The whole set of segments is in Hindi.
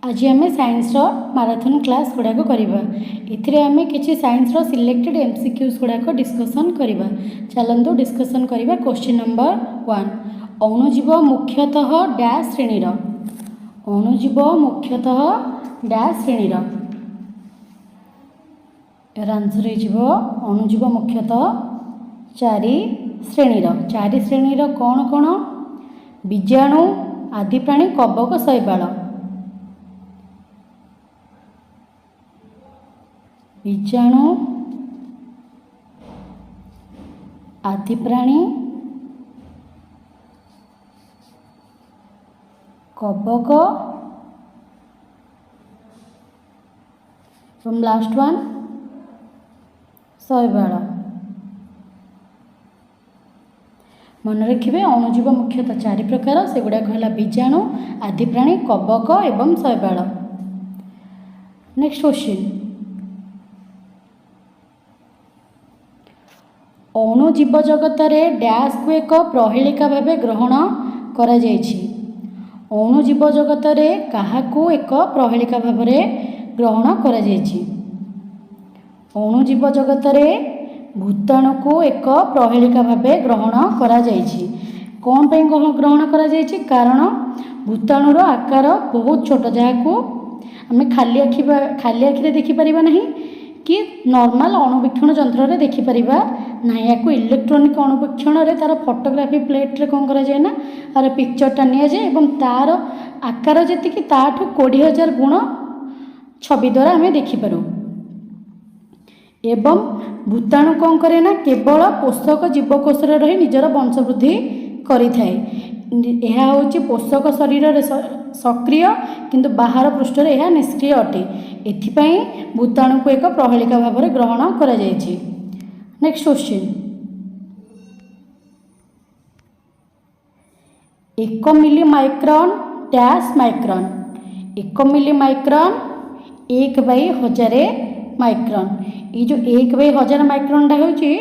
आज आम साइंस माराथन क्लास गुड़ाक करवा आम कि साइंस सिलेक्टेड एमसीक्यूज गुड़ाक डिस्कसन करवा। चलतु डिस्कसन करवा। क्वेश्चन नंबर 1, अणुजीव मुख्यतः डैश श्रेणी अणुजीव मुख्यतः डैश श्रेणी आंसर हो अणुजीव मुख्यतः 4 श्रेणी कौन कौन बीजाणु आदि प्राणी कवक शैवाल बीजाणु आदि प्राणी कवक लास्ट वन शैवाल। मन रखिए अणुजीव मुख्यतः 4 प्रकार से गुड़ाक है बीजाणु आदि प्राणी कवक एवं शैवाल। नेक्स्ट क्वेश्चन, अणुजीव जगत डैश को एक प्रहेलिका भाव ग्रहण करा जायछि। अणुजीव जगत क्या एक प्रहेलिका भाव ग्रहण करा जायछि। अणुजीव जगत भूताणु को एक प्रहेलिका भाव ग्रहण करा जायछि। कौन पे ग्रहण करा जायछि? कारण भूताणुर आकार बहुत छोट जहाँ को आम खाली आखिरे देखिपर ना कि नॉर्मल अणुवीक्षण जंत्र रे देखिपर ना। या इलेक्ट्रोनिक अणुवीक्षण रे तार फोटोग्राफी प्लेट रे कौन करा जाए ना तार पिक्चरटा नि जाए एवं तार आकार जी ताठू 20,000 गुण छवि द्वारा आम देखिपारू। एवं भूताणु कौन करे ना केवल पोषक जीवकोश रही निजर वंशवृद्धि करि थाए। यह हूँ पोषक शरीर रे सक्रिय किंतु बाहर पृष्ठ रे यह निष्क्रिय अटे। एथिपाई भूताणु को एक प्रहेलिका भाव ग्रहण करा जायछि। Next question, 1 milli micron dash micron. 1 milli micron 1/1000 micron. ये जो 1/1000 माइक्रोनटा होची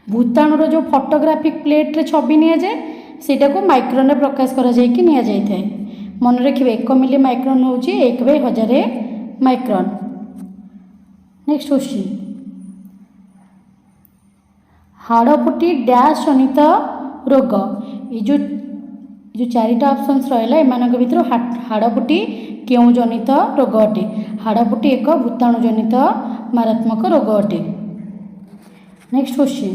भूताणुर जो फोटोग्राफिक प्लेट रे छवि नि जाए सेटा को माइक्रोन रे प्रकाश करा जाय कि निया जाय थाए। मन रखिए 1 मिली माइक्रोन होची 1/1000 माइक्रोन। नेक्स्ट क्वेश्चन, हाड़फुटी डैश जनित रोग। ये जो 4टा ऑप्शन रहा एम भर हाड़फुटी क्यों जनित रोग अटे? हाड़फुटी एक भूताणु जनित मारात्मक रोग अटे। नेक्स्ट क्वेश्चन,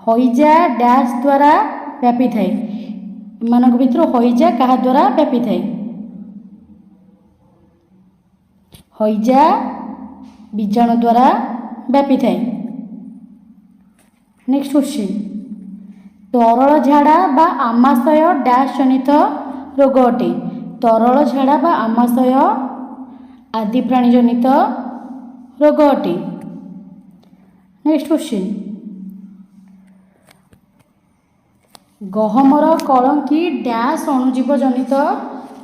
हईजा डैश द्वारा व्यापी थाए। एम भर हईजा क्या द्वारा व्यापी थाए? हईजा बीजाणु द्वारा व्यापी थाए। नेक्स्ट क्वेश्चन, तरल झाड़ा बा आमाशय डैश जनित रोग अटे। तरल झाड़ा बा आमाशय आदि प्राणी जनित रोग अटे। नेक्स्ट क्वेश्चन, गहमर कलंकी डैश अणुजीव जनित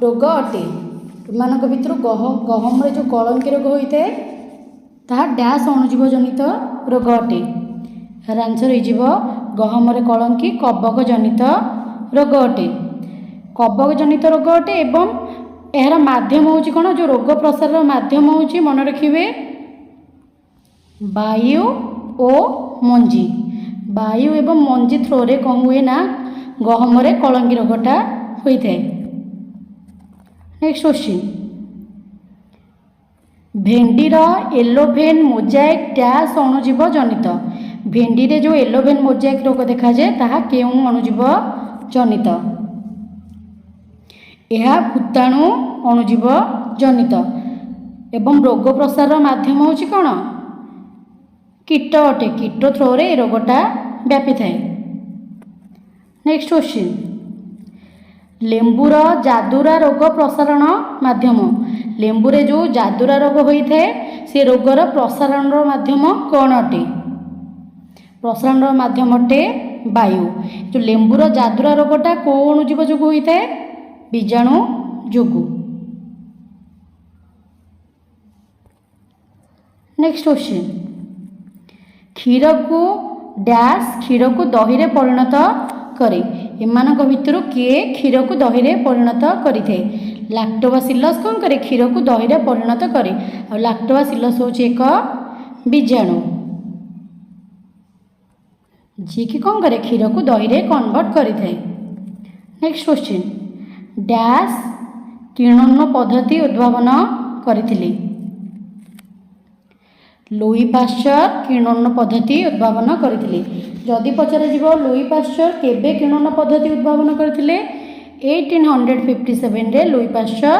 रोग अटे। मान भर गहम जो कलंकी रोग होता है ताहा डैश अणुजीव जनित रोग अटे। यार आंसर हो गहम कलंकी कवक जनित रोग अटे। कवक जनित रोग अटे एवं यार माध्यम हूँ कौन जो रोग प्रसार माध्यम हूँ मन रखिए वायु और मंजी। वायु एवं मंजी थ्रोरे कौन हुए ना गहम कलंकी रोगटा होता है। नेक्स्ट क्वेश्चन, भेंडीर एलोभेन मोजाइक डैश अणुजीव जनित। भेंडी रे जो एलोभेन मोजाइक रोग देखा जाए ताहा केउं अणुजीव जनित? यह भूताणु अणुजीव जनित एवं रोग प्रसार माध्यम हूँ कौन कीट अटे। कीट थ्रोरे ए रोगटा व्यापी थाए। नेक्स्ट क्वेश्चन, लेंबुर जादुरा रोग प्रसारण माध्यम। लेंबुरे जो जादुरा रोग होता है से रोगर प्रसारण माध्यम कौन अटे? प्रसारण माध्यम अटे वायु। जो लेंबुर जादुरा रोगटा कौन अणुजीव जो होता है? बीजाणु जोगु। नेक्स्ट क्वेश्चन, क्षीर को डैश क्षीर को दही रे परिणत करे। एमानक भितरु किए क्षीर को दही रे परिणत करिथे? ଲାକ୍ଟୋବାସିଲସ୍ କ'ଣ କରେ କ୍ଷୀରକୁ ଦହିରେ ପରିଣତ କରେ ଆଉ ଲାକ୍ଟୋବାସିଲସ୍ ହେଉଛି ଏକ ବୀଜାଣୁ ଯିଏକି କ'ଣ କରେ କ୍ଷୀରକୁ ଦହିରେ କନଭର୍ଟ କରିଥାଏ। ନେକ୍ସଟ କ୍ୱେଶ୍ଚିନ୍ ଡ୍ୟାସ୍ କିଣ୍ୱନ ପଦ୍ଧତି ଉଦ୍ଭାବନ କରିଥିଲେ। ଲୁଇ ପାଶ୍ଚର କିଣ୍ୱନ ପଦ୍ଧତି ଉଦ୍ଭାବନ କରିଥିଲେ। ଯଦି ପଚରାଯିବ ଲୁଇ ପାଶ୍ଚର କେବେ କିଣ୍ୱନ ପଦ୍ଧତି ଉଦ୍ଭାବନ କରିଥିଲେ 1857 ରେ ଲୁଇ ପାଶ୍ଚର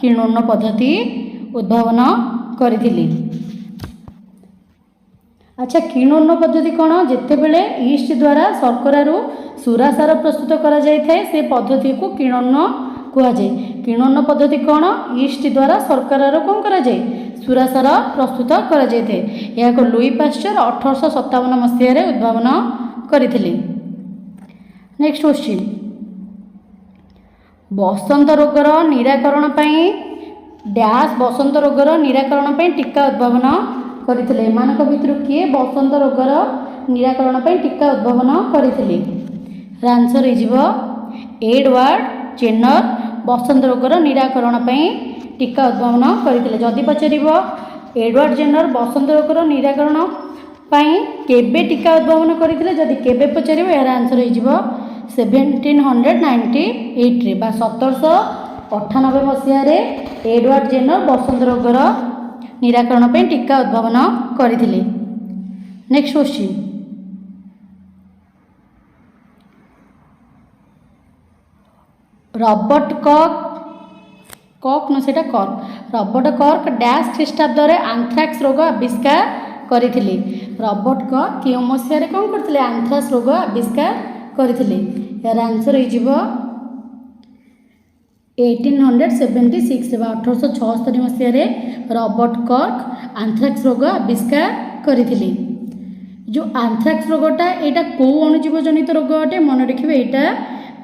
କିଣ୍ୱନ ପଦ୍ଧତି ଉଦ୍ଭାବନ କରିଥିଲେ। আচ্ছা কিণ্বন পদ্ধতি কোণ যেতবে ইষ্ট দ্বারা শর্করার সুরাসার প্রস্তুত করা যাই সে পদ্ধতি কু কিণ্বন কুহযায়। কিণ্বন পদ্ধতি কোণ ইষ্ট দ্বারা শর্করার কোণ করা যায় সুরাসার প্রস্তুত করা যাই এখন লুই পাশ্চর 1857 মସିହାରେ উদ্ভাবন করে। নেক্সট কোশ্চিন বসন্ত রোগর নিরাকরণ পাই ড্যাশ বসন্ত রোগর নিরাকরণ পাই টিকা উদ্ভাবন କରିଥିଲେ। ଏମାନଙ୍କ ଭିତରୁ କିଏ ବସନ୍ତ ରୋଗର ନିରାକରଣ ପାଇଁ ଟୀକା ଉଦ୍ଭାବନ କରିଥିଲେ? ଆନ୍ସର ହେଇଯିବ ଏଡୱାର୍ଡ ଜେନର ବସନ୍ତ ରୋଗର ନିରାକରଣ ପାଇଁ ଟୀକା ଉଦ୍ଭାବନ କରିଥିଲେ। ଯଦି ପଚାରିବ ଏଡୱାର୍ଡ ଜେନର ବସନ୍ତ ରୋଗର ନିରାକରଣ ପାଇଁ କେବେ ଟୀକା ଉଦ୍ଭାବନ କରିଥିଲେ ଯଦି କେବେ ପଚାରିବ ଏହାର ଆନ୍ସର ହେଇଯିବ 1798 ବା 1798 ମସିହାରେ ଏଡୱାର୍ଡ ଜେନର ବସନ୍ତ ରୋଗର ନିରାକରଣ ପାଇଁ ଟୀକା ଉଦ୍ଭାବନ କରିଥିଲେ। Next question Robert Robert cork dash ଖ୍ରୀଷ୍ଟାବ୍ଦରେ ଆନ୍ଥ୍ରାକ୍ସ ରୋଗ ଆବିଷ୍କାର କରିଥିଲେ। ରବର୍ଟ କର୍କ କେଉଁ ମସିହାରେ କ'ଣ କରିଥିଲେ ଆନ୍ଥ୍ରାକ୍ସ ରୋଗ ଆବିଷ୍କାର କରିଥିଲେ? ଏହାର ଆନ୍ସର ହେଇଯିବ 1876 ବା 1876 ମସିହାରେ ରବର୍ଟ କର୍କ ଆନ୍ଥ୍ରାକ୍ସ ରୋଗ ଆବିଷ୍କାର କରିଥିଲେ। ଯେଉଁ ଆନ୍ଥ୍ରାକ୍ସ ରୋଗଟା ଏଇଟା କେଉଁ ଅଣୁଜୀବ ଜନିତ ରୋଗ ଅଟେ ମନେ ରଖିବେ ଏଇଟା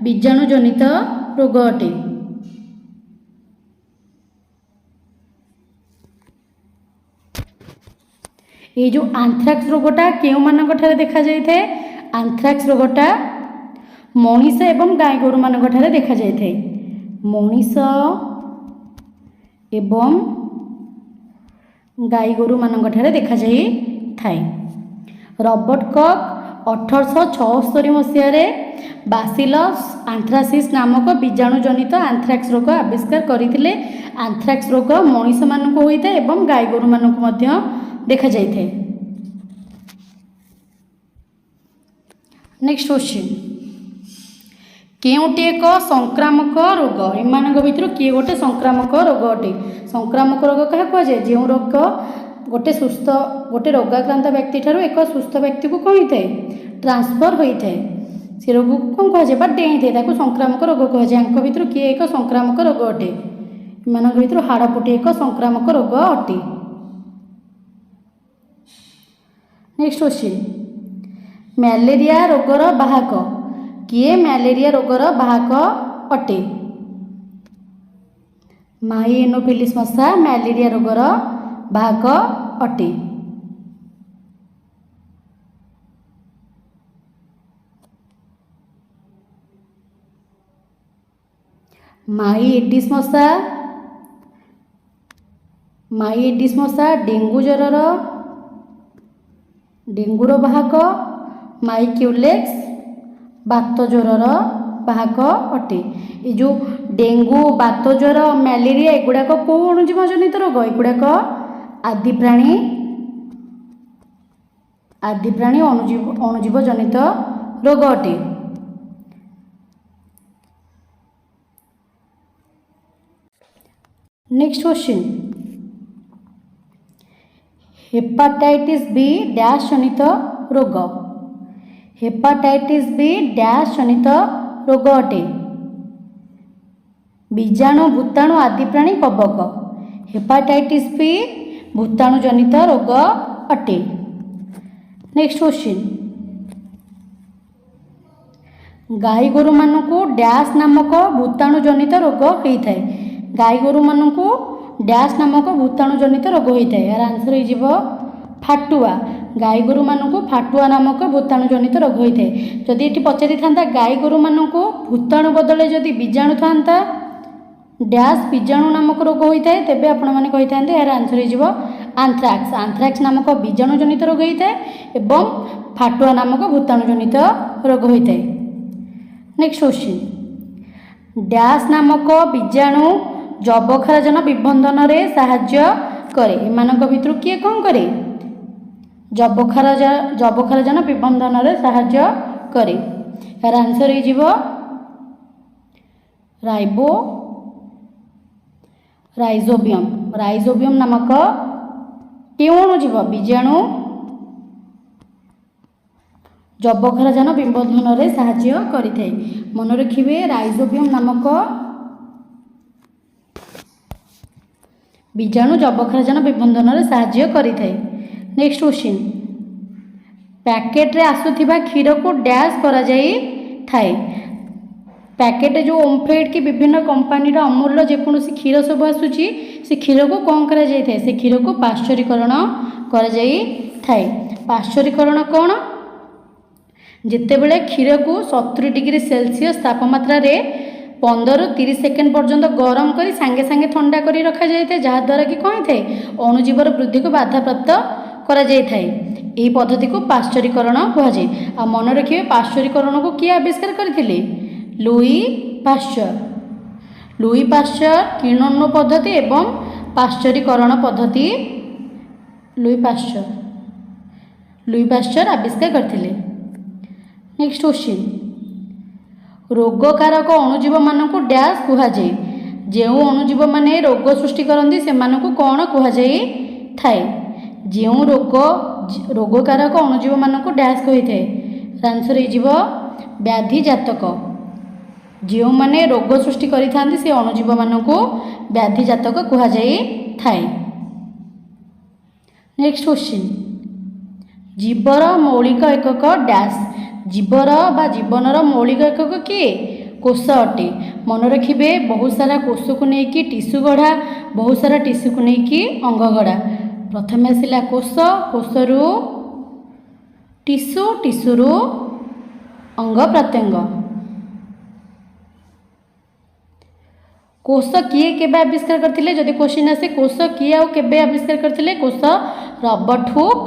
ବୀଜାଣୁ ଜନିତ ରୋଗ ଅଟେ। এই ଯେଉଁ ଆନ୍ଥ୍ରାକ୍ସ ରୋଗଟା କେଉଁମାନଙ୍କଠାରେ ଦେଖାଯାଇଥାଏ? ଆନ୍ଥ୍ରାକ୍ସ ରୋଗଟା ମଣିଷ ଏବଂ ଗାଈ ଗୋରୁମାନଙ୍କଠାରେ ଦେଖାଯାଇଥାଏ। ମଣିଷ ଏବଂ ଗାଈ ଗୋରୁମାନଙ୍କଠାରେ ଦେଖାଯାଇଥାଏ। ରବର୍ଟ କର୍କ 1876 ମସିହାରେ ବାସିଲସ୍ ଆନ୍ଥ୍ରାସିସ୍ ନାମକ ବୀଜାଣୁ ଜନିତ ଆନ୍ଥ୍ରାକ୍ସ ରୋଗ ଆବିଷ୍କାର କରିଥିଲେ। ଆନ୍ଥ୍ରାକ୍ସ ରୋଗ ମଣିଷମାନଙ୍କୁ ହୋଇଥାଏ ଏବଂ ଗାଈ ଗୋରୁମାନଙ୍କୁ ମଧ୍ୟ ଦେଖାଯାଇଥାଏ। ନେକ୍ସଟ କ୍ୱେଶ୍ଚିନ୍ କେଉଁଟି ଏକ ସଂକ୍ରାମକ ରୋଗ? ଏମାନଙ୍କ ଭିତରୁ କିଏ ଗୋଟେ ସଂକ୍ରାମକ ରୋଗ ଅଟେ? ସଂକ୍ରାମକ ରୋଗ କାହାକୁ କୁହାଯାଏ? ଯେଉଁ ରୋଗ ଗୋଟେ ରୋଗାକ୍ରାନ୍ତ ବ୍ୟକ୍ତି ଠାରୁ ଏକ ସୁସ୍ଥ ବ୍ୟକ୍ତିକୁ କ'ଣ ହୋଇଥାଏ ଟ୍ରାନ୍ସଫର ହୋଇଥାଏ ସେ ରୋଗକୁ କ'ଣ କୁହାଯାଏ ବା ଡେଇଁଥାଏ ତାକୁ ସଂକ୍ରାମକ ରୋଗ କୁହାଯାଏ। ୟାଙ୍କ ଭିତରୁ କିଏ ଏକ ସଂକ୍ରାମକ ରୋଗ ଅଟେ? ଏମାନଙ୍କ ଭିତରୁ ହାଡ଼ଫୁଟି ଏକ ସଂକ୍ରାମକ ରୋଗ ଅଟେ। ନେକ୍ସଟ କ୍ୱେଶ୍ଚିନ୍ ମ୍ୟାଲେରିଆ ରୋଗର ବାହକ କିଏ ମ୍ୟାଲେରିଆ ରୋଗର ବାହକ ଅଟେ? ମାଇ ଏନୋଫିଲିସ୍ ମଶା ମ୍ୟାଲେରିଆ ରୋଗର ବାହକ ଅଟେ। ମାଇ ଏଡିସ୍ ମଶା ଡେଙ୍ଗୁର ବାହକ। ମାଇକ୍ୟୁଲେକ୍ସ ବାତ ଜ୍ୱରର ବାହକ ଅଟେ। ଏ ଯେଉଁ ଡେଙ୍ଗୁ ବାତ ଜ୍ୱର ମ୍ୟାଲେରିଆ ଏଗୁଡ଼ାକ କେଉଁ ଅଣୁଜୀବ ଜନିତ ରୋଗ? ଏଗୁଡ଼ାକ ଆଦିପ୍ରାଣୀ ଅଣୁଜୀବ ଜନିତ ରୋଗ ଅଟେ। Next question hepatitis B dash ଜନିତ ରୋଗ। ହେପାଟାଇଟିସ୍ ବି ଡ୍ୟାସ୍ ଜନିତ ରୋଗ ଅଟେ? ବୀଜାଣୁ ଭୂତାଣୁ ଆଦିପ୍ରାଣୀ କବକ। ହେପାଟାଇଟିସ୍ ବି ଭୂତାଣୁ ଜନିତ ରୋଗ ଅଟେ। ନେକ୍ସଟ କ୍ୱେଶ୍ଚିନ୍ ଗାଈ ଗୋରୁମାନଙ୍କୁ ଡ୍ୟାସ୍ ନାମକ ଭୂତାଣୁ ଜନିତ ରୋଗ ହୋଇଥାଏ। ଗାଈ ଗୋରୁମାନଙ୍କୁ ଡ୍ୟାସ୍ ନାମକ ଭୂତାଣୁ ଜନିତ ରୋଗ ହୋଇଥାଏ। ଏହାର ଆନ୍ସର ହେଇଯିବ ଫାଟୁଆ। ଗାଈ ଗୋରୁମାନଙ୍କୁ ଫାଟୁଆ ନାମକ ଭୂତାଣୁ ଜନିତ ରୋଗ ହୋଇଥାଏ। ଯଦି ଏଠି ପଚାରିଥାନ୍ତା ଗାଈ ଗୋରୁମାନଙ୍କୁ ଭୂତାଣୁ ବଦଳରେ ଯଦି ବୀଜାଣୁ ଥାନ୍ତା डैश बीजाणु नामक रोग होता है तेबे आपण मैंने कही था यार आंसर हो आंथ्राक्स। आंथ्राक्स नामक बीजाणु जनित रोग होता है एवं फाटुआ नामक भूताणु जनित रोग होता है। नेक्स्ट क्वेश्चन, डैश नामक बीजाणु जबक्षारजन विबंधन रे साहाय्य करे। एमानक भितरु किए कौन करे? जबक्षारजन विबंधन रे साहाय्य करे। यार आंसर हो राइजोबियम। राइजोबियम नामक केउणु जीव बीजाणु जबक्षारजन विबंधन रे साहाय्य करिथे। मन रखिबे राइजोबियम नामक बीजाणु जबक्षारजन विबंधन रे साहाय्य करिथे। नेक्स्ट क्वेश्चन, पैकेट रे आसुथिबा क्षीर को डैश करा जाई थाए। पैकेट जो ओमफेड की विभिन्न कंपनी अमूल्य जेकोसी क्षीर सब आसूची से क्षीर को कौन करा जाई थाए? से क्षीर को पाश्चरीकरण करा जाई थाए। पाश्चरीकरण कौन? जितेबले क्षीर को 70 डिग्री सेल्सियस तापमात्रा रे 15 ରୁ 30 सेकेंड पर्यंत गरम करी सांगे सांगे ठंडा करी रखा जाए जहाद्वारा कि कौन थे अणुजीवर वृद्धि को बाधा प्राप्त करा जाए थाए। यही पद्धति को पाश्चरीकरण कहुए। आ मन रखिए पाश्चरीकरण को किए आविष्कार करथिले? Louis Pasteur. लुई पाश्चर किण्वन पद्धति एवं पाश्चरीकरण पद्धति लुई पाश्चर आविष्कार करथिले। नेक्स्ट क्वेश्चन, रोगकारक अणुजीव मानक डैश कहुए। जो अणुजीव माने रोग सृष्टि करती से कौन कहुए थाए? जो रोगकारक अणुजीव मानक डैश कही थाए। आंसर हो व्याधि जातक। जो माने रोग सृष्टि करिथांती से अणुजीव मानक व्याधि जातक कहुए थाए। नेक्स्ट क्वेश्चन, जीवर मौलिक एकक डैश। जीवर बा जीवनर मौलिक एकक किए? कोष अटे। मन रखिए बहुत सारा कोष को लेकिन टिश्यू गढ़ा, बहुत सारा टिश्यू को लेकिन अंग गढ़ा। प्रथम आसला कोष, कोषरू टिश्यू, टिश्यूरू अंग प्रत्यंग। कोष किए केबे आविष्कार करथिले? जदि क्वेश्चन आसे कोष किए आ केबे आविष्कार करथिले? कोष रॉबर्ट हुक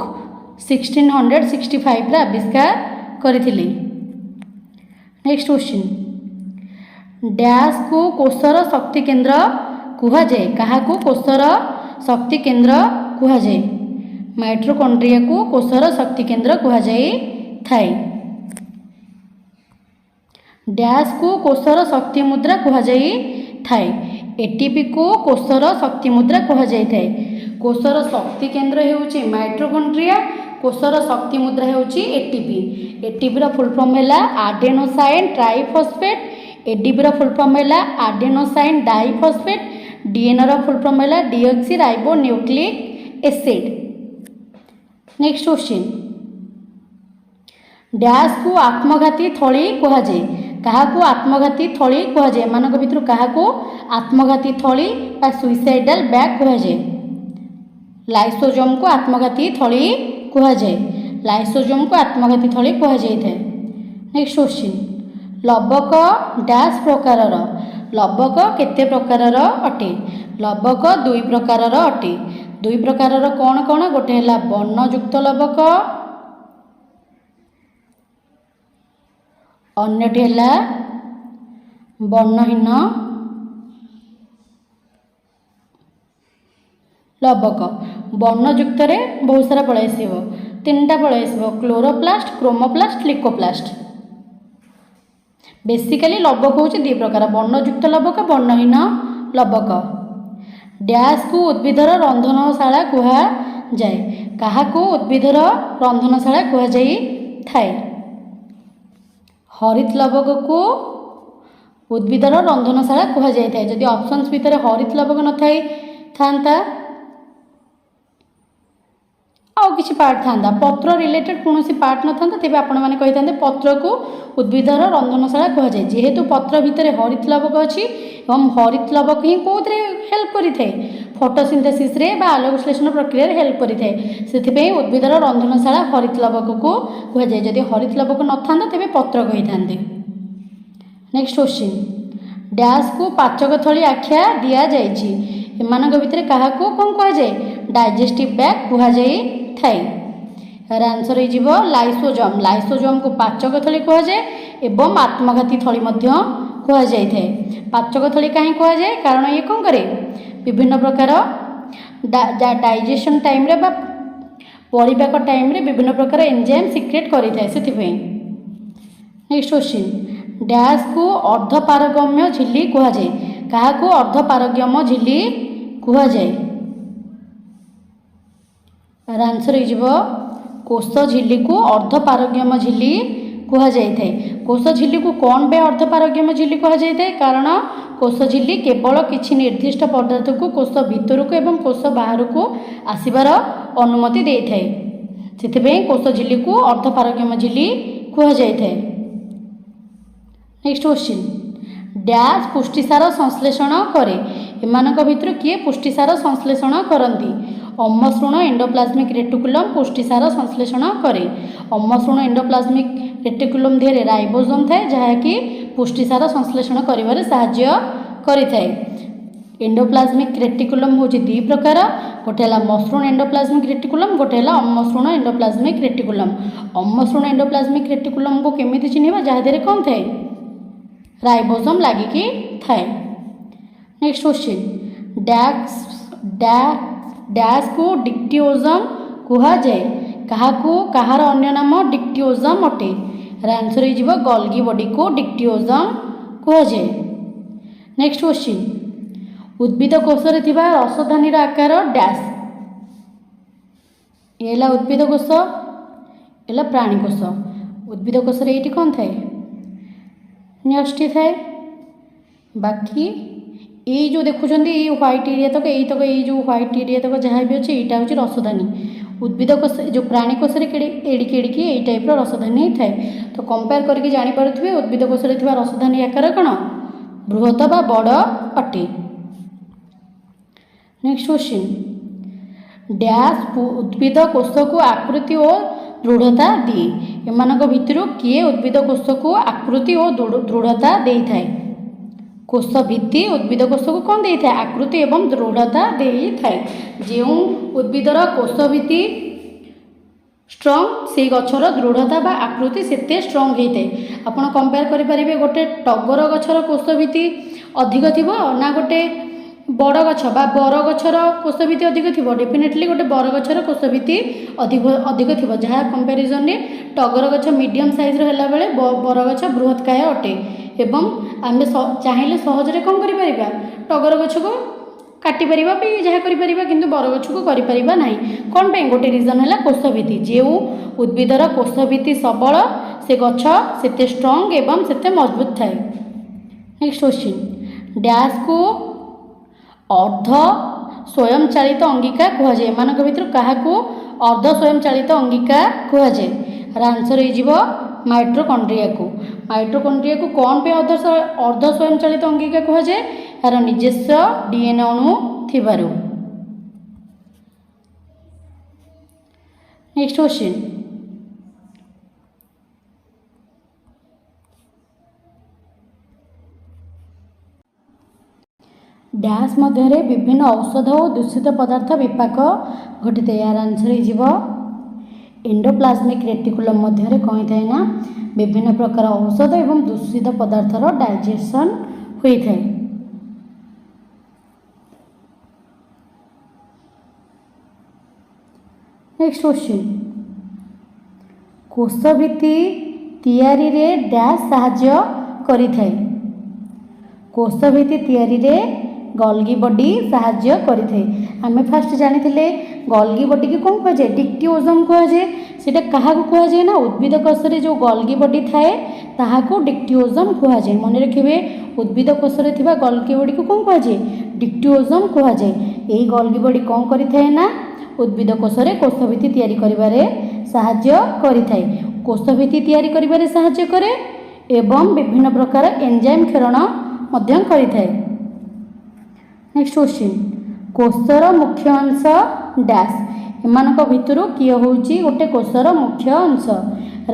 1665 रे आविष्कार करथिले। नेक्स्ट क्वेश्चन, डैश को कोषर शक्ति केंद्र कहुए। क्या कोषर शक्ति केंद्र कहुए? माइटोकॉन्ड्रिया को कोषर शक्ति केंद्र कहुए थाए। डैश को कोषर शक्ति मुद्रा कहुए थाए। एटीपी को कोषर शक्ति मुद्रा कहुए थाए। कोषर शक्ति केंद्र हेउची माइटोकॉन्ड्रिया, कोषर शक्ति मुद्रा हेउची एटीपी। एटीपी रा फुल फॉर्म है आडेनोसाइन ट्राइफॉस्फेट। एडीपी रा फुल फॉर्म है आडेनोसाइन डाइफॉस्फेट। डीएनए रा फुल फॉर्म है deoxy ribo nucleic acid. Next question, dash को आत्मघाती थली कहुए। क्या आत्मघाती थली कहुए? एमानक भितर क्या आत्मघाती थली बा सुइसाइडल बैग कहुए? लाइसोजोम को आत्मघाती थली कहुए। लाइसोजोम को आत्मघाती थली कहुए। नेक्स्ट क्वेश्चन, लवक डैश प्रकारर। लवक केते प्रकारर अटे? लवक 2 प्रकारर अटे। 2 प्रकारर कौन कौन? गोटे है वर्णयुक्त लवक, अन्यटी है वर्णहीन लवक। वर्णयुक्त रे बहुत सारा पलि आस, 3टा पलि आस, क्लोरोप्लास्ट, क्रोमोप्लास्ट, लिकोप्लास्ट। बेसिकली लवक हूँ 2 प्रकार, वर्णयुक्त लवक, वर्णहीन लवक। डैश को उद्भिदर रंधनशाला कहुए। क्या उद्भिदर रंधनशाला कहुए थाए? हरित लवक को उद्भिदर रंधनशाला कहुए थाए। जदि ऑप्शंस भितर हरित लवक न थाई थांता आउ किसी पार्ट था पत्र रिलेटेड कौन पार्ट न था तेज आपण मैंने कही था पत्र को उद्भिदर रंधनशाला कहुए। जेहेतु पत्र भितर हरित लवक अच्छी और हरित लवक ही कौन हेल्प करें फोटोसिंथेसिस रे बा आलोक विश्लेषण प्रक्रिया हेल्प करें से उद्भिदर रंधनशाला हरित लवक को कहुए। जदि हरित लवक न था तेज पत्र कही था। नेक्स्ट क्वेश्चन, डैश को पाचक थली आख्या दिया जाइछि एमानक भितर काहाकू कोन कहा जाए डाइजेस्टिव बैग कहा जाए थाई यार आंसर हो जिवो लाइसोजोम लाइसोजोम को पाचक थली कहा जाए एवं आत्मघाती थली मध्य कहा जाए थाए पाचक थली कहीं कहा जाए कारण ये कौन करे विभिन्न प्रकार डाइजेशन टाइम रे बा परिपाक टाइम रे विभिन्न प्रकार एंजाइम सिक्रेट करि थाए सेति नेक्स्ट क्वेश्चन डैश को अर्धपारगम्य झिल्ली कहा जाए कहा को अर्धपारगम्य झिल्ली कहा जाए यार आंसर हो जिवो कोष झिल्ली को अर्धपारगम्य झिल्ली कहा जाए थाए कोष झिल्ली को कौन बे अर्धपारगम्य झिल्ली कहा जाए थाए कारण कोष झिल्ली केवल किछि निर्दिष्ट पदार्थ को कोष भितर को एवं कोष बाहर को आसीबार अनुमति दे थाए सेथिबे कोष झिल्ली को अर्धपारगम्य झिल्ली कहा जाए थाए नेक्स्ट क्वेश्चन डैश पुष्टिसार संश्लेषण करे एमानक भितर किए पुष्टिसार संश्लेषण करती अम्लशृण एंडोप्लाज्मिक रेटिकुलम पुष्टिसार संश्लेषण करे अम्लशृण एंडोप्लाज्मिक रेटिकुलम देहरे राइबोसोम थाए जहाँकि पुष्टिसार संश्लेषण करिबारे सहाय्य करिथाए एंडोप्लाज्मिक रेटिकुलम होची दी प्रकार गोटे है मसृण एंडोप्लाज्मिक रेटिकुलम गोटे है अम्लशृण एंडोप्लाज्मिक रेटिकुलम अम्लशृण एंडोप्लाज्मिक रेटिकुलम को केमिति चिन्हिबा जहाँ देहरे कौन थाए राइबोसोम लागिकी थाए नेक्स्ट क्वेश्चन डैश को डिक्टिओसम कहा जाए काहाकू कहार अन्य नाम डिक्टिओसम अटे आंसर हो गल्गी बॉडी को डिक्टिओसम कहा जाए नेक्स्ट क्वेश्चन उद्भिद कोष रे थिबा रसधानीर आकार डैश ये उद्भिद कोष ये प्राणी कोष उद्भिद कोष रे ये कौन थाए न्यष्टि थाए बाकी ये जो देखुं ये व्हाइट एरिया तक ये जो व्हाइट एरिया तक जहाँ भी अच्छे यहाँ हूँ रसधानी उद्भिद कोष जो प्राणी कोष एड़िकी एड़िकी यही टाइप रसधानी थाए तो कंपेयर करके जानीपे उद्भिद कोष रे थिबा रसधानी आकार कौन बृहत बा बड़ अटे नेक्स्ट क्वेश्चन डैश उद्भिद कोष को आकृति और दृढ़ता दिए एमानक भितर किए उद्भिद कोष को आकृति और दृढ़ता दे थाए कोष भित्ति उद्भिद कोष को कौन दे थाए आकृति एवं दृढ़ता दे थाए जो उद्भिदर कोष भित्ति स्ट्रंग से गछर दृढ़ता बा आकृति सेते स्ट्रंग होता है आपड़ कंपेयर करें गोटे टगर गछर कोष भित्ति अधिक थिबो ना गोटे बड़ गछ बा बर गछर कोष भित्ति अधिक थिबो डेफिनेटली गोटे बर गछर कोष भित्ति अधिक थिबो जहाँ कंपेरिजन रे टगर गछ मीडियम साइज रो हैला बेले बर गछ बृहत्काय अटे एवं आमे चाहिले सहजरे कौन करि परिबा टगर गछ को काटी परिबा भी जहाँ करि परिबा किंतु बर गछ को करि परिबा नाही कोन पे गोटे रीजन हैला कोष भित्ति जे उद्भिदर कोष भित्ति सबल से गछ सेते स्ट्रंग एवं सेते मजबूत थाए नेक्स्ट क्वेश्चन डैश को अर्ध स्वयं चालित अंगिका कह जाए एमानक भितर काहाकू अर्ध स्वयं चालित अंगिका कह जाए आंसर हो माइट्रोकॉन्ड्रिया को कौन पे अर्ध स्वयं चालित अंगिका कह जाए यार निजस्व डीएनए अणु थिबारु नेक्स्ट क्वेश्चन डैश मध्य विभिन्न औषध और दूषित पदार्थ विपाक घटी यार आंसर हो एंडोप्लाज्मिक रेटिकुलम मध्य कौन थाए ना विभिन्न प्रकार औषध एवं दूषित पदार्थर डाइजेशन होता है नेक्स्ट क्वेश्चन कोष भित्ति तैयारी रे डैश साहाय्य करि थाए कोष भित्ति तैयारी रे गल्गी बॉडी साहाय्य करिथे आमे फास्ट जानिथिले गल्गी बॉडी की कौन कह जाए डिक्टिओसम कह जाए सेटा कहा को कह जाए ना उद्भिद कोष रे जो गल्गी बॉडी थाए ताहा को डिक्टिओसम कह जाए मन रखिबे उद्भिद कोष रे थिबा गल्गी बॉडी को कौन कह जाए डिक्टिओसम कह जाए एही गल्गी बॉडी कौन करिथाए ना उद्भिद कोष रे कोष भित्ति तैयारी करिबारे साहाय्य करिथाए कोष भित्ति तैयारी करिबारे साहाय्य करे एवं विभिन्न प्रकार एंजाइम क्षरण मध्य करिथाए नेक्स्ट क्वेश्चन कोषर मुख्य अंश डैश एमानक भितर किए होउची गोटे कोषर मुख्य अंश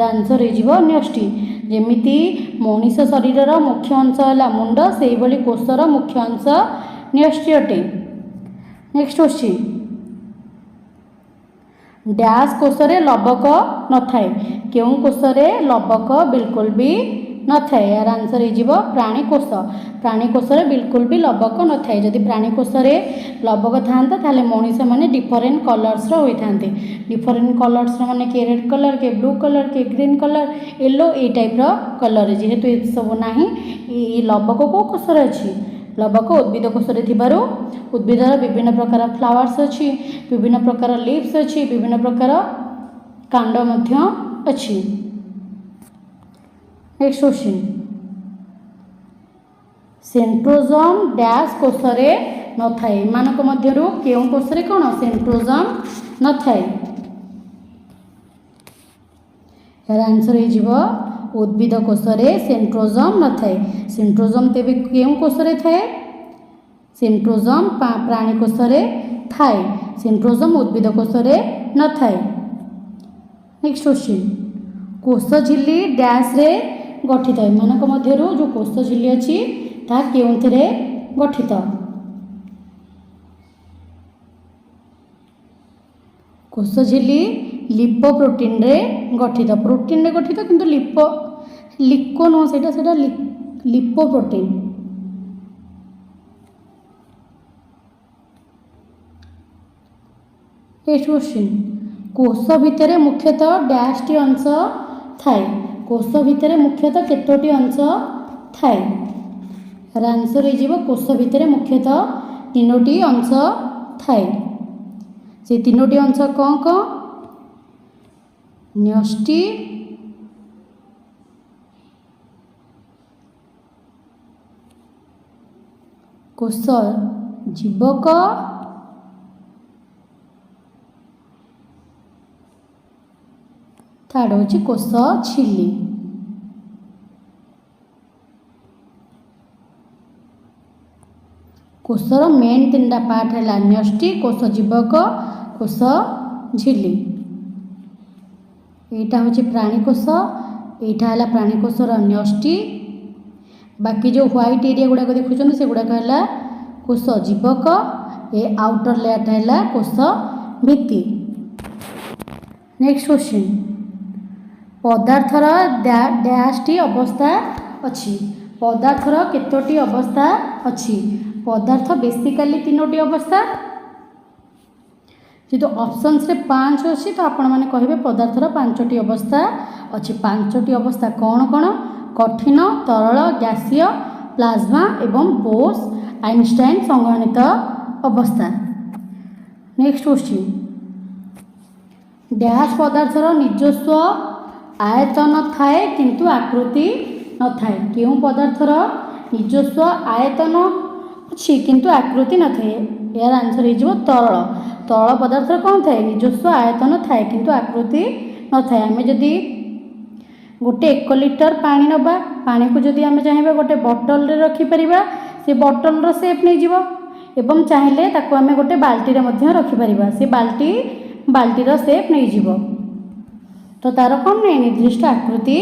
आंसर हो न्यष्टि जेमिति मनीष शरीर मुख्य अंश है मुंड से भली कोषर मुख्य अंश न्यष्टि अटे। नेक्स्ट क्वेश्चन डैश कोषरे लबक न थाए केउं कोषरे लबक बिल्कुल भी न थाए यार आंसर हो प्राणी कोष। प्राणी कोषरे बिल्कुल भी लबक न थाए जदि प्राणी कोषरे लबक था ताले मनीष माने डिफरेंट कलर्स होता डिफरेंट कलर्स माने के रेड कलर के ब्लू कलर के ग्रीन कलर येलो ये टाइप कलर जेहेतु ये सब ना लबक कौ कोषरे अच्छी लबक उद्भिद कोषरे थिबारु उद्भिदर विभिन्न प्रकार फ्लावर्स अच्छी विभिन्न प्रकार लीव्स अच्छी विभिन्न प्रकार कांड मध्य अच्छी। नेक्स्ट क्वेश्चन सेंट्रोजोम डैश कोषरे न थाए मानक मध्यरु केउं कोषरे कोन सेंट्रोजोम न थाए यार आंसर हो उद्भिद कोषरे सेंट्रोजोम न थाए। सेंट्रोजोम तेबे केउं कोषरे थाए सेंट्रोजोम प्राणी कोषरे थाए सेंट्रोजोम उद्भिद कोषरे न थाए। नेक्स्ट क्वेश्चन कोष झिल्ली डैश रे गठित एमानक मध्यरु जो कोष झिल्ली अच्छी ता केउंथिरे गठित कोष झिल्ली लिपोप्रोटीन रे गठित प्रोटीन रे गठित किंतु लिको नो सेटा लिपोप्रोटीन। नेक्स्ट क्वेश्चन कोष भितर मुख्यतः डैश टी अंश थाए कोष भितर मुख्यतः केतोटी अंश थाए आंसर हो कोष भितर मुख्यतः तीनोटी अंश थाए से तीनोटी अंश कौन कौन न्यष्टि कोष जीवक थर्ड हूँ कोष झिल्ली। कोषर मेन तीन टा पार्ट है न्यष्टि कोष जीवक कोष झिल्ली यहाँ हूँ प्राणी कोष यहाँ है प्राणी कोषर न्यष्टि बाकी जो व्हाइट एरिया गुड़ाक देखुं से गुड़ाक है कोष जीवक ए आउटर लेयर है कोष भित्ति। नेक्स्ट क्वेश्चन पदार्थर डैश टी अवस्था अच्छी पदार्थर केतोटी अवस्था अच्छी पदार्थ बेसिकाली तीनोटी अवस्था जेहेतु ऑप्शंस रे 5 अच्छी तो आपण मैंने कहे पदार्थर 5टी अवस्था अच्छी 5टी अवस्था कौन कौन कठिन तरल गैसीय प्लाज्मा एवं बोस आइंस्टाइन संगणित अवस्था। नेक्स्ट क्वेश्चन डैश पदार्थर निजस्व आयतन थाए किंतु आकृति न थाए केउं पदार्थर निजस्व आयतन अच्छी किंतु आकृति न थाए यार आंसर हो तरल तरल पदार्थ कौन थाए निजस्व आयतन थाए किंतु आकृति न थाए आम जदि गोटे 1 लिटर पानी नबा पानी को जदि आम चाहिए गोटे बटल रे रखिपर से बटल रो शेप नहीं जीवो एवं चाहिए ताको आम गोटे बाल्टी रे मध्य रखिपर से बाल्टीर शेप नहीं जीवो तो तार कौन नहीं निर्दिष्ट आकृति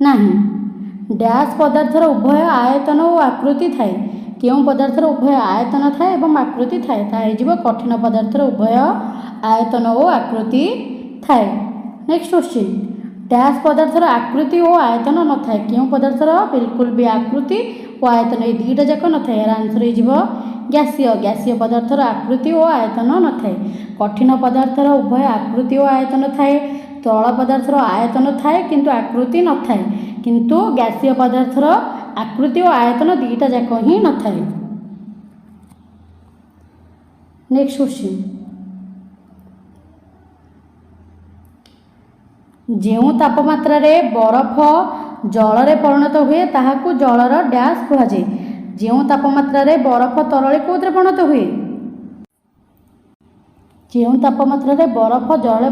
नहीं। डैश पदार्थर उभय आयतन और आकृति थाए केउं पदार्थर उभय आयतन थाए एवं आकृति थाए ताहा कठिन पदार्थर उभय आयतन और आकृति थाए। नेक्स्ट क्वेश्चन डैश पदार्थर आकृति और आयतन न थाए केउं पदार्थर बिल्कुल भी आकृति और आयतन ये दुईटा जाक न थाए आंसर हो गैसीय गैसीय पदार्थर आकृति और आयतन न थाए कठिन पदार्थर उभय आकृति और आयतन थाए तरल पदार्थर आयतन थाए किंतु आकृति न थाए किंतु गैसीय पदार्थर आकृति और आयतन दुईटा जाक ही न थाए। नेक्स्ट क्वेश्चन जो तापमात्रा रे बरफ जल रे परिणत हुए ताहाकू जलर डैश कहुए जो तापमात्रा रे बरफ तरल कौन परिणत हुए जो तापमात्रा रे बरफ जल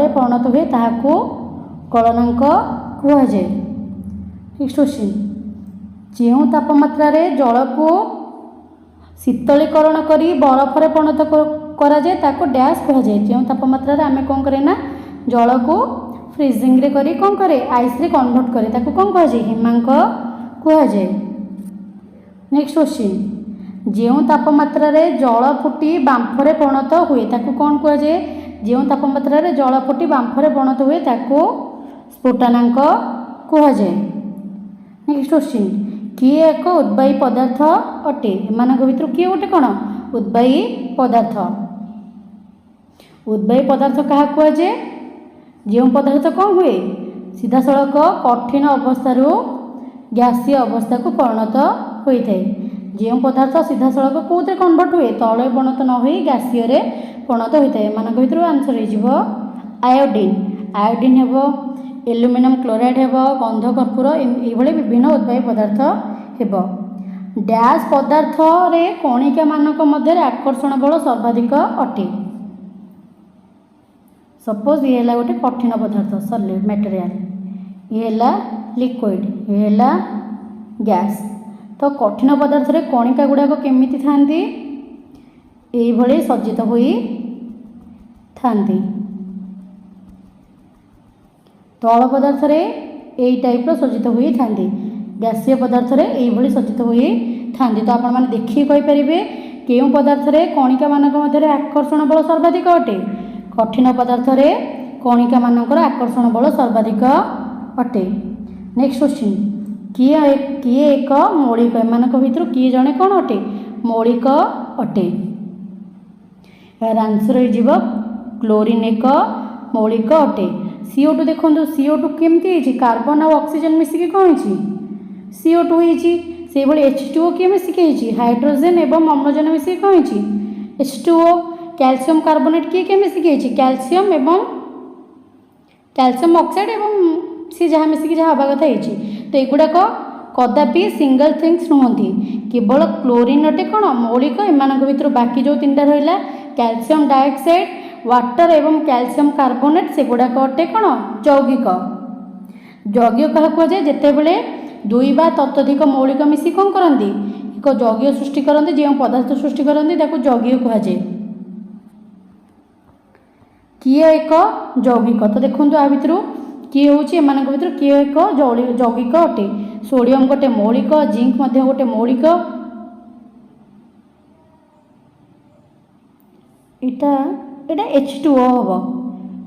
रे परिणत हुए ताहाकू गलनांक कहुए। नेक्स्ट क्वेश्चन जो तापमात्रा रे जल को शीतलीकरण करी बरफ रे परिणत करा जाए ताको डैश कहुए जो तापमात्रा रे आमे कौन करे ना जल को फ्रीजिंग रे करी कौन करे आइस रे कन्वर्ट करे ताको कौन कह जाए हिमांक कह जाए। नेक्स्ट क्वेश्चन जो तापमात्रा रे जल फुटी बांफरे परिणत हुए ताको कौन कह जाए जो तापमात्रा रे जल फुटी बांफरे परिणत हुए ताको स्फुटनांक कह जाए। नेक्स्ट क्वेश्चन किए एक उद्बायी पदार्थ अटे एमानक भितर किए गोटे कौन उद्बायी पदार्थ। उद्बायी पदार्थ क्या कह जाए जो पदार्थ कौन हुए सीधा सड़क कठिन अवस्था गैसीय अवस्था को परिणत होता है। जो पदार्थ सीधा सड़क कौन कन्वर्ट हुए तल परिणत न हो गैसीय परिणत होता है एमानक भितर आंसर हो आयोडीन। आयोडीन हेब एल्युमिनियम क्लोराइड हेब गंध कर्पूर ये विभिन्न उद्बायी पदार्थ हेब। डैश पदार्थ रे कणिका मानक मध्य आकर्षण बल सर्वाधिक अटे। सपोज ये है गोटे कठिन पदार्थ सॉलिड मटेरियल ये है लिक्विड ये है गैस तो कठिन पदार्थ रे कणिका गुड़ाक केमिति थांती एभली सज्जित होई थांती। तल पदार्थ रे एई टाइप सज्जित होई थांती गैसीय पदार्थ रे एभली सज्जित होई थांती। तो आपण माने देखि कहि परिबे केउ पदार्थ रे कणिका मानक मध्य आकर्षण बल सर्वाधिक अटे कठिन पदार्थ रे कणिका मानकर आकर्षण बल सर्वाधिक अटे। नेक्स्ट क्वेश्चन किए एक मौलिक एमानक भितर किए जणे कौन अटे मौलिक अटे यार आंसर हो क्लोरीन एक मौलिक अटे। CO2 देखो CO2 केमती कार्बन और ऑक्सीजन मिसिकी कौन CO2 होती से H2O किए मिसिकी हाइड्रोजन एवं अम्लजान मिसिकी कौन H2O। कैल्शियम कार्बोनेट किए मिसिकी कैल्शियम एवं कैल्शियम ऑक्साइड एवं सी जहाँ मिसिकी जहाँ हवा कथा होती तो युवाक कदापि सिंगल थिंग्स नुहति केवल क्लोरीन अटे कौन मौलिक एमानक भितर बाकी जो तीन रहा कैल्शियम डाइऑक्साइड वाटर एवं कैल्शियम कार्बोनेट से गुड़ाक अटे कौन यौगिक। यौगिक क्या कहुए जितेबले दुई बा ततोधिक मौलिक मिसी कौन करती एक यौगिक सृष्टि करते जो पदार्थ सृष्टि करते यौगिक कहुए। किए एक यौगिक तो देखो आ भितर किए हूँ एमानक भितर किए एक यौगिक अटे सोडियम गोटे मौलिक जिंक गोटे मौलिक इटा H2O हम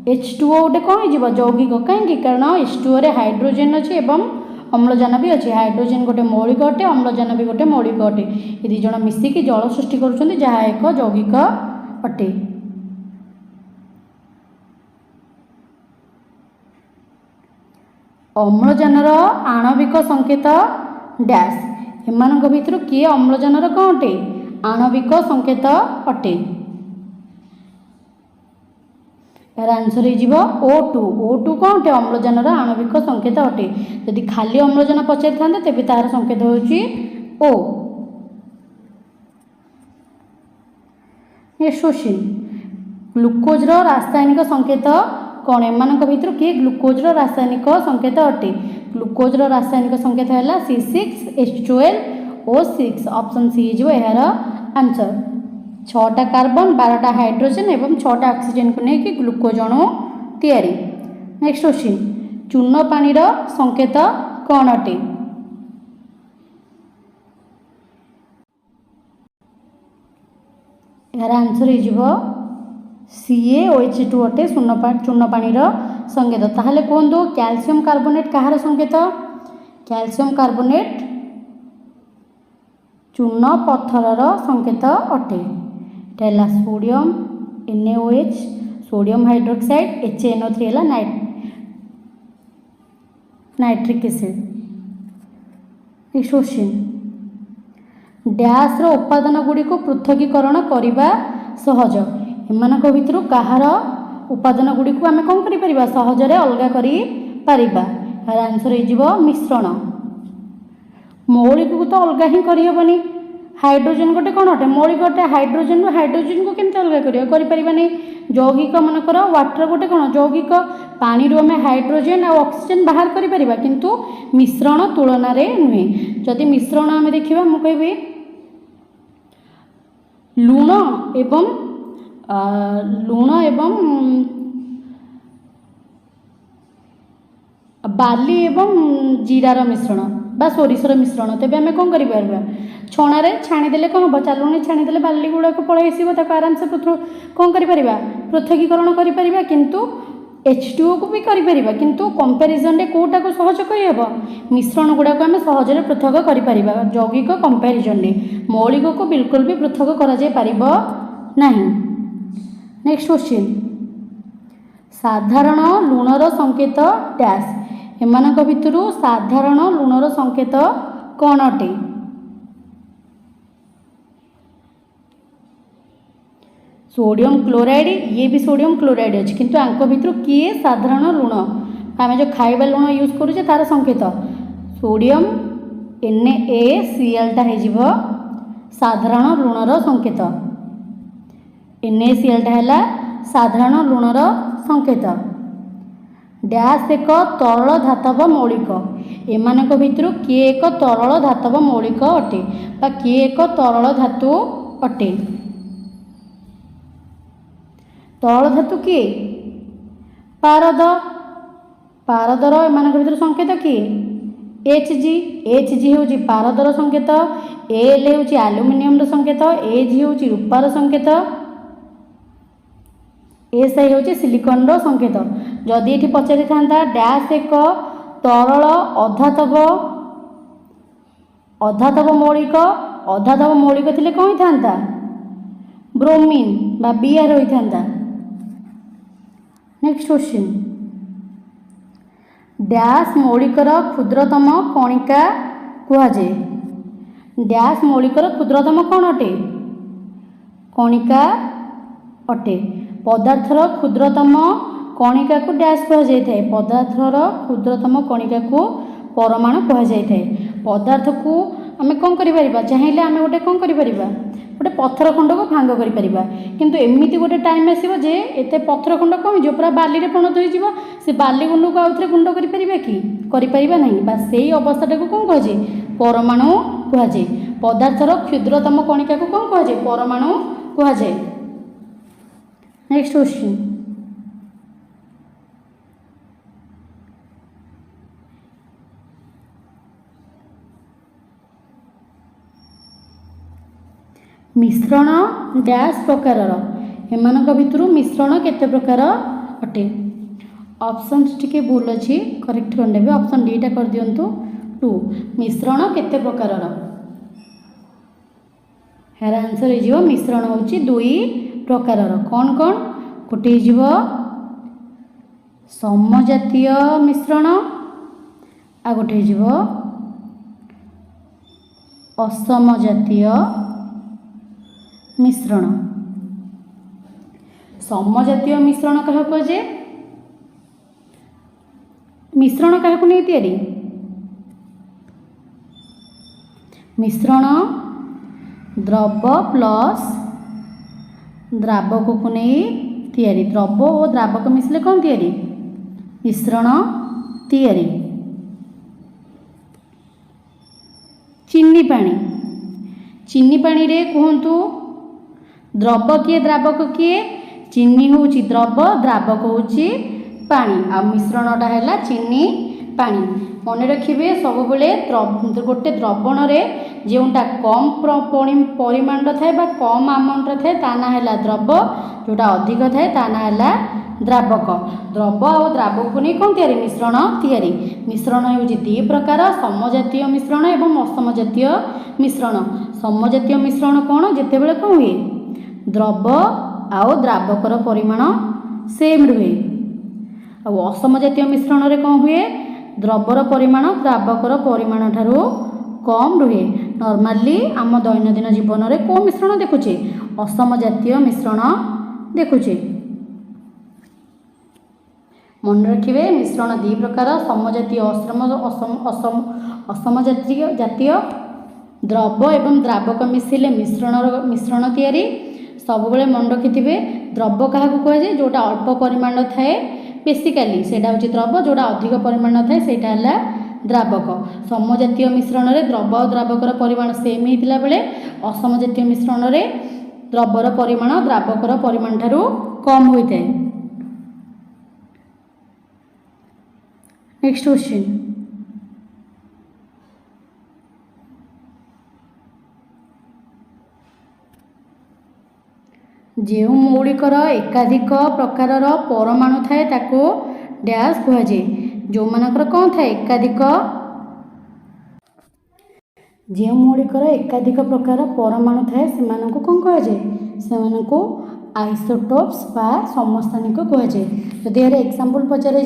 H2O गोटे कौन हो यौगिक कहीं कारण H2O रे हाइड्रोजन अच्छे एवं अम्लजान भी अच्छे हाइड्रोजन गोटे मौलिक अटे अम्लजान भी गोटे मौलिक अटे ये दुई जन मिसिकी जल सृष्टि करुँच जहाँ एक यौगिक अटे। अम्लजानर आणविक संकेत डैश एमानक भितर किए अम्लजानर कौन अटे आणविक संकेत अटे यार आंसर हो O2 कौन अटे अम्लजानर आणविक संकेत अटे यदि खाली अम्लजान पचारि था तेज तार संकेत होची O। नेक्स्ट क्वेश्चन ग्लुकोज रासायनिक संकेत कौन एमानक भितर किए ग्लुकोज रासायनिक संकेत अटे ग्लुकोज रासायनिक संकेत है C6H12O6 ऑप्शन सी यार आंसर 6टा कार्बन 12टा हाइड्रोजन एवं 6टा ऑक्सीजन को लेकिन ग्लुकोज अणु तैयारी। नेक्स्ट क्वेश्चन चूर्ण पानी संकेत कौन अटे यार आंसर हो CaOH2 अटे चूर्ण पानी संकेत। ताहले कहतु कैल्शियम कार्बोनेट कहार संकेत कैल्शियम कार्बोनेट चूर्ण पत्थर संकेत अटे है sodium NaOH sodium hydroxide HNO3 है nitric acid. Next question dash उपादान गुड़ी को पृथकीकरण करने सहज एमानक भितर कहार उपादान गुड़ी को आम कौन कर सहजरे अलग कर आंसर हो मिश्रण। मौलिक को तो अलग ही करहबनी हाइड्रोजन गोटे कौन अटे मौलिक अटे हाइड्रोजन को केमती अलग करें यौगिक मनकर वाटर गोटे कौन यौगिक पानी रू आम हाइड्रोजन और ऑक्सीजन बाहर करें किंतु मिश्रण तुलन नुहे जदि मिश्रण आम देखा मुझे लुण बाली एवं जीरार मिश्रण बा सोरिषर मिश्रण तेज आम कौन कर छणार छाणीदे कौन हम चालुणी छाणीदे बाली गुड़ाक पलि आसो आराम से कौन कर पृथकीकरण कर किंतु H2O को भी कर किंतु कंपैरिजन रे कोटा को सहज करहब मिश्रण गुड़ाक आम सहजरे पृथक कर यौगिक कंपैरिजन रे मौलिक को बिल्कुल भी पृथक करा जाय परिबो नहीं। नेक्स्ट क्वेश्चन साधारण लुणर संकेत डैश एमानक भितरु साधारण लुणर संकेत कौन अटे सोडियम क्लोराइड ये भी सोडियम क्लोराइड अच्छे किंतु आंक भितर किए साधारण लुण आम जो खाइबा लुण यूज करुचे तार संकेत सोडियम NaCl हो साधारण लुणर संकेत NaCl है साधारण लुणर संकेत डैश एक तरल धातव मौलिक एमानक भितर किए एक तरल धातव मौलिक अटे बा किए एक तरल धातु अटे तरल धातु किए पारद पारदर एमानक भितर संकेत किए Hg हूँ पारदर संकेत Al हूँ आलुमिनियम संकेत Ag हूँ रूपार संकेत SI हूँ सिलिकन संकेत जदि ये पचारि था डैश एक तरल अधातव मौलिक थिले कौन था ब्रोमीन बा Br होता। नेक्स्ट क्वेश्चन डैश मौलिकर क्षुद्रतम कणिका कहुए डैश मौलिकर क्षुद्रतम कौन अटे कणिका अटे पदार्थर क्षुद्रतम कणिका को डैश कहुए पदार्थर क्षुद्रतम कणिका को परमाणु कहुए पदार्थ को आम कौन कर चाहिए आम गोटे कौन कर गोटे पत्थर खंड को भांग कर किंतु एमती गोटे टाइम आसो जे एत पत्थर खंड कम हो पूरा बाली परिणत हो से बाली गुंड को आउ थे गुंड कर ना बा से अवस्था को कौन कहुए परमाणु कहुए पदार्थर क्षुद्रतम कणिका को कौन कहुए परमाणु कहुए। नेक्स्ट क्वेश्चन मिश्रण डैश प्रकार एमानक भितर मिश्रण केते प्रकार अटे ऑप्शन टिके भूल अच्छी करेक्ट करदे ऑप्शन डी टा कर दियंतु 2 मिश्रण केते प्रकार यार आंसर हो मिश्रण होची 2 प्रकार कौन कौन गोटे हो समजातीय मिश्रण आ गोटे हो असमजातीय मिश्रण समजातीय मिश्रण क्या कहे मिश्रण क्या नहीं तैयारी मिश्रण द्रव प्लस द्रावक को नहीं तैयारी द्रव और द्रावक मिसले कौन तैयारी मिश्रण तैयारी चीनी पानी रे कहतु द्रव किए द्रावक किए चीनी हूँ द्रव द्रावक हूँ पानी आ मिश्रणटा है चीनी पानी मन रखिए सब गोटे द्रवण जोटा कम परिमाण थाए कम अमाउंट थाए ता ना है द्रव जोटा अधिक थाए ता ना है द्रावक द्रव और द्रावक को नहीं कौन तैयारी मिश्रण तैयारी मिश्रण हूँ 2 प्रकार समजातीय मिश्रण एवं असमजातीय मिश्रण समजातीय मिश्रण कौन जिते बड़े कौन हुए द्रव आउ द्रावकर परिमाण सेम रुहे असमजातीय मिश्रण रे कौन हुए द्रवर परिमाण द्रावकर परिमाण ठारू कम रुहे नॉर्मली आम दैनंदिन जीवन में कौ मिश्रण देखुचे असमजातीय मिश्रण देखुचे मन रखिए मिश्रण 2 प्रकार समजातीय असमजातीय जातीय द्रव एवं द्रावक मिसिले मिश्रण तैयारी सब बेले मन रखिथे द्रव क्या कहुए जोटा अल्प परिमाण थाए बेसिकाली सेटा हूँ द्रव जोटा अधिक परिमाण थाए सेटा है द्रावक समजातीय मिश्रण में द्रव और द्रावकर परिमाण सेम होता बेले असमजातीय मिश्रण में द्रवर परिमाण द्रावकर परिमाण ठारू कम होता है। नेक्स्ट क्वेश्चन, जो मौलिकर एकाधिक प्रकार परमाणु थाए ताको डैश कहुए। जो मानकर कौन था एकाधिक, जो मौलिकर एकाधिक प्रकार परमाणु थाए से कौन कहुए, से आइसोटोप्स बा समस्थानिक कहुए। जदि यार एग्जांपल पचारे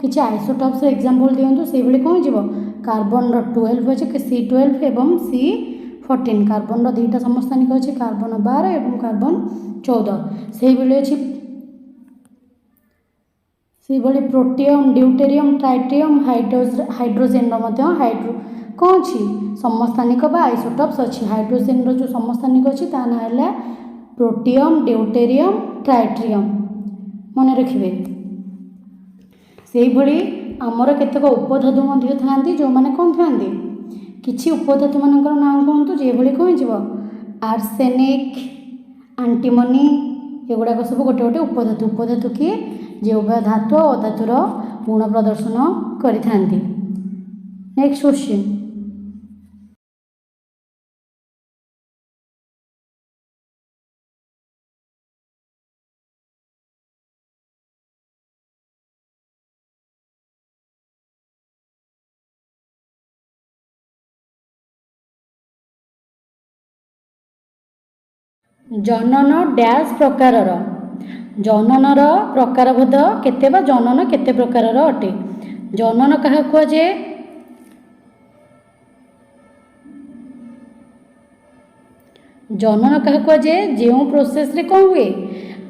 कि आइसोटोप्स एग्जांपल दिंतु से कौन हो, कार्बन 12 अच्छे C12 एवं C14, कार्बन दुईटा समस्थानिक अच्छे कार्बन 12 और कार्बन 14। से अच्छी से protium deuterium tritium hydrogen hydro कौन अच्छी समस्थानिक बा आइसोटोप्स अच्छी। हाइड्रोजेन जो समस्थानिक अच्छी ता ना है प्रोटियम ड्यूटेरियम ट्राइट्रियम, मन रखिए। से भली आमर केतक उपधातु था जो मैंने कौन था कि उपधातु मान नाम कहतु जो कौन हो, आर्सेनिक एंटीमनी एगुड़ाक सब गोटे गोटे उपधातु। उपधातु किए जो उभय धातु और अधातुर गुण प्रदर्शन करिथांती। नेक्स्ट क्वेश्चन, जनन डैश प्रकार, जननर प्रकारभेद केते बा जनन केते प्रकार अटे। जनन क्या कहुए, जनन क्या कहुए जो प्रोसेस रे कौन हुए,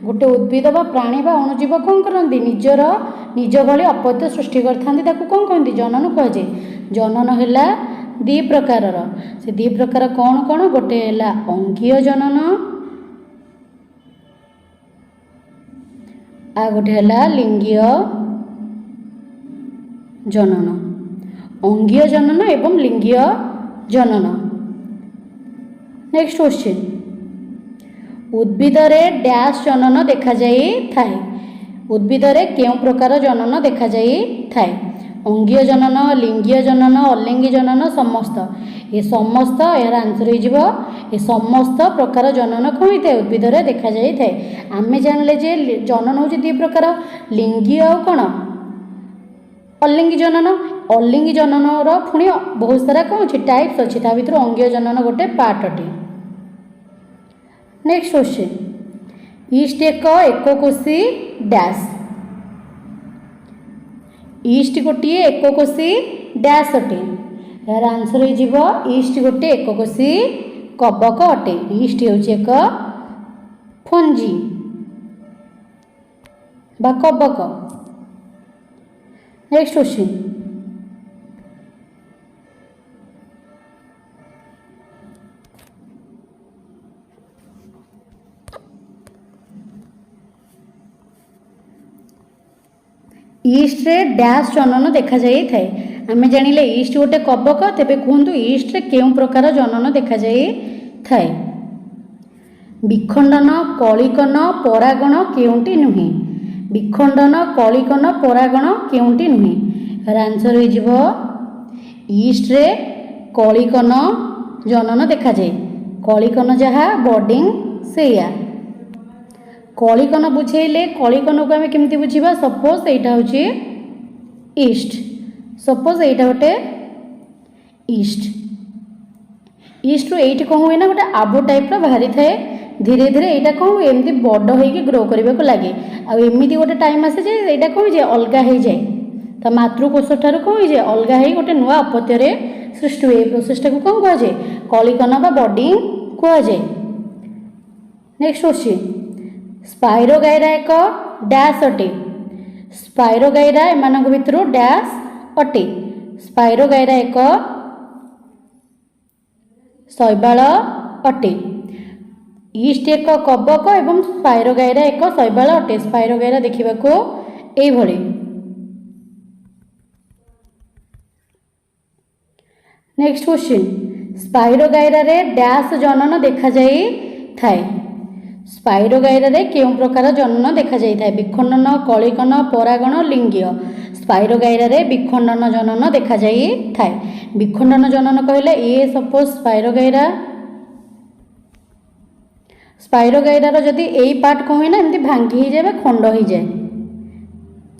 गोटे उद्भिद बा प्राणी बा अणुजीव कौन करती निजर निज भली अपत्य सृष्टि करते कौन कहते जनन कहुए। जनन है दी प्रकार, से दी प्रकार कौन कौन, गोटे है अंगीय जनन आ गोटे है लिंगीय जनन। अंगीय जनन एवं लिंगीय जनन। नेक्स्ट क्वेश्चन, उद्भिद रे डैश जनन देखा जाई थाए। उद्भिद रे केउं प्रकार जनन देखा जाई थाए, अंगीय जनन लिंगीय जनन अलिंगी जनन समस्त। ये समस्त यार आंसर हो ये समस्त प्रकार जनन कौन होता है उद्भिद रे देखा जाई थाए। आमे जानले जे जनन हो दी प्रकार लिंगीय और कौन अलिंगी जनन। अलिंगी जनन पुणी बहुत सारा कौन अच्छे टाइप्स अच्छी ता भर अंगीय जनन गोटे पार्ट अटे। नेक्स्ट क्वेश्चन, ईस्ट एक एकोकोशी डैश। ईस्ट गोटे एकोकोशी डैश अटे, यार आंसर हो ईस्ट गोटे एकोकोशी कबक अटे। ईस्ट हूँ एक फंजी बा कबक। नेक्स्ट क्वेश्चन, ईस्ट रे डैश जनन देखा जाई थाए। आमे जानिले ईस्ट गोटे कबक, तेबे कहतु ईस्ट रे केउं प्रकार जनन देखा जाई थाए। विखंडन कलिकन परागण केउंटी नुहे। विखंडन कलिकन परागण केउंटी नुहे, यार आंसर हो ईस्ट रे कलिकन जनन देखा जाए। कलिकन जहाँ बॉडिंग सेया। कलिकन बुझेले कलिकन को आम केमती बुझा, सपोज यहाँ हूँ ईस्ट, सपोज यहाँ गोटे ईस्ट। ईस्ट रु ये कौन हुए ना गोटे आबो टाइप बाहरी थाए, धीरे धीरे यहाँ कौन हुए एमती बड़ हो ग्रो करने को लगे। आमती गोटे टाइम आसे यहाँ कौन हो अलग हो जाए, तो मातृकोश ठार कौन हो जाए अलग हो गोटे नुआ अपत्य सृष्टि हुए। प्रोसेसटा को कौन कहुए कलिकन बा बॉडिंग कहुए। नेक्स्ट क्वेश्चन, स्पाइरोगाइरा एक डैश अटे। स्पाइरोगाइरा एमान भितर डैश अटे। स्पाइरोगाइरा एक शैवाल अटे। ईस्ट एक कबक एवं स्पाइरोगाइरा एक शैवाल अटे। स्पाइरोगाइरा देखा ये। नेक्स्ट क्वेश्चन, स्पाइरोगाइरा रे डैश जनन देखा जाई थाए। स्पाइरोगाइरा रे केउं प्रकार जनन देखा जाई थाए, विखंडन कलिकन परागण लिंगीय। स्पाइरोगाइरा रे विखंडन जनन देखा जाई थाए। विखंडन जनन कहले ए सपोज स्पाइरोगाइरा जदि यही पार्ट कौन हुए ना एमती भांगी ही जाए खंड हो जाए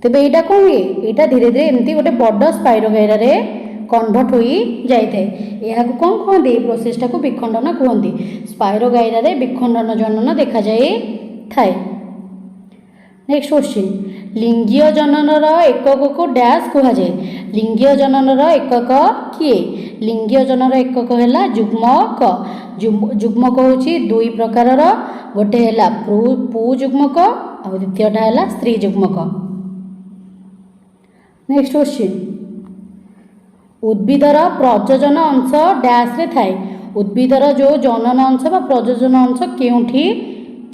तेबे यहाँ कौन हुए यहाँ धीरे धीरे एमती गोटे बड़ स्पाइरोगाइरा रे कन्वर्ट हो जाए। यह कौन कहते प्रोसेसटा को विखंडन कहते। स्पाइरोगाइरा रे विखंडन जनन देखा जाए थाए। नेक्स्ट क्वेश्चन लिंगीय जननर एकक को डैश कह जाए। लिंगीय जननर एकक किए लिंगीय जननर एकक है जुग्मक। जुग्मक हूँ दुई प्रकार गोटे है पुजुग्मक और द्वितीयटा है स्त्री जुग्मक। नेक्स्ट क्वेश्चन उद्भिदर प्रजनन अंश डैश रे थाए। उद्भिदर जो जनन अंश बा प्रजनन अंश केउठी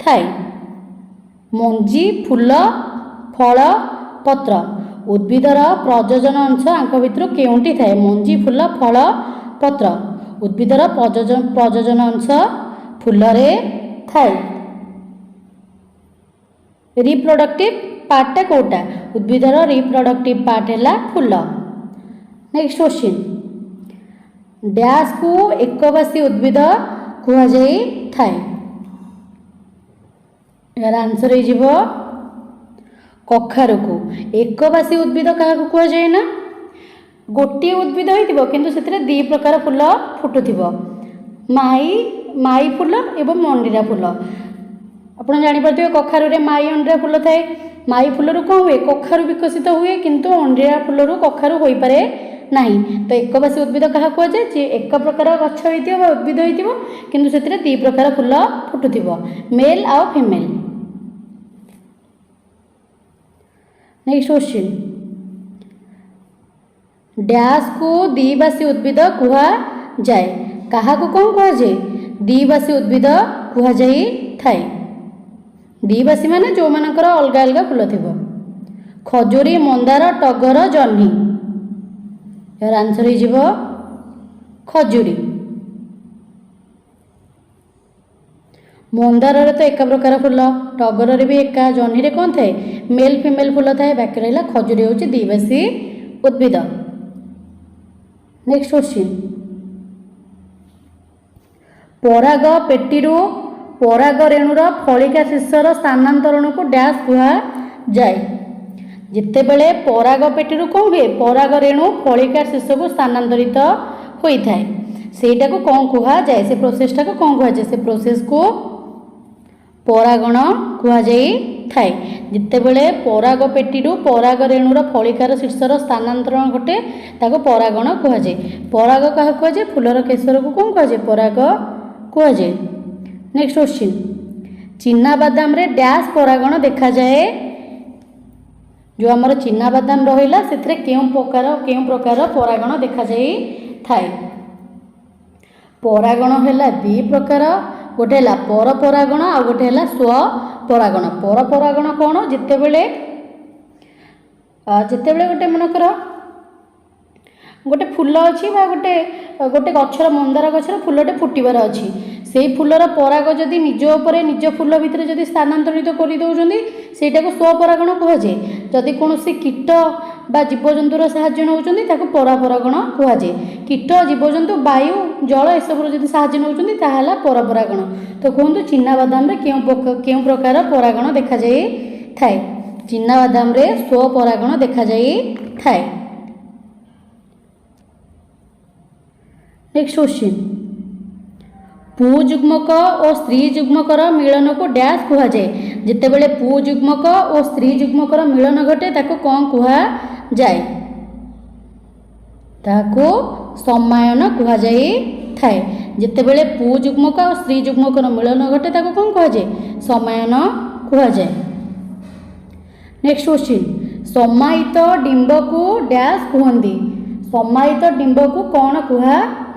थाए मंजी फूल फल पत्र। उद्भिदर प्रजनन अंश आंक भितर केउठी थाए मंजी फूल फल पत्र। उद्भिदर प्रजनन अंश फूल रे थाए। रिप्रोडक्टिव पार्टा कोटा उद्भिदर रिप्रोडक्टिव पार्ट है फूल। नेक्स्ट क्वेश्चन डैश को एकबासी उद्भिद कह जाए थाए। यार आंसर हो कखारु को। एकबासी उद्भिद क्या कह जाए ना गोटे उद्भिद हो किंतु से दी प्रकार फूल फुटुथिबो माई फूल एवं मंडीरा फूल। आपड़ जापारे कखारु रे माई अंडीरा फूल थाए। माई फूल कौन हुए कखारु विकसित हुए किंतु अंडीरा फूल कखारु हो पारे नहीं। तो एकबासी उद्भिद क्या कह जाए एक प्रकार गछ हो उद्भिद हो किंतु से दी प्रकार फूल फुटुथिबो मेल आउ फीमेल। नेक्स्ट क्वेश्चन डैश को द्विवासी उद्भिद कह जाए। क्या को कौन कह जाए द्विवासी उद्भिद कह जाए थाए। द्विवासी माने जो मानकर अलग अलग फूल थिबो खजूरी मंदार टगर जह्नी। यार आंसर हो खजूरी। मंदार रे तो एक प्रकार फूल टगर रे भी एका जह्नी रे कौन थाए मेल फीमेल फूल थाए। बाकी रहा खजूरी हूँ द्विवासी उद्भिद। नेक्स्ट क्वेश्चन पराग पेटीरू पराग रेणुर फलिका शीर्षर स्थानांतरण को डैश कह जाए। जितेबले पराग पेटीरू कौन हुए पराग रेणु फलिका शीर्ष को स्थानांतरित होता है सेटा को कौन कह जाए से प्रोसेसटा को कौन कह जाए से प्रोसेस को परागण कह जाए थाए। जितेबले पराग पेटीरू पराग रेणुर फलिकार शीर्षर स्थानांतरण घटे ताको परागण कह जाए। पराग क्या कह जाए फूलर केशर को कौन कह जाए पराग कह जाए। नेक्स्ट क्वेश्चन चिना बादाम रे डैश परागण देखा जाए। जो आमर चिना बादाम रहा से क्यों प्रकार परागण देखा जाए थाए। परागण है दी प्रकार गोटे है पर परागण आ गोटे है स्व परागण। पर परागण कौन जितेबले गोटे मनकर गोटे फूल अच्छी गोटे गोटे गचर मंदार गचर फूलटे फुटबार अच्छी से फूलर पराग जदि निज उपरे निज फूल भितर जदि स्थानांतरित कर दौरान सेटा को स्वपरागण कह जाए। जदि कौन कीट बा जीवजंतुर साहाय्य नौकरी परापरागण कह जाए। कीट जीवजंतु वायु जल एसबूर जब साहाय्य नौकरी परपरागण। तो कहतु चिना बादाम क्यों प्रकार परागण देखा जाए थाए। चिना बादाम रे स्वपरागण देखा जाए थाए। नेक्स्ट क्वेश्चन पुजुग्मक और स्त्री जुग्मकर मिलन को डैश कह जाए। जितेबले पुजुग्मक और स्त्री जुग्मकर मिलन घटे ताको कौन कह जाए ताको समायन कह जाए थाए। जितेबले पुजुग्मक और स्त्री जुग्मकर मिलन घटे ताको कौन कह जाए समायन कह जाए। नेक्स्ट क्वेश्चन समाहित डिंब को डैश कहती। समाहित डिंब को कौन कह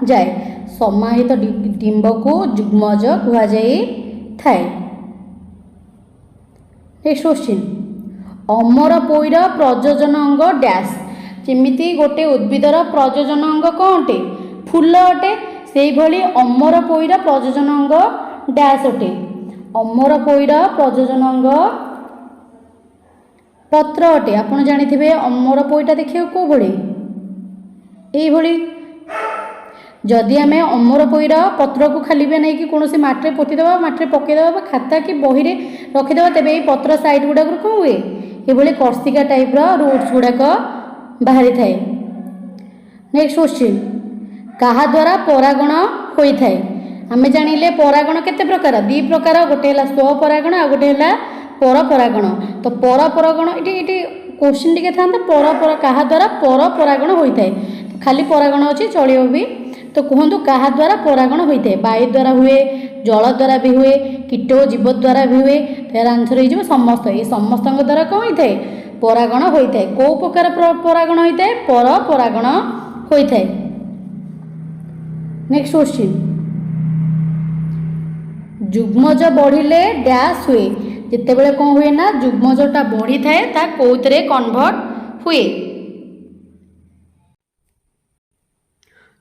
जाए समाहित डिंब को जुग्मज कह जाए थाए। नेक्स्ट क्वेश्चन अमर पोईर प्रजनन अंग डैश। जमीती गोटे उद्भिदर प्रजनन अंग कौन अटे फूल अटे से भली अमर पोईर प्रजनन अंग डैश अटे। अमर पोईर प्रजनन अंग पत्र अटे। आपण जानिथिबे अमर पईटा देखियो को भଳି एई भଳି जदि आम अमर पईर पत्र को खाली भी नहीं कि कौन माटे पोतीदेवा माटे पकईदेवा खाता कि बही रे रखीदेवा तेज ये पत्र साइड गुड़ाक कौन हुए ये कर्सिका टाइप रूट्स गुड़ाक बाहरी थाए। नेक्स्ट क्वेश्चन कहा द्वारा परागण होता है। आम जानिले परागण केते प्रकार दी प्रकार गोटे है स्वपरागण आ गोटे है पर परागण। तो पर परागण ये क्वेश्चन टी था पर क्या द्वारा पर परागण होता है खाली परागण अच्छी चलो भी। तो कहतु क्या द्वारा परागण होता है वायु द्वारा हुए जल द्वारा भी हुए कीट जीव द्वारा भी हुए। तो यार आंसर हो समस्त ये समस्त द्वारा कौन होता है परागण होता है। कौ प्रकार परागण होता है पर परागण होता है। नेक्स्ट क्वेश्चन जुग्मज बढ़िले डैश हुए जिते बड़े कौन हुए ना जुग्मजटा बढ़ी थाए ता कौतरे कन्वर्ट हुए।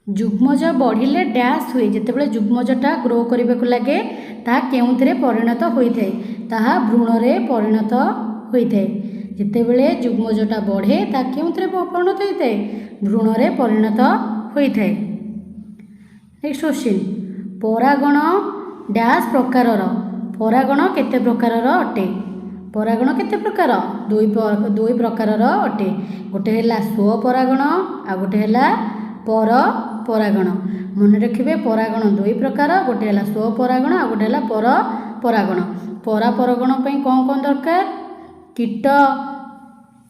जुग्मज बढ़िले डैश हुए जिते बड़े जुग्मजटा ग्रो करने को लगे ता केउंथिरे परिणत होता है ताहा भ्रूणरे परिणत होता है। जिते बड़े जुग्मजटा बढ़े ता केउंथिरे परिणत होता है भ्रूणरे परिणत होता है। नेक्स्ट क्वेश्चन परागण डैश प्रकार परागण केते प्रकार अटे। परागण केते प्रकार दुई प्रकार अटे गोटे है स्वपरागण आ गोटे है पर परागण। मन रखिए परागण दुई प्रकार गोटे है स्वपरागण आ गोटे है पर परागण। पर परागण कौन कौन दरकार कीट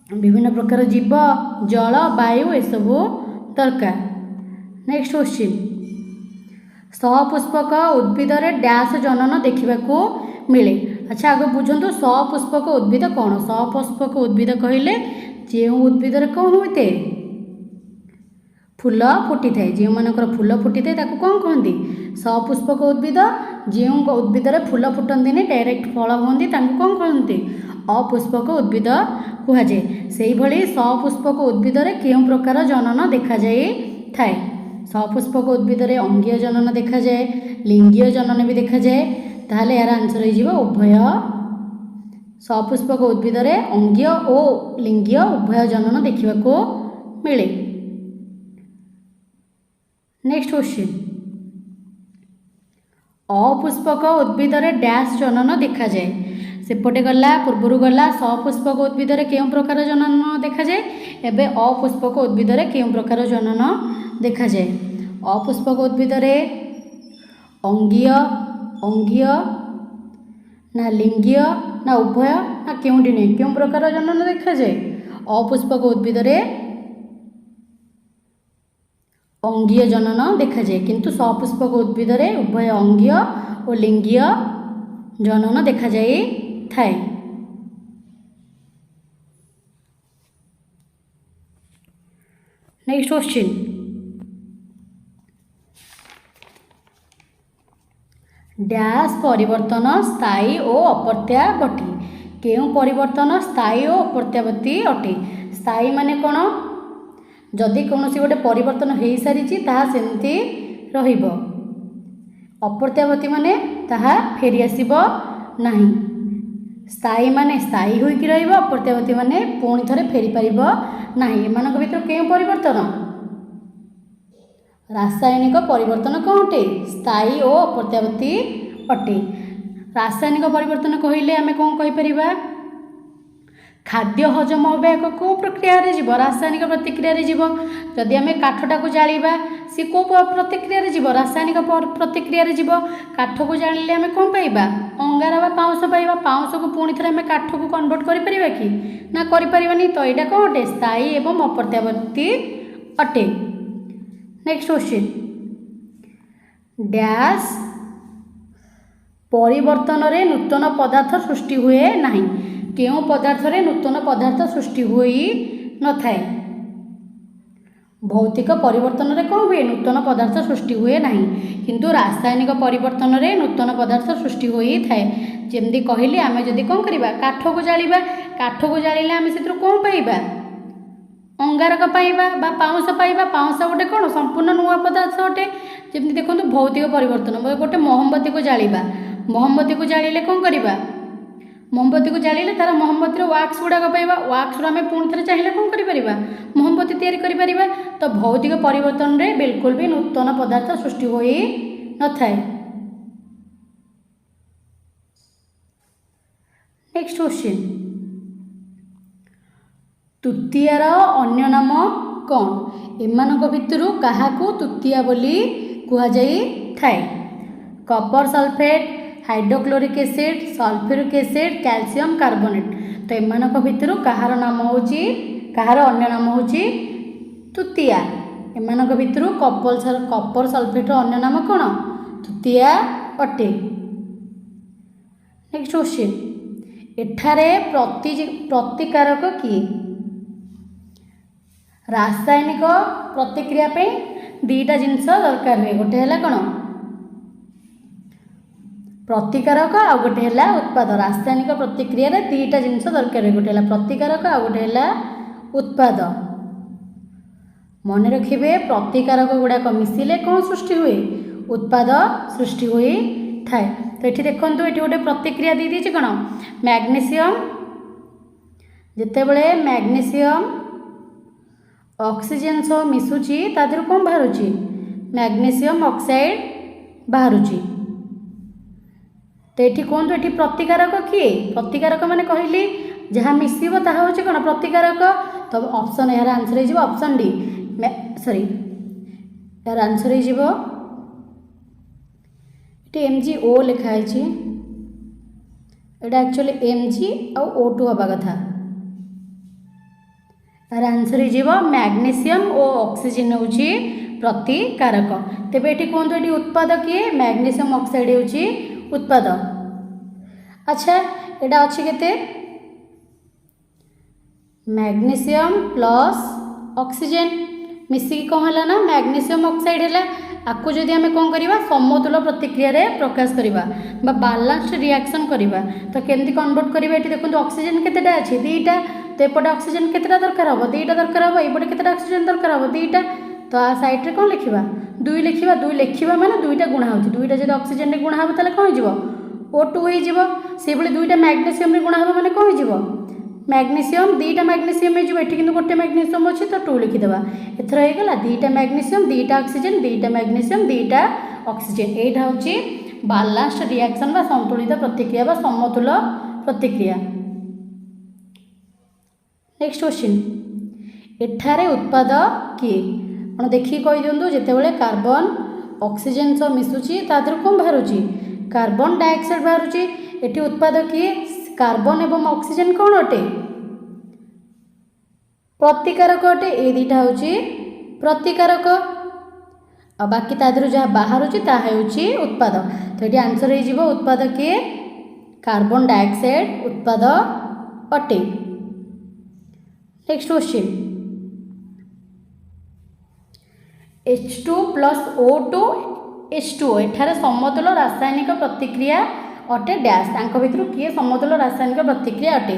विभिन्न प्रकार जीव जल वायु एसबू दरकार। नेक्स्ट क्वेश्चन सपुष्पक उद्भिद डैश जनन देखा मिले। अच्छा आगे बुझंतु सपुष्पक उद्भिद कौन सपुष्पक उद्भिद कहले जो उद्भिद कौन होते हैं फूल फुटी थाए जो मानकर फूल फुटी थाए कौन कहती सपुष्पक उद्भिद। जो उद्भिद फूल फुटती डायरेक्ट फल हुई कौन कहते अपुष्पक उद्भिद कहुए। से भली सपुष्पक उद्भिद क्यों प्रकार जनन देखा जाए थाए। सपुष्पक उद्भिद अंगीय जनन देखा जाए लिंगीय जनन भी देखा जाए। ताहले यार आंसर हो उभय सपुष्पक उद्भिद अंगीय और लिंगीय उभय जनन देखा मिले। नेक्स्ट क्वेश्चन अपुष्पक उद्भिद डैश जनन देखा जाए। सेपटे गला पूर्वर गला सपुष्पक उद्भिद क्यों प्रकार जनन देखा जाए एबे अपुष्पक उद्भिद क्यों प्रकार जनन देखा जाए। अपुष्पक उद्भिद अंगीय अंगीय ना लिंगीय ना उभय ना क्योंटी नहीं क्यों प्रकार जनन देखा जाए। अपुष्पक उद्भिद अंगीय जनन देखा जाए किंतु सपुष्पक उद्भिद उभय अंगीय और लिंगीय जनन देखा जाए थाए। नेक्स्ट क्वेश्चन डैश परिवर्तन स्थायी और अप्रत्यावर्ती क्यों परिवर्तन स्थायी और अप्रत्यावर्ती अटे। स्थायी माने कौन जदि कौन गोटे परिवर्तन हो सारी सेमती रहिबो। अप्रत्यावर्ती माने ताहा फेरी आसिबो नाही। स्थायी माने स्थायी होइकी रहिबो अप्रत्यावर्ती माने पुणी थरे फेरी पारिबो नाही। एमानक भितर केउं परिवर्तन रासायनिक परिवर्तन कौन अटे स्थायी और अप्रत्यावर्ती अटे। रासायनिक परिवर्तन कहले आमे कौन कहि परिबा खाद्य हजम होगा एक कौ प्रक्रिया जीव रासायनिक प्रतिक्रिया जीव। जदि आम काठटा को जालिबा सी कौ प्रतिक्रिया जीव रासायनिक प्रतिक्रिया जीव। काठ को जालिले आम कौन पाइबा अंगार बा पाउंस पाइबा पाउंस को पुणी थे आम काठ को कन्वर्ट करि परिबा कि ना करि परिबानी। तो यहाँ कौन अटे स्थायी एवं अप्रत्यावर्ती अटे। नेक्स्ट क्वेश्चन डैश परिवर्तन रे नूतन पदार्थ सृष्टि हुए नहीं क्यों पदार्थ रे नूतन पदार्थ सृष्टि हुई न थाए। भौतिक परिवर्तन रे कौन हुए नूतन पदार्थ सृष्टि हुए नहीं किंतु रासायनिक परिवर्तन रे नूतन पदार्थ सृष्टि हुई थाए। जेमती कहली आम जदि कौन करवा काठ को जालिबा काठ को जालिले आम से कौन पाइबा अंगारक पाइबा बा पाउंस पाइबा। पाउंस गोटे कौन संपूर्ण नुआ पदार्थ अटे। जमी देखो भौतिक परिवर्तन गोटे मोहम्बती को जालिबा मोहम्बती को जालिले कौन करवा मोमबत्ती को जालिले तार मोमबत्ती वाक्स गुड़ाक पाइबा वाक्स आम पुणी थे चाहिए कौन कर मोमबत्ती तैयारी करिपरिबा। तो भौतिक परिवर्तन रे बिल्कुल भी नूतन पदार्थ सृष्टि होई न थाए। नेक्स्ट क्वेश्चन, तृतीयार अन्य नाम कौन? एमानक भितरु काहाकू तृतीया बोली कुहा जाई थाए? Copper sulphate, hydrochloric acid, sulphuric acid, calcium carbonate. तो एमानक भितरु काहार नाम होची काहार अन्य नाम होची तृतीया। एमानक भितरु कपर सल्फेट अन्य नाम कौन? तृतीया अटे। नेक्स्ट क्वेश्चन, एठारे प्रतिकारक किए? रासायनिक प्रतिक्रिया पे दीटा जिनस दरकार हुए, गोटे है कौन? प्रतिकारक आ गोटे है उत्पाद। रासायनिक प्रतिक्रिया रे दीटा जिनस दरकार हुए, गोटे है प्रतिकारक आ गोटे है उत्पाद। मन रखिए प्रतिकारक गुड़ाक मिसिले कौन सृष्टि हुए? उत्पाद सृष्टि हुई थाए। तो ये देखो ये गोटे प्रतिक्रिया दी दीची कौन? मैग्नीशियम, जितेबले मैग्नीशियम ऑक्सीजन सह मिसुची तादर कौन बाहर? मैग्नीशियम ऑक्साइड बाहर। तो ये कहतु ये प्रतिकारक किए? प्रतिकारक माने कहली जहाँ मिसब ता हूँ कौन प्रतिकारक। तो ऑप्शन यार आंसर हो ऑप्शन डी, सॉरी यार आंसर हो MgO लिखाई, एटा एक्चुअली Mg और O2 हवा कथा। यार आंसर हो मैग्नीशियम और ऑक्सीजन हूँ प्रतिकारक। तेज ये कहतु ये उत्पाद किए? मैग्नीशियम ऑक्साइड हूँ उत्पाद। अच्छा एटा अच्छी केते? मैग्नीशियम प्लस ऑक्सीजन मिसिकी कौन है ना मैग्नीशियम ऑक्साइड है। आपको जदि आम कौन करवा समतुल प्रतिक्रिया रे प्रकाश करवा बालान्स्ड रिएक्शन करवा तो केमती कन्वर्ट करवा। ये देखो ऑक्सीजन केतेटा अच्छी? दीटा। तो एपटे ऑक्सीजन केतेटा दरकार हम? दीटा दरकार हम। एपटे केतेटा ऑक्सीजन दरकार हम? दीटा। तो आ साइड रे कौन लिखा? 2 लिखा। 2 लिखा माने दुईटा गुणा हो, दुईटा जब ऑक्सीजन रे गुणा हम ताले कौन हो? O2 हो। से भाई दुईटा मैग्नीशियम रे गुणा हम माने कौन हो? मैग्नीशियम। दीटा मैग्नीशियम हो कि गोटे मैग्नीशियम अच्छी तो 2 लिखिदेवा। एथर होगा दीटा मैग्नीशियम दीटा ऑक्सीजन, दीटा मैग्नीशियम दीटा ऑक्सीजन। यहाँ हूँ बालान्स्ड रिएक्शन बा संतुलित प्रतिक्रिया बा समतुल प्रतिक्रिया। नेक्स्ट क्वेश्चन, एठारे उत्पाद किए? आप देखिए कही दिंतु जितेबाला कार्बन ऑक्सीजन सह मिसुची तादर कौन बाहर? कार्बन डाइऑक्साइड बाहर। ये उत्पाद किए? कार्बन एवं ऑक्सीजन कौन अटे? प्रतिकारक अटे। ये दुईटा हूँ प्रतिकारक आ बाकी तादर जहाँ बाहर उत्पाद। तो ये आंसर हो उत्पाद किए? कार्बन डाइऑक्साइड उत्पाद अटे। Next question, H2 plus O2 H2O एठारे समतुल रासायनिक प्रतिक्रिया अटे डैश। तांको भितरु किए समतुल रासायनिक प्रतिक्रिया अटे?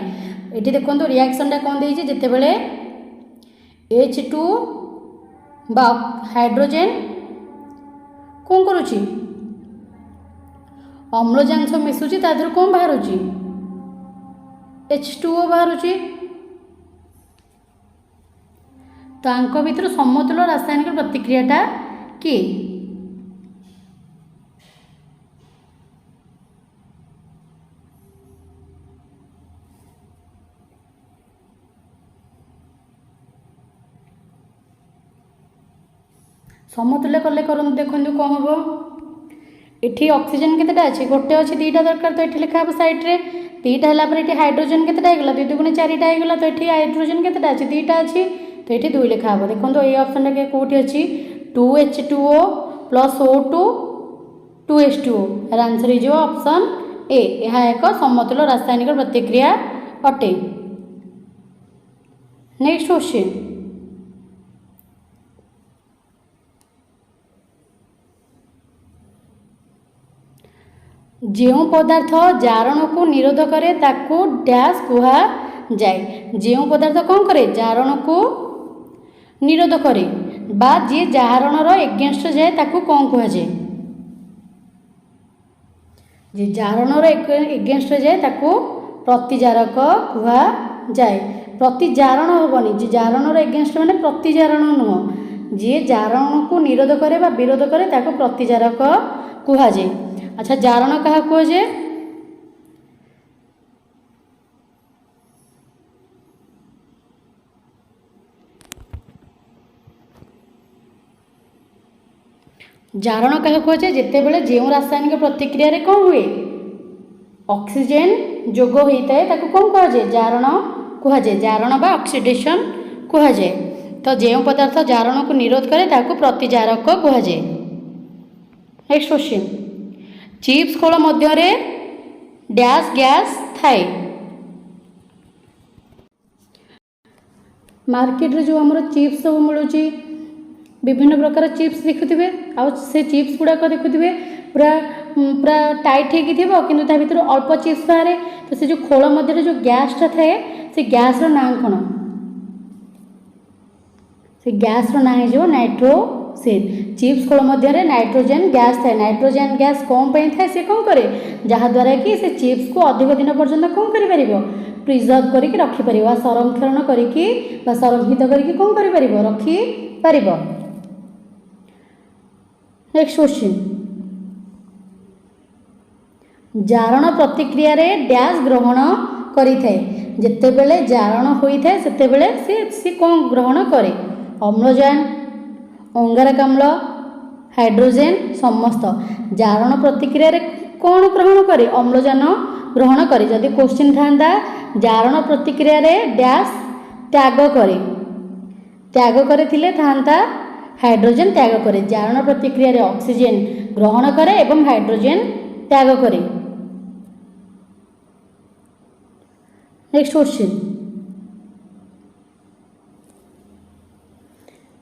ये देखो रिएक्शनटा कौन देइछि जितेबेले H2 बा हाइड्रोजेन कौन करुछि? अम्लजान सह मिसुछि तादर कौन बाहरुछि? H2O बाहरुछि। तांको भितरु समतुल रासायनिक प्रतिक्रियाटा कि? समतुल्य कले कर देखो कौन हम? ये ऑक्सीजन केतेटा अच्छे? गोटे अच्छे दीटा दरकार। तो ये लिखा सैड्रे दीटा है। हाइड्रोजन केतेटा होगा? 2 2 4 होगा। तो ये हाइड्रोजन केतेटा अच्छे? दीटा अच्छी। तो ये 2 लिखा देखो ये ऑप्शन टा कौटी अच्छी? 2H2O plus O2 2H2O। यार आंसर हो ऑप्शन ए। यह एक समतुल रासायनिक प्रतिक्रिया अटे। नेक्स्ट क्वेश्चन, जो पदार्थ जारण को निरोध करे ताकू डैश कुहा जाए? जो पदार्थ कौन करे? जारण को निरोध करे बा जी जारणर एगेन्स्ट जाए ताकू कौन कुहा जाए? जी जारणर एगेन्स्ट जाए ताकू प्रतिजारक कुहाଯାए। प्रतिजारण हेबनी, जे जारणर एगेन्स्ट माने प्रतिजारण नुह, जी जारण को निरोध करे बा विरोध करे ताको प्रतिजारक कुहाଯାଏ। अच्छा जारण क्या कुहाଯାଏ? जारण क्या कुहाଯାଏ? जेतेबेले जो रासायनिक प्रतिक्रिया रे कौन हुए ऑक्सीजन जोग होता है ताको कौन कुहाଯାଏ? जारण कुहाଯାଏ। जारण बा ऑक्सीडेशन कुहाଯାଏ। तो जो पदार्थ जारण को निरोध करे ताको प्रतिजारक कुहाଯାଏ। नेक्स्ट क्वेश्चन, चिप्स खोल मध्य डैश गैस थाए। मार्केट रे जो हमर चिप्स सब मिलूची, विभिन्न प्रकार चिप्स देखुथिबे, आ से चिप्स गुड़ाक देखुथिबे पूरा पूरा टाइट होगी थी, किंतु ता भीतर अल्प चिप्स बाहर। तो से जो खोल मध्य जो गैसटा थाए से गैस रो नाम कौन? से गैस रो नाम हो नाइट्रोसेन। चिप्स खोल मध्य नाइट्रोजेन गैस थाए। नाइट्रोजेन गैस कौन पे थाए? से कौन करे जहाँद्वारा कि से चिप्स को अधिक दिन पर्यंत कौन कर प्रिजर्व करके रखिपर, संरक्षण करके संरक्षित करके कौन कर रखिपर। नेक्स्ट क्वेश्चन, जारण प्रतिक्रिया रे डैश ग्रहण करि थाए। जेतेबेले जारण होई थाए सेतेबेले से कौन ग्रहण करे? अम्लजान, अंगारकाम्ल, हाइड्रोजेन, समस्त। जारण प्रतिक्रिया रे कौन ग्रहण करे? अम्लजान ग्रहण करे। जदि क्वेश्चन था जारण प्रतिक्रिया रे डैश त्याग करे, त्याग करे थिले था हाइड्रोजेन त्याग करे। जारण प्रतिक्रिया रे ऑक्सीजन ग्रहण करे एवं हाइड्रोजेन त्याग करे। नेक्स्ट क्वेश्चन,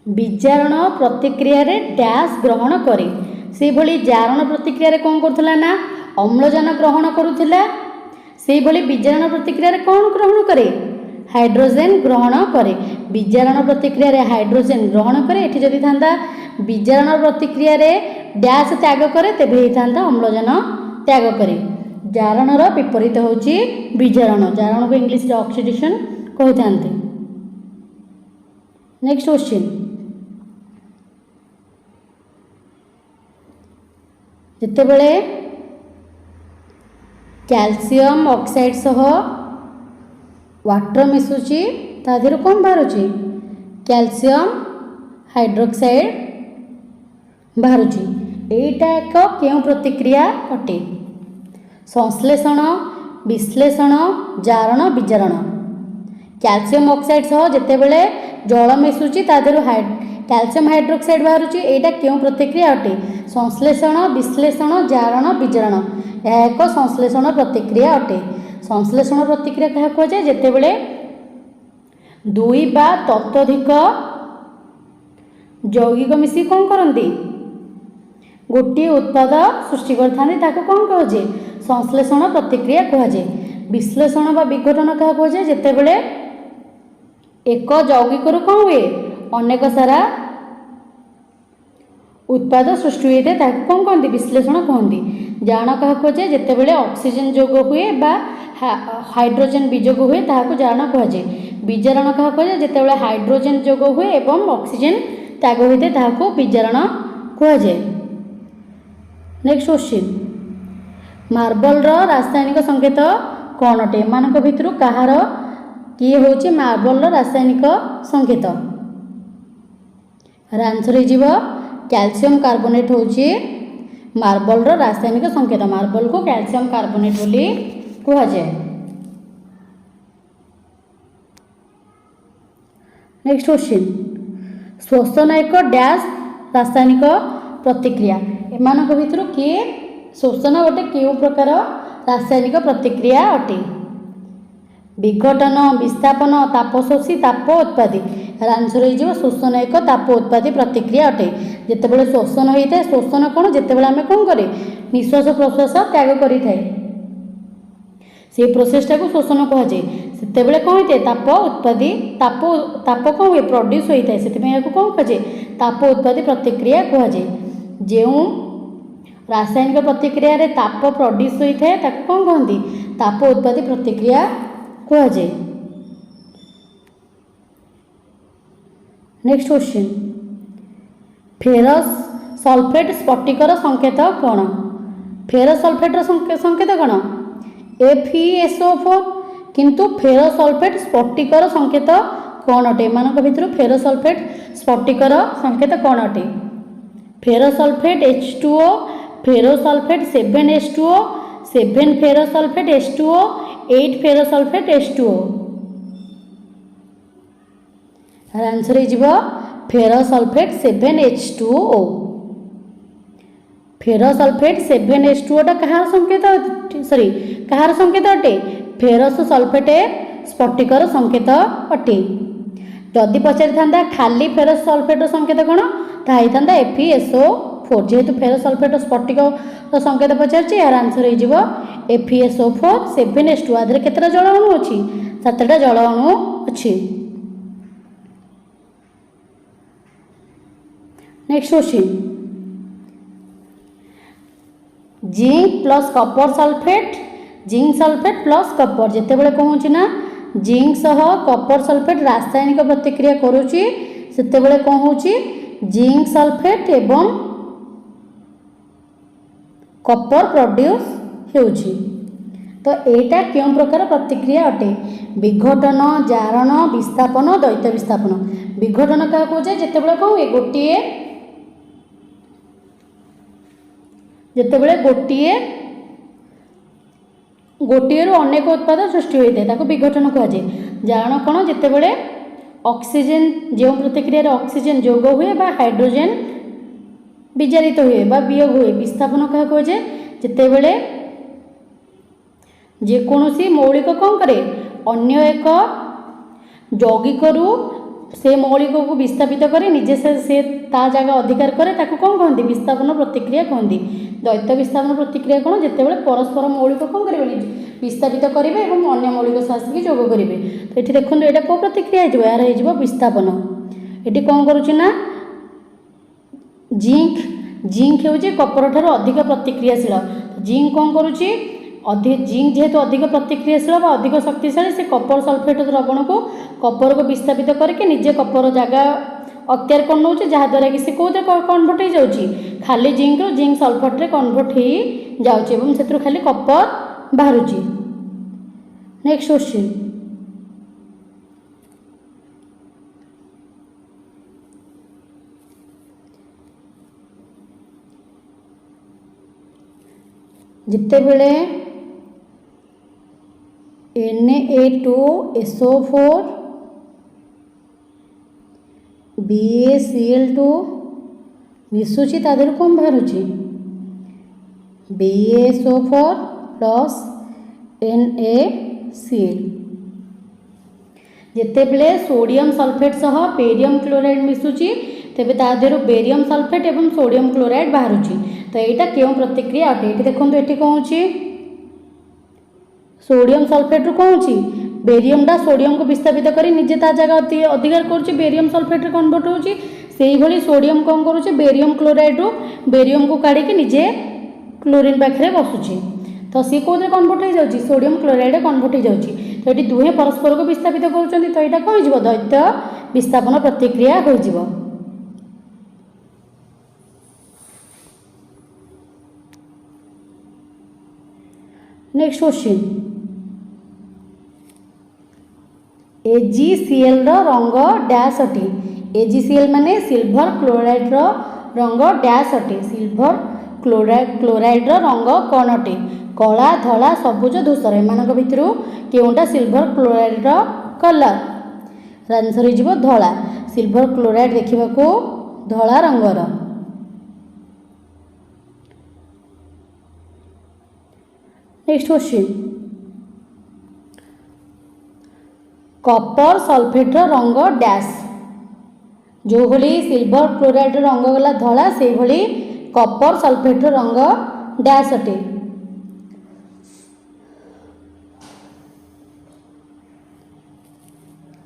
विजारण प्रतिक्रिया रे डैश ग्रहण करे। से भली जारण प्रतिक्रिया रे कौन करथला ना अम्लजान ग्रहण करुथिला, से भली विजारण प्रतिक्रिया रे कौन ग्रहण करे? हाइड्रोजेन ग्रहण करे। विजारण प्रतिक्रिया रे हाइड्रोजेन ग्रहण करे। एठी जदि थांदा विजारण प्रतिक्रिया रे डैश त्याग करे तेबे थांदा अम्लजान त्याग करे। जारणर विपरीत होची विजारण। जारण को इंग्लिश रे ऑक्सीडेशन कहते। नेक्स्ट क्वेश्चन, जितेबले कैल्शियम ऑक्साइड सह वाटर मिसुची ता देहरु कौन बाहरुची? Calcium hydroxide बाहरुची। एटा एक केउ प्रतिक्रिया अटे? संश्लेषण, विश्लेषण, जारण, विजारण। कैल्शियम ऑक्साइड सह जेतेबेले जल मिसुची ता देहरु कैल्शियम हाइड्रोक्साइड बाहरुची। एटा केउ प्रतिक्रिया अटे? संश्लेषण, विश्लेषण, जारण, विजारण। यह एक संश्लेषण प्रतिक्रिया अटे। संश्लेषण प्रतिक्रिया क्या कहुए? जेतेबेले दुई बा ततोधिक यौगिक मिसी कौन करती गोटे उत्पाद सृष्टि करते कौन कहुए? संश्लेषण प्रतिक्रिया कहुए। विश्लेषण बा विघटन क्या कहुए? जेतेबेले एक यौगिक रु कौन हुए अनेक सारा उत्पाद सृष्टि होता है कौन कहते? विश्लेषण कहते। जारण क्या कहुए? जेतेबेले ऑक्सीजन जोग हुए बा हाइड्रोजेन विजोग हुए ताहाको जारण कहुए। विजारण क्या कहुए? जेतेबेले हाइड्रोजेन जोग हुए एवं ऑक्सीजन त्याग होते ताहाको विजारण कहुए। नेक्स्ट क्वेश्चन, मार्बल रासायनिक संकेत कौन अटे? एमानक भितरु कहार किए होची मार्बल रासायनिक संकेत? आंसर हो कैल्शियम कार्बोनेट होची मार्बल रासायनिक संकेत। मार्बल को कैल्शियम कार्बोनेट बोली कहुए। नेक्स्ट क्वेश्चन, श्वसन एक डैश रासायनिक प्रतिक्रिया। एमानक भितरु किए श्वसन गोटे केउ प्रकार रासायनिक प्रतिक्रिया अटे? विघटन, विस्थापन, तापशोषी, ताप उत्पादी। आंसर हो श्वसन एक ताप उत्पादी प्रतिक्रिया अटे। जितेबाला श्वसन होता है, श्वसन कौन? जितेबाला आम कौन करे निश्वास प्रश्वास त्याग करें से प्रोसेसटा को श्वसन कहुए। से कौन होता है ताप उत्पादी। ताप कौन हुए प्रोड्यूस होता है से कौन कहुए ताप उत्पादी प्रतिक्रिया कहुए। जो रासायनिक प्रतिक्रिया रे ताप प्रोड्यूस होता है कौन कहती ताप उत्पादी प्रतिक्रिया कहुए। नेक्स्ट क्वेश्चन, फेरस सल्फेट स्फटिकर संकेत कौन? फेरस सल्फेट संकेत कौन? FeSO4। किंतु फेरस सल्फेट स्फटिकर संकेत कौन अटे? एमानक भितर फेरस सल्फेट स्फटिकर संकेत कौन अटे? Ferrous sulphate H2O, ferrous sulphate 7H2O, 7 ferrous sulphate H2O, 8 ferrous sulphate H2O। Answer हो ferrous sulphate 7H2O। Ferrous sulphate 7H2O टा कहार संकेत सॉरी कहार संकेत अटे? फेरस सल्फेट स्फटिकर संकेत अटे। जदि पचारि था खाली फेरस सल्फेट संकेत कौन ताही था FeSO4। जेहेतु फेरस सल्फेट स्फटिक संकेत पचार यार आंसर हो FeSO4 7H2। आधे केतटा जल अणु अच्छी? 7टा जल अणु अच्छी। Next question, zinc plus copper sulphate, zinc sulphate plus copper जितेबाला कहूँ ना जिंक सह कपर सल्फेट रासायनिक प्रतिक्रिया करुच्ची सेतेबेले कौन होची जिंक सल्फेट एवं कपर प्रोड्यूस होउची। तो एटा क्यों प्रकार प्रतिक्रिया अटे? विघटन, जारण, विस्थापन, द्वैत विस्थापन। विघटन क्या कहे जितेबाला कौन हुए गोटे जितेबाला गोटे रु अनेक उत्पाद सृष्टि होता है विघटन कहुए। जारण कौन जितेबाला ऑक्सीजन जो प्रतिक्रिया ऑक्सीजन जोग हुए बा हाइड्रोजन विजारित हुए बा वियोग हुए। विस्थापन क्या कहे जितेबाला जेकोसी मौलिक कौन करे अन्य एक यौगिक रु से मौलिक को विस्थापित करे निजे से ता जगह अधिकार करे ताको कौन कहते विस्थापन प्रतिक्रिया कहते। द्वैत विस्थापन प्रतिक्रिया कौन जितेबाला परस्पर मौलिक कौन करेंगे विस्थापित करेंगे और अन्य मौलिक आसिक जोग करेंगे। तो ये देखो यहाँ कौ प्रतिक्रिया हो यार हो विस्थापन। ये कौन करुच्ची जिंक जिंक हूँ कपर ठार अधिक प्रतिक्रियाशील। जिंक कौन करुच्ची जिंक जेहेतु अधिक प्रतिक्रियाशील अधिक शक्तिशाली से कपर सल्फेट द्रवण को कपर को विस्थापित करके निजे कपर जगह अख्तियार कर नौ जहाद्वारा कि कौन कन्वर्ट हो जाऊँगी खाली जिंक रु जिंक सल्फेट रे कन्वर्ट हो जाऊँगी से खाली कपर बाहर। नेक्स्ट क्वेश्चन, जितेबेले Na2SO4 BaCl2 मिसुची तादेर कौन बाहर BaSO4 प्लस NaCl। जितेबेले सोडियम सल्फेट सह बेरियम क्लोराइड मिसुची तेबे तादेर बेरियम सल्फेट एवं सोडियम क्लोराइड बाहर। तो यहाँ क्यों प्रतिक्रिया अटे? ये देखो ये कौन हो सोडियम सल्फेट रु कौन हो बेरियम टा सोडियम को विस्थापित कर निजे ता जगह अधिकार कर बेरियम सल्फेट कन्वर्ट होची। से सोडियम कौन करुचे बेरियम क्लोराइड रु बेरियम को काढ़ी निजे क्लोरीन पाखे बसुची। तो सी कौन कन्वर्ट हो जाऊँगी सोडियम क्लोराइड कन्वर्ट हो जाऊँगी। तो ये दुहे परस्पर को विस्थापित करुँच। तो यहाँ कौन हो द्वैत विस्थापन प्रतिक्रिया हो। नेक्स्ट क्वेश्चन, AgCl रंग डैश अटे? AgCl माने सिल्वर क्लोराइड रंग डैश अटे? सिल्वर क्लोराइड रंग कौन अटे? कला, धला, सबुज, धूसर। एमान भितर केउंटा सिल्वर क्लोराइड कलर? आंसर हो धला। सिल्वर क्लोराइड देखा धला रंगर। नेक्स्ट क्वेश्चन, कपर सल्फेट रंग डैश? जो भली सिल्वर क्लोराइड रंग गला धला से भली कपर सल्फेट रंग डैश अटे?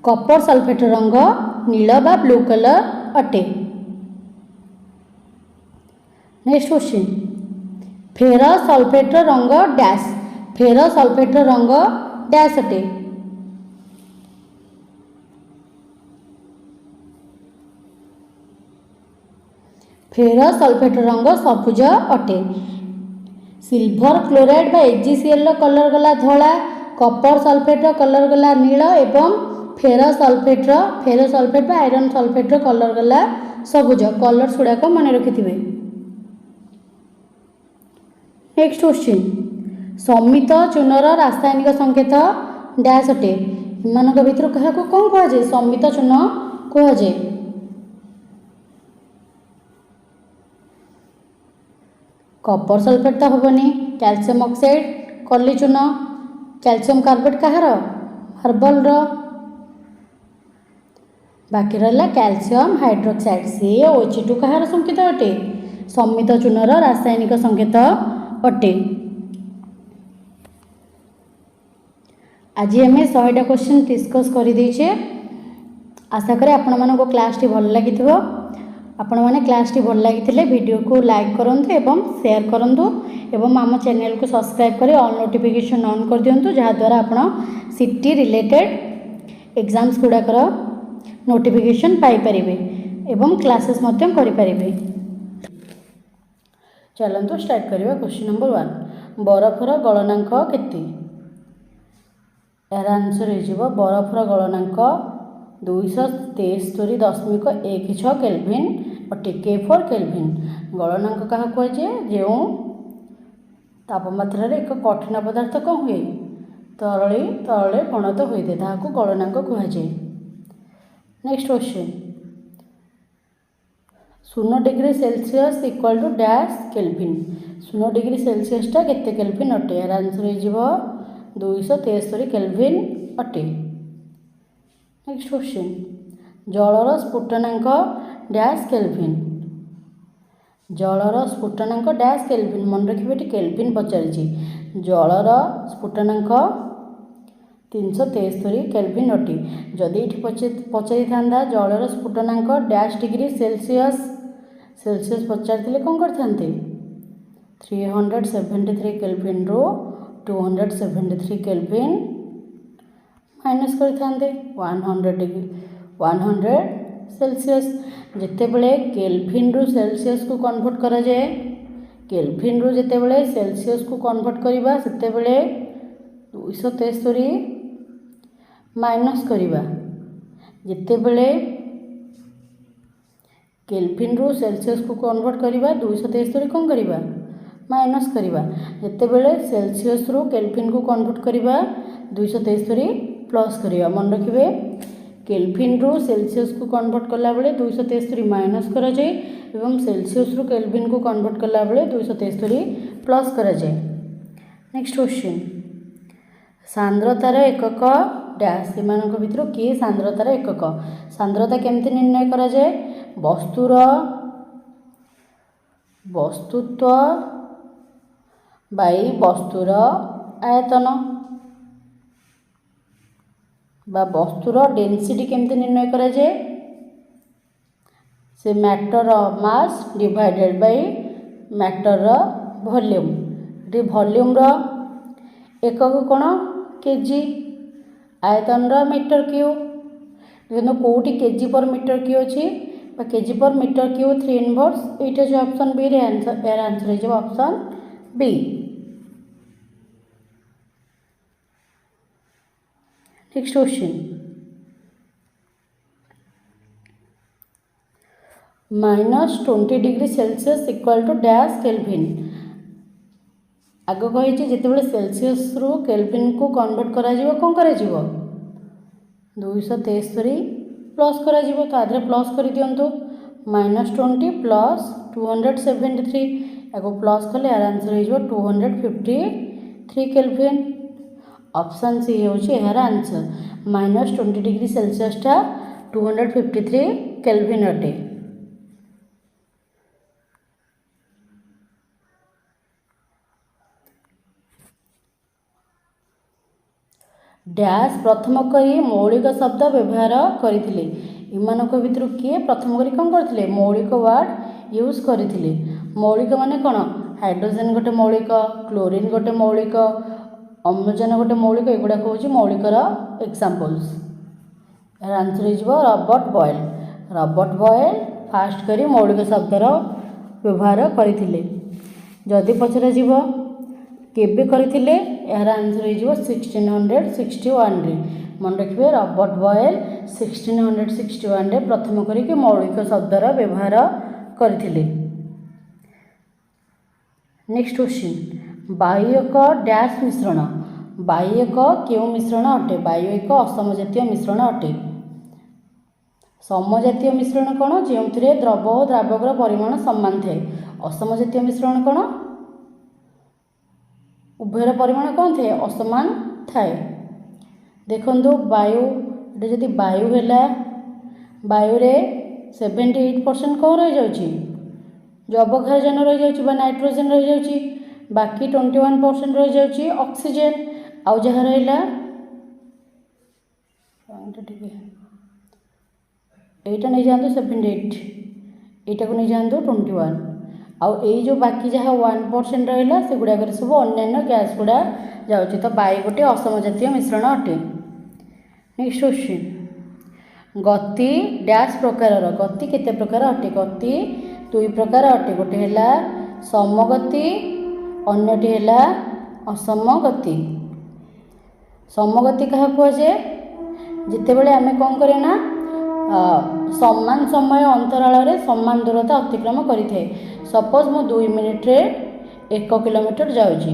कपर सल्फेट रंग नील बा ब्लू कलर अटे। नेक्स्ट क्वेश्चन, फेरस सल्फेट रंग डैश? फेर सल्फेट्र रंग डैश अटे। फेर सल्फेट्र रंग सबुज अटे। सिल्भर क्लोराइड बा एजीसीएल कलर गला धला, कपर सल्फेट्र कलर गला नील एवं फेर सल्फेट बा आयरन सल्फेट्र कलर गला सबुज। कलर्स गुड़ाक मन रखिथिबे। नेक्स्ट क्वेश्चन, समित चूनर रासायनिक संकेत डैश अटे। एमानक भितर काहाको कौन कह जाए? समित चून कह जाए। कपर सल्फेट तो हेनी। कैल्शियम ऑक्साइड कली चून। कैल्शियम कार्बेट कहार? हर्बल। बाकी रहा कैल्शियम हाइड्रोक्साइड से OH2 कहार संकेत अटे? समित चूनर रासायनिक संकेत अटे। आज आम 100टा क्वेश्चन डिस्कस कर देचे। आशा करें आपण मानको क्लास टी भल लगी। आपण मैंने क्लास टी भल लगी वीडियो को लाइक करूँ एवं शेयर करूँ एवं आम चैनल को सब्सक्राइब कर ऑल नोटिफिकेशन ऑन कर दिंतु, जहाँद्वारा आपण सिटी रिलेटेड एग्जाम्स गुड़ाकर नोटिफिकेशन पाइपर एवं क्लासेस करें। चलतु स्टार्ट करवा। क्वेश्चन नंबर 1, बरफर गलनांक केते? यार आंसर हो बरफर गलनांक 273.16 केल्विन अटे। के फॉर केल्विन। गलनांक क्या कहुए? जो तापमात्रा एक कठिन पदार्थ कौन हुए? तरली तरले परिणत होते ताकू गलनांक कहुए। Next question, 0 degree Celsius equal to dash kelvin. 0 degree Celsius टा केते केल्विन अटे? यार आंसर हो 273 केल्विन अटे। नेक्स्ट क्वेश्चन, जलर स्फुटनांक डैश केल्विन। जलर स्फुटनांक डैश केल्विन। मन रखिए ये केल्विन पचारि। जलर स्फुटनांक 373 केल्विन अटे। जदि ये पचारि था जलर स्फुटनांक डैश डिग्री सेल्सियस पचारि कौन करते? 373 केल्विन रू 273 केल्विन माइनस करते 100 डिग्री 100 सेल्सियस। जितेबले केल्विन रू सेल्सियस को कन्वर्ट करा जाए, केल्विन रू जितेबले सेल्सियस को कन्वर्ट करवा सेतेबले 273 माइनस करवा। जितेबले केल्विन रू सेल्सियस को कन्वर्ट करवा 273 कौन करवा? माइनस करवा। जितेबले सेल्सियस रू केल्विन को कन्वर्ट करवा 273 प्लस करवा। मन रखिए केल्विन रू सेल्सियस को कन्वर्ट कला बेले 273 माइनस करा जाए एवं सेल्सियस रू केल्विन को कन्वर्ट कला बेले 273 प्लस करा जाए। नेक्स्ट क्वेश्चन, सांद्रतार एकक डैश। एमानक भितर किए सांद्रतार एकक? सांद्रता केमती निर्णय करा जाए? वस्तुत्व बाई वस्तुर आयतन बा वस्तुर डेंसिटी केमती निर्णय करा जाए? से matter mass divided by matter volume. ये वॉल्यूम रो एकक कौन? केजी। आयतन मीटर क्यू। देखो कौटी केजी पर मीटर क्यू अच्छी KG per metre cube 3 inverse. ये जो ऑप्शन बी रे आंसर, यार आंसर हो option B. Next question, -20 degree Celsius equal to dash kelvin. आग कही जितेबाला सेल्सियस रू केल्विन को कन्वर्ट करा कौन कर 273 प्लस करा तो आधे प्लस कर दिंतु -20 प्लस 273 या प्लस कले यार आंसर हो 253 केल्विन। ऑप्शन सी होची यार आंसर। -20 डिग्री सेल्सियस टा 253 केल्विन अटे। डैश प्रथम करी मौलिक शब्द व्यवहार करथिले। इमानक भितर किए प्रथम करी कौन करथिले? मौलिक वर्ड यूज करथिले। मौलिक माने कौन? हाइड्रोजन गोटे मौलिक, क्लोरीन गोटे मौलिक, अम्लजान गोटे मौलिक, एगुड़ाक हूँ मौलिकर एग्जाम्पल्स। यार आंसर हो Robert Boyle. Robert Boyle first करी मौलिक शब्दर व्यवहार करथिले। जदि पचरा जीव केबे करथिले, यार आंसर हो 1661 रे। मन रखिए रॉबर्ट बॉयल 1661 रे प्रथम करिक मौलिक शब्दर व्यवहार करथिले। नेक्स्ट क्वेश्चन, वायु एक डैश मिश्रण। वायु एक क्यों मिश्रण अटे? वायु एक असमजातीय मिश्रण अटे। समजातीय मिश्रण कौन? जो द्रव और द्रावकर परिमाण समान थाए। असमजातीय मिश्रण कौन? उभयर परिमाण कौन थे? असमान थाए। देखो वायु जदि वायु है, वायु रे 78% कौन रही जाउची? जो अवक्षारजन रही जाउची बा नाइट्रोजन रही जाउची। बाकी 21% रही जाउची ऑक्सीजन। आउ जहाँ रहा एटा नहीं जातु 78, एटा को नहीं जातु 21। आउ यही जो बाकी जहाँ 1% रहा से गुड़ाक सब अन्य गैस गुड़ा जाऊँगी। तो वायु गोटे असमजातीय मिश्रण अटे। नेक्स्ट क्वेश्चन, गति डैश प्रकार। गति केते प्रकार अटे? गति दुई प्रकार अटे। गोटे है समगति, अन्यटी है असमगति। समगति क्या कहुए? जितेबले आम कौन करें ना समान समय अंतराल समान दूरता अतिक्रम करें। सपोज मु 2 मिनिट रे 1 किलोमीटर जाऊँगी,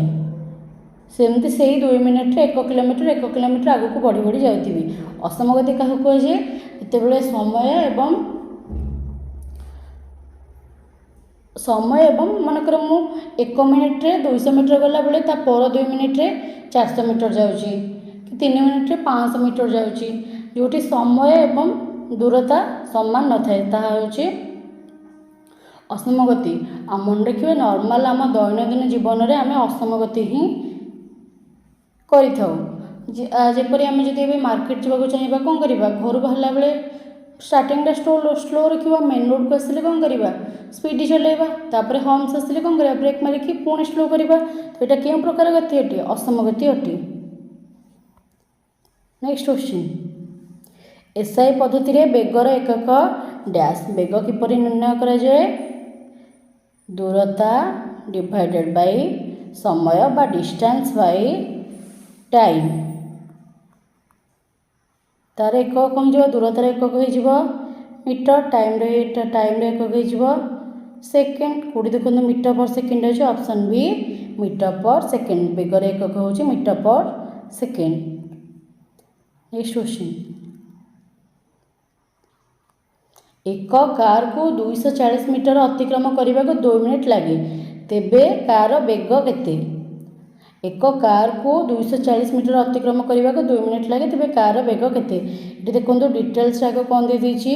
सेमती से 2 मिनिट रे 1 किलोमीटर आगू बढ़ी बढ़ी जाऊँगी। असमगति क्या कहुए? जितेबले समय एवं मनकर मु 1 मिनिट रे 200 मीटर गला बेले ता पर 2 मिनिट रे 400 मीटर जाऊँगी कि 3 मिनिट रे 500 मीटर जाऊँगी। जोटी समय एवं दूरता समान न थाए ताहा होची असमगति। आ मन रखिए नॉर्मल आम दैनंदिन जीवन में आम असमगति ही करिथाउ। जेपरि आम जदि मार्केट जावाक चाहिए कौन करवा? घर बाहला बेले स्टार्टिंग स्लो रखा, मेन रोड को आसिले कौन करवा? स्पीड चलेगा। तापर हॉर्न्स आसिले कौन करवा? ब्रेक मारिकी पुणी स्लो करवा। तो यहाँ क्यों प्रकार गति अटे? असमगति अटे। नेक्स्ट क्वेश्चन, एसआई पद्धति रे बेगर एकक डैश। बेग किपरि निर्णय करा जाए? दूरता डिवाइडेड बाय समय बा डिस्टेंस बाय टाइम। तार एकक कौन हो? दूरतार एकक हो मीटर, टाइम रे एकक हो सेकेंड। कौटी देखो मीटर पर सेकेंड अच्छे, ऑप्शन बी मीटर पर सेकेंड। बेगर एकक हो मीटर पर सेकेंड। नेक्स्ट क्वेश्चन, एक कार को 240 मीटर अतिक्रम करने को 2 मिनिट लगे, तेबे कार बेग केते? एक कार को 240 मीटर अतिक्रम करने को 2 मिनिट लगे, तेबे कार बेग केते? ये देखो डिटेल्स आगे कौन दे दीची?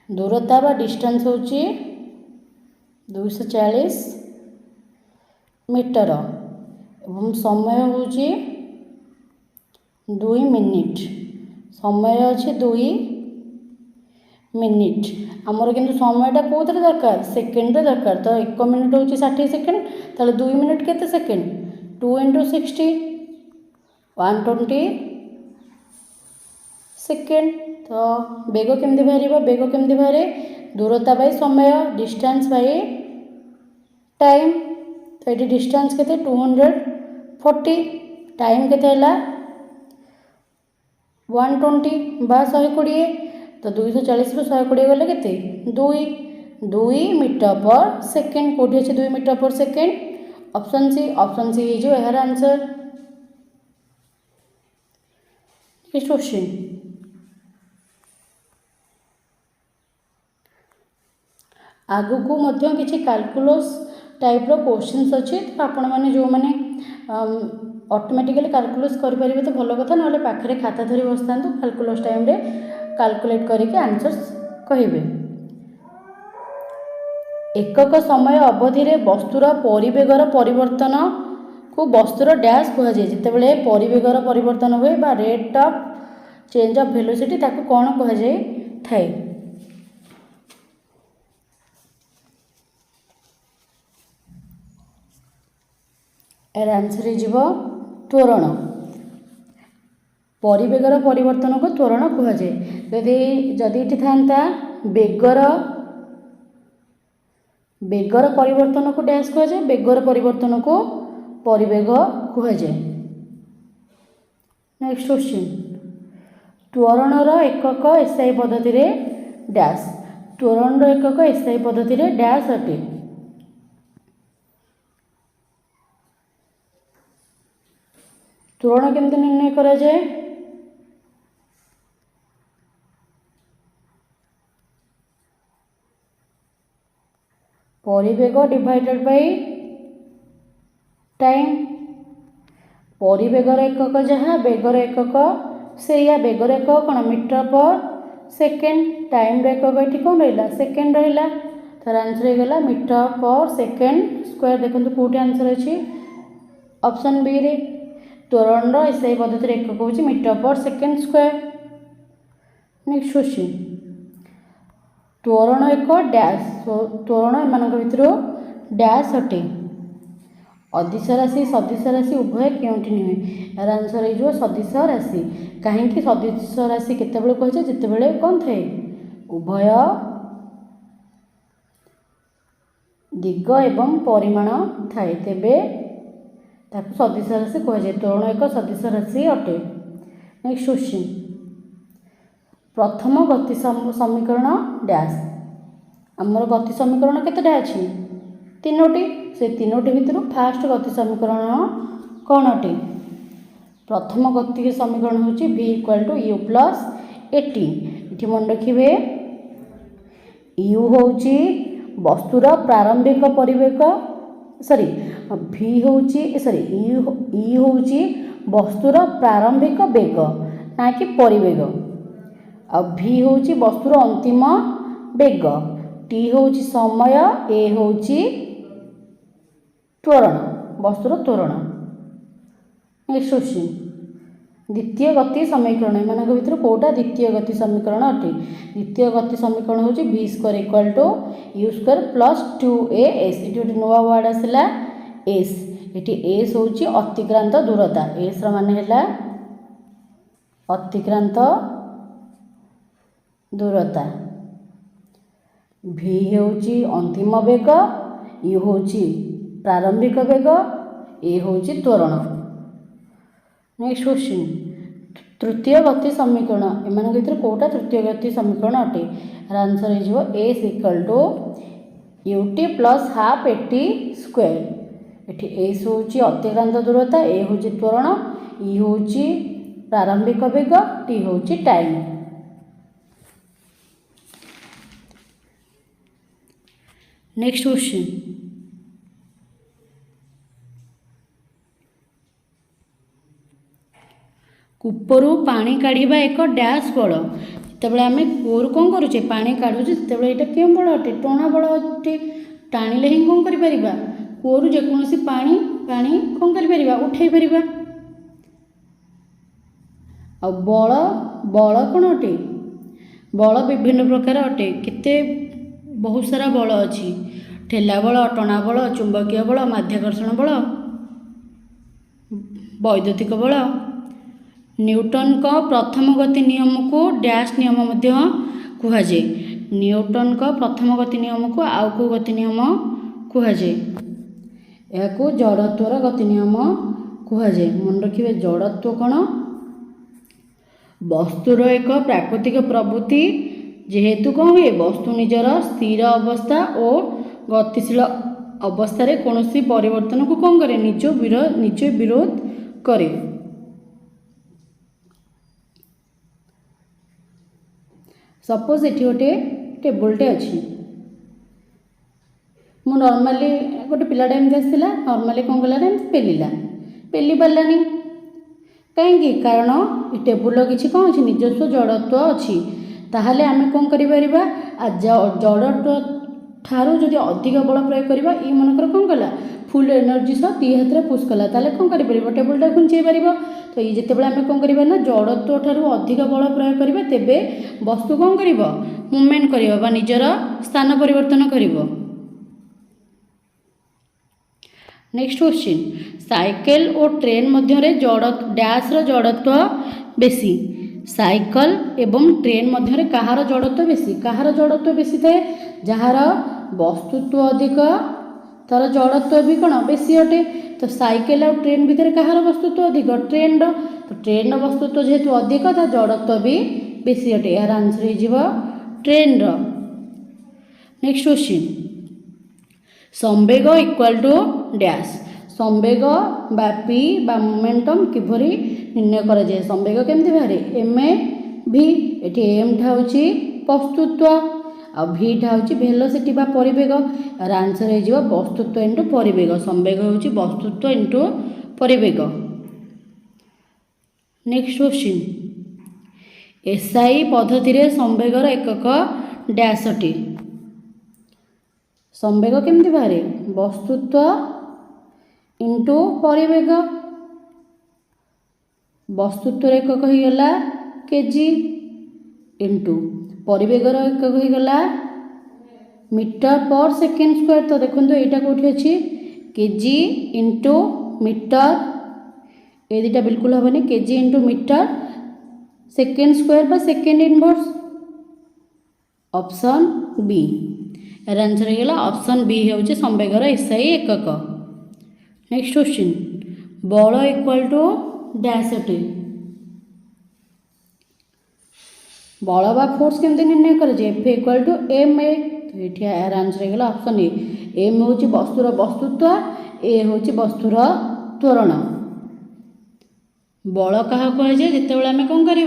दूरता बा डिस्टेंस होची 240 मीटर एवं समय होची 2 मिनिट। समय अच्छे 2 मिनिट। आमर किंतु समयटा कौन दरकार? सेकेंड दरकार। तो 1 मिनिट हूँ 60 सेकेंड, ताले 2 मिनिट केते सेकेंड? 2 × 60 120 सेकेंड। तो बेग केमती बाहर? बेग केमती बाहर? दूरता बाय समय, डिस्टेंस बाय टाइम। तो ये डिस्टेंस केते? 240। टाइम केते? 120 बा 120। तो 240 ରୁ 120 गले केते? 2 मीटर पर सेकेंड। कौटी अच्छे 2 मीटर पर सेकेंड? ऑप्शन सी हो यार आंसर। नेक्स्ट क्वेश्चन, आगु को मध्य किसी कैलकुलस टाइप रो क्वेश्चंस अच्छे। तो आपण मैंने जो मैंने ऑटोमेटिकली कैलकुलस करें तो भल कथा, ना पाखे खाता धरी बसता कैलकुलस टाइम रे कैलकुलेट करके आंसर्स कहिबे। एकक समय अवधि रे वस्तुर परिवेगर परिवर्तन को वस्तुर डैश कह जाए। जितेबाला परिवेगर परिवर्तन हुए बा rate of change of velocity ताको कौन कह जाए थाए? यार आंसर हो त्वरण। परिवेगर परिवर्तन को त्वरण कहुए। जदि ये था बेगर बेगर परिवर्तन को डैश कहुए, बेगर परिवर्तन को परिवेग कहुए। नेक्स्ट क्वेश्चन, त्वरणर एकक एसआई पद्धति रे डैश। त्वरणर एकक एसआई पद्धति रे डैश अटे। त्वरण केमती निर्णय करा जाए? परिवेग डिवाइडेड बाय टाइम। परिवेगर एकक जहाँ, बेगर एकक से, या बेगर एकक कौन मीटर पर सेकेंड, टाइम एकक ये कौन रहा सेकेंड रहा। तार आंसर होगा मीटर पर सेकेंड स्क्वायर। देखो कौटे आंसर अच्छी ऑप्शन बी रे। त्वरण एसआई पद्धति एकक हूँ मीटर पर सेकेंड स्क्वायर। नेक्स्ट क्वेश्चन, त्वरण एक डैश। त्वरण एम भितर डैश अटे। अदिश राशि सदिश राशि उभय क्योंटी नुहे? यार आंसर हो सदिश राशि। कहीं सदिश राशि केतबेले कहुए जितेबेले कौन थाए उभय दिग एवं परिमाण थाए, तेबे ताकू सदिश राशि कहुए। त्वरण एक सदिश राशि अटे। नेक्स्ट क्वेश्चन, प्रथम गति समीकरण डैश। आमर गति समीकरण केतेटा अछि? तीनोटी। से तीनोटी भितर फास्ट गति समीकरण कौन अटे? प्रथम गति समीकरण हूँ v equal to u plus AT. ये मन रखिए u हूँ वस्तुर प्रारंभिक परिवेग, सॉरी v हूँ सॉरी ई हूँ वस्तुर प्रारंभिक बेग ना कि परिवेग। आ v हूँ वस्तुर अंतिम बेग, t हूँ समय, a हूँ त्वरण वस्तुर त्वरण। नेक्स्ट क्वेश्चन, द्वितीय गति समीकरण एम भितर कौटा द्वितीय गति समीकरण अटे? द्वितीय गति समीकरण हूँ v square equal to u square plus 2as। ये गोटे नुआ वार्ड आसला s। ये s हूँ अतिक्रांत दूरता। s मान है अतिक्रांत दूरता। v हूँ अंतिम बेग, u हूँ प्रारंभिक बेग, a हूँ त्वरण। नेक्स्ट क्वेश्चन, तृतीय गति समीकरण एम भितर कौटा तृतीय गति समीकरण अटे? आंसर हो S equal to UT plus half AT square. ये एस हूँ अतिक्रांत दूरता, ए हूँ त्वरण, ई हूँ प्रारंभिक बेग, टी हूँ टाइम। नेक्स्ट क्वेश्चन, कूपरू पानी काढ़ा एक डैश बल। जितेबाला आम कूरु कौन करुचे पानी काढ़ुचे, जितेबाला यहाँ क्यों बल अटे? टणा बल अटे। टाणिले ही कौन करिपरिबा कूरु जेकोसी पानी पानी कौन करिपरिबा उठेई परिबा। आ बल बल कौन अटे? बल विभिन्न प्रकार अटे। केते बहुत सारा बल अच्छी, ठेला बल, टणा बल, चुंबकीय बल, माध्याकर्षण बल, वैद्युतिक बल। न्यूटन का प्रथम गति नियम को डैश नियम मध्य कहुए। न्यूटन का प्रथम गति नियम को आउ को गति नियम कहुए? यह जड़त्वर गति नियम कहुए। मन रखिए जड़त्व कौन? वस्तुर एक प्राकृतिक प्रवृत्ति, जेहेतु कौन हुए वस्तु निजर स्थिर अवस्था और गतिशील अवस्था कौन परिवर्तन को कौन करे निज विरोध करे। सपोज ये गोटे टेबुलटे अच्छी, मु नॉर्मली गोटे पिलाटा एमती आसला, नॉर्मली कौन कला पेलिला, पेली पारानी कहीं कारण ये टेबुल किसी कौन अच्छी निजस्व जड़त्व अच्छी। ताहले आमे कौन करिपरिबा जड़त्व ठारू जदि अधिक बल प्रयोग करबा, ये मनकर कौन कला फुल एनर्जी सह दी हाथ में पुश कला, ताले कौन करिपरिबा टेबुलटा खुंचेई परिबा। तो ये जितेबाला आमे कौन करिबा ना जड़त्व ठारू अधिक बल प्रयोग करिबा, तेबे वस्तु कौन करिबो मूवमेंट करिबो बा निजर स्थान परिवर्तन करिबो। नेक्स्ट क्वेश्चन, साइकेल और ट्रेन मध्य जड़ डैश जड़त्व बेसी। साइकेल एवं ट्रेन मध्य कहार जड़त्व बेसी? कहार जड़त्व बेसी थाए? जार वस्तुत्व अधिक तार जड़त्व भी कौन बेसी अटे। तो साइकेल और ट्रेन भितर कहार वस्तुत्व अधिक? ट्रेन रो। तो ट्रेन वस्तुत्व जेहेतु अधिक तार जड़त्व भी बेसी अटे। यार आंसर हो ट्रेन रो। नेक्स्ट क्वेश्चन, संवेग इक्वल टू डैश। संवेग बा पी बा मोमेंटम किभरी निर्णय करा जाए? संवेग केमती बाहर? एम ए भी। एटी एम टा होची वस्तुत्व आ भी टा होची वेलोसिटी बा परिवेग। यार आंसर हो वस्तुत्व इंटू परिवेग। संवेग होची वस्तुत्व इंटू परिवेग। नेक्स्ट क्वेश्चन, एसआई पद्धति रे संवेगर एकक डैश अटे। संवेग केमती बाहर? वस्तुत्व इंटू परिवेग। वस्तुत्व एकक हो गला केजी इंटू परिवेगर एकक हो गला मीटर पर सेकेंड स्क्वायर। तो देखो यहाँ कौटी अच्छी केजी इंटू मीटर। ये दुटा बिल्कुल हेनी। KG into metre second square बा सेकेंड इनवर्स। Option B. यार आंसर हो ऑप्शन बी हूँ संवेगर एसआई एकक। नेक्स्ट क्वेश्चन, बल इक्वल टू डैश अटे। बल बा फोर्स केमती निर्णय कर? F equal to M A. तो ये यार आंसर हो ऑप्शन ए। एम हूँ वस्तुर वस्तुत्व, ए हूँ वस्तुर त्वरण। बल क्या कहुए? जितेबाला आम कौन कर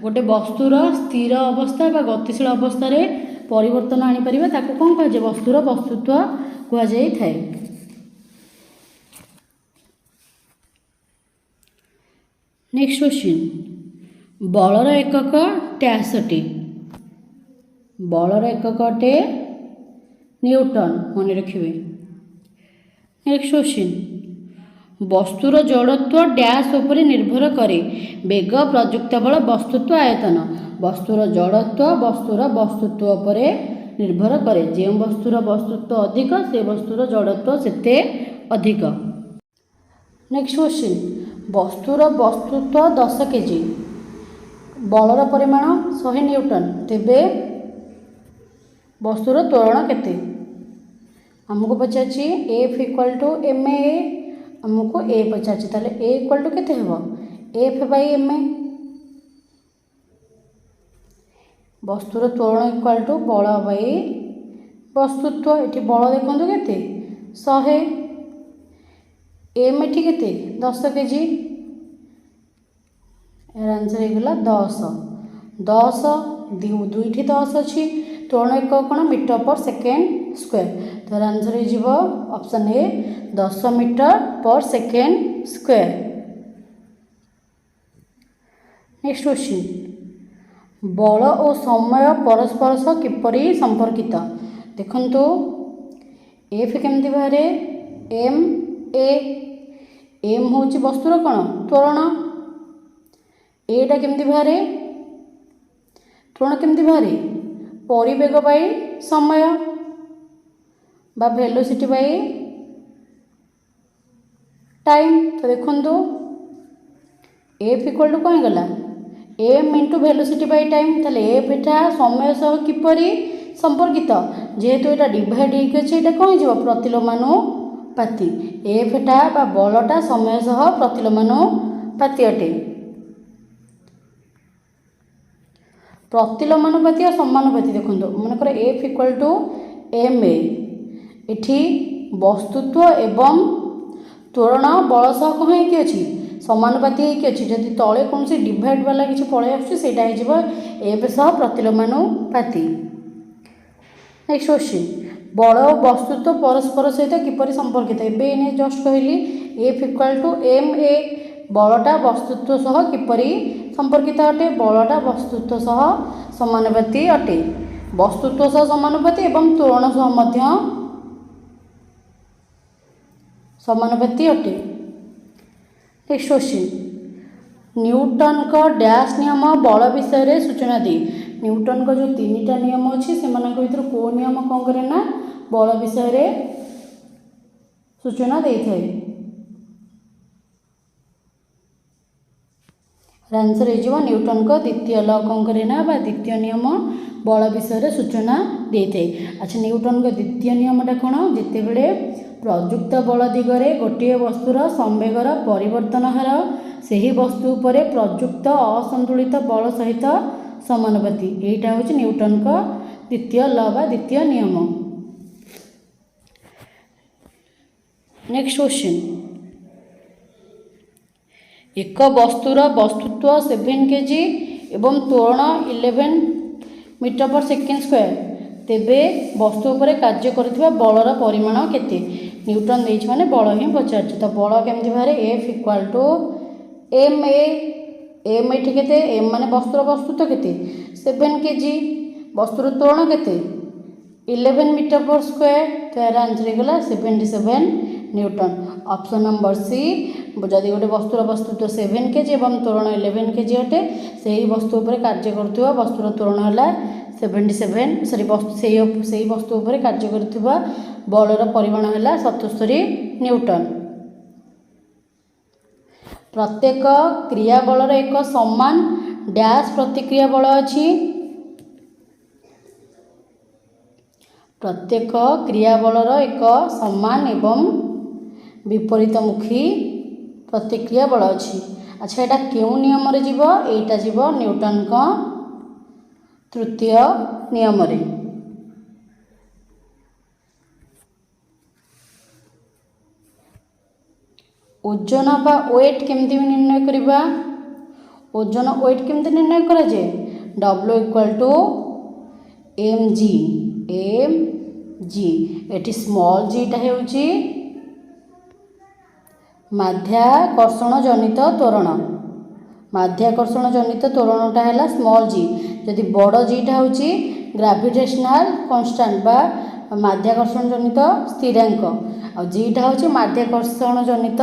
गोटे वस्तुर स्थिर अवस्था बा गतिशील अवस्था रे परिवर्तन आनीपर ताको कौन कहुए? वस्तुर वस्तुत्व कहुए। नेक्स्ट क्वेश्चन, बलर एकक डैश अटे। बलर एकक अटे न्यूटन। मन रखिए। नेक्स्ट क्वेश्चन, वस्तुर जड़त्व डैश उपर निर्भर करे? वेग, प्रयुक्त बल, वस्तुत्व, आयतन। वस्तुर जड़त्व वस्तुर वस्तुत्व उपर निर्भर करे। जो वस्तुर वस्तुत्व अधिक से वस्तुर जड़त्व सेते अधिक। नेक्स्ट क्वेश्चन, वस्तुर वस्तुत्व 10 केजी, बलर परिमाण 100 न्यूटन, तेबे वस्तुर त्वरण केते? आमको पचारे F equal to M A. आमको ए पचारे ताले ए इक्वल टू केते हेबो? F by M A. वस्तुर त्वरण इक्वल टू बल बाई वस्तुत्व। ये बल देखो केते 100, एम एटी केते 10 केजी। यार आंसर होगा 10। 10 दुईटी 10 अच्छी। त्वरण एक कौन? मीटर पर सेकेंड स्क्वायर। तो यार आंसर हो ऑप्शन ए 10 मीटर पर सेकेंड स्क्वायर। नेक्स्ट क्वेश्चन, बल और समय परस्पर सह किपरि संपर्कित? देखंतु एफ केमती बाहर? M A. एम हूँ वस्तुर कौन? त्वरण। एटा केमती बाहर? त्वरण केमती बाहर? परिवेग बाई समय बा वेलोसिटी बाई टाइम। तो देखो एफ इक्वल टू कौन गला? M into velocity by time. ताले एफ एटा समय सह किपरि संपर्कित? जेहेतु यहाँ डिवाइड होती कौन हो प्रतिलोमानुपाती। एफ टा बा बलटा समय सह प्रतिलोमानुपाती अटे। प्रतिलोमानुपाती और समानुपाती देखो मनकर F equal to M A. एठी वस्तुत्व एवं त्वरण बल सह कौन होती समानुपाती होती। जदि तले कौन से डिवाइड वाला किसी पलि आसटा एफ सह प्रतिलोमानुपाती। नेक्स्ट क्वेश्चन, बल और वस्तुत्व परस्पर सहित किपरि संपर्कित? एवं जस्ट कहली F equal to M A. बलटा वस्तुत्व सह किपरि संपर्कित अटे? बलटा वस्तुत्व सह समानुपाती अटे। वस्तुत्व सह समानुपाती एवं त्वरण सह मध्य समानुपाती अटे। नेक्स्ट क्वेश्चन, न्यूटन का डैश नियम बल विषय रे सूचना दी। न्यूटन का जो 3टा नियम अच्छी से भर को नियम कौन करे ना बल विषय रे सूचना देइथाय। आंसर हो न्यूटन को द्वितीय लॉ कौन करे ना बा द्वितीय नियम बल विषय सूचना देइथाय। अच्छा न्यूटन को द्वितीय नियमटा कौन जिते बड़े प्रयुक्त बल दिगरे गोटे वस्तुर संवेगर परिवर्तन हार सही वस्तु पर प्रयुक्त असंतुलित बल सहित समानुपाती। यहीटा हूँ न्यूटन का द्वितीय लॉ बा द्वितीय नियम। नेक्स्ट क्वेश्चन एक वस्तुर वस्तुत्व 7 kg एवं त्वरण 11 मीटर पर सेकेंड स्क्वायर तेबे वस्तु उपर कार्य करुवा बलर परिमाण केते। न्यूटन देइछ माने बल ही पचार तो बल केमती बाहर F equal to M M एठी केते एम माने वस्तुर वस्तुत्व केते 7 kg वस्तुर त्वरण केते 11 मीटर पर स्क्वायर तो यार आंसर होगा 77 न्यूटन। ऑप्शन नंबर सी जदि गोटे वस्तुर वस्तुत्व 7 kg और त्वरण 11 kg अटे से ही वस्तु उपर कार्य करुवा वस्तुर त्वरण है 77 सॉरी से वस्तु उपर कार्य करुवा बलर परिमाण है 77 न्यूटन। प्रत्येक क्रियाबलर एक समान डैश प्रतिक्रिया बल अच्छी। प्रत्येक क्रियाबलर एक समान एवं विपरीतमुखी प्रतिक्रिया बल अच्छी। अच्छा यहाँ क्यों नियम रे जीव एटा जीव न्यूटन का तृतीय नियम रे। ओजन बा वेट केमती निर्णय करवा ओजन वेट केमती निर्णय करा जाए W इक्वल टू mg एटी स्मॉल जीटा होउची माध्याकर्षण जनित त्वरण माध्याकर्षण जनित त्वरणटा है स्मॉल जी जदि बड़ जीटा होउची ग्रेविटेशनल कांस्टेंट बा माध्याकर्षण जनित स्थिरांक और जीटा होउची माध्याकर्षण जनित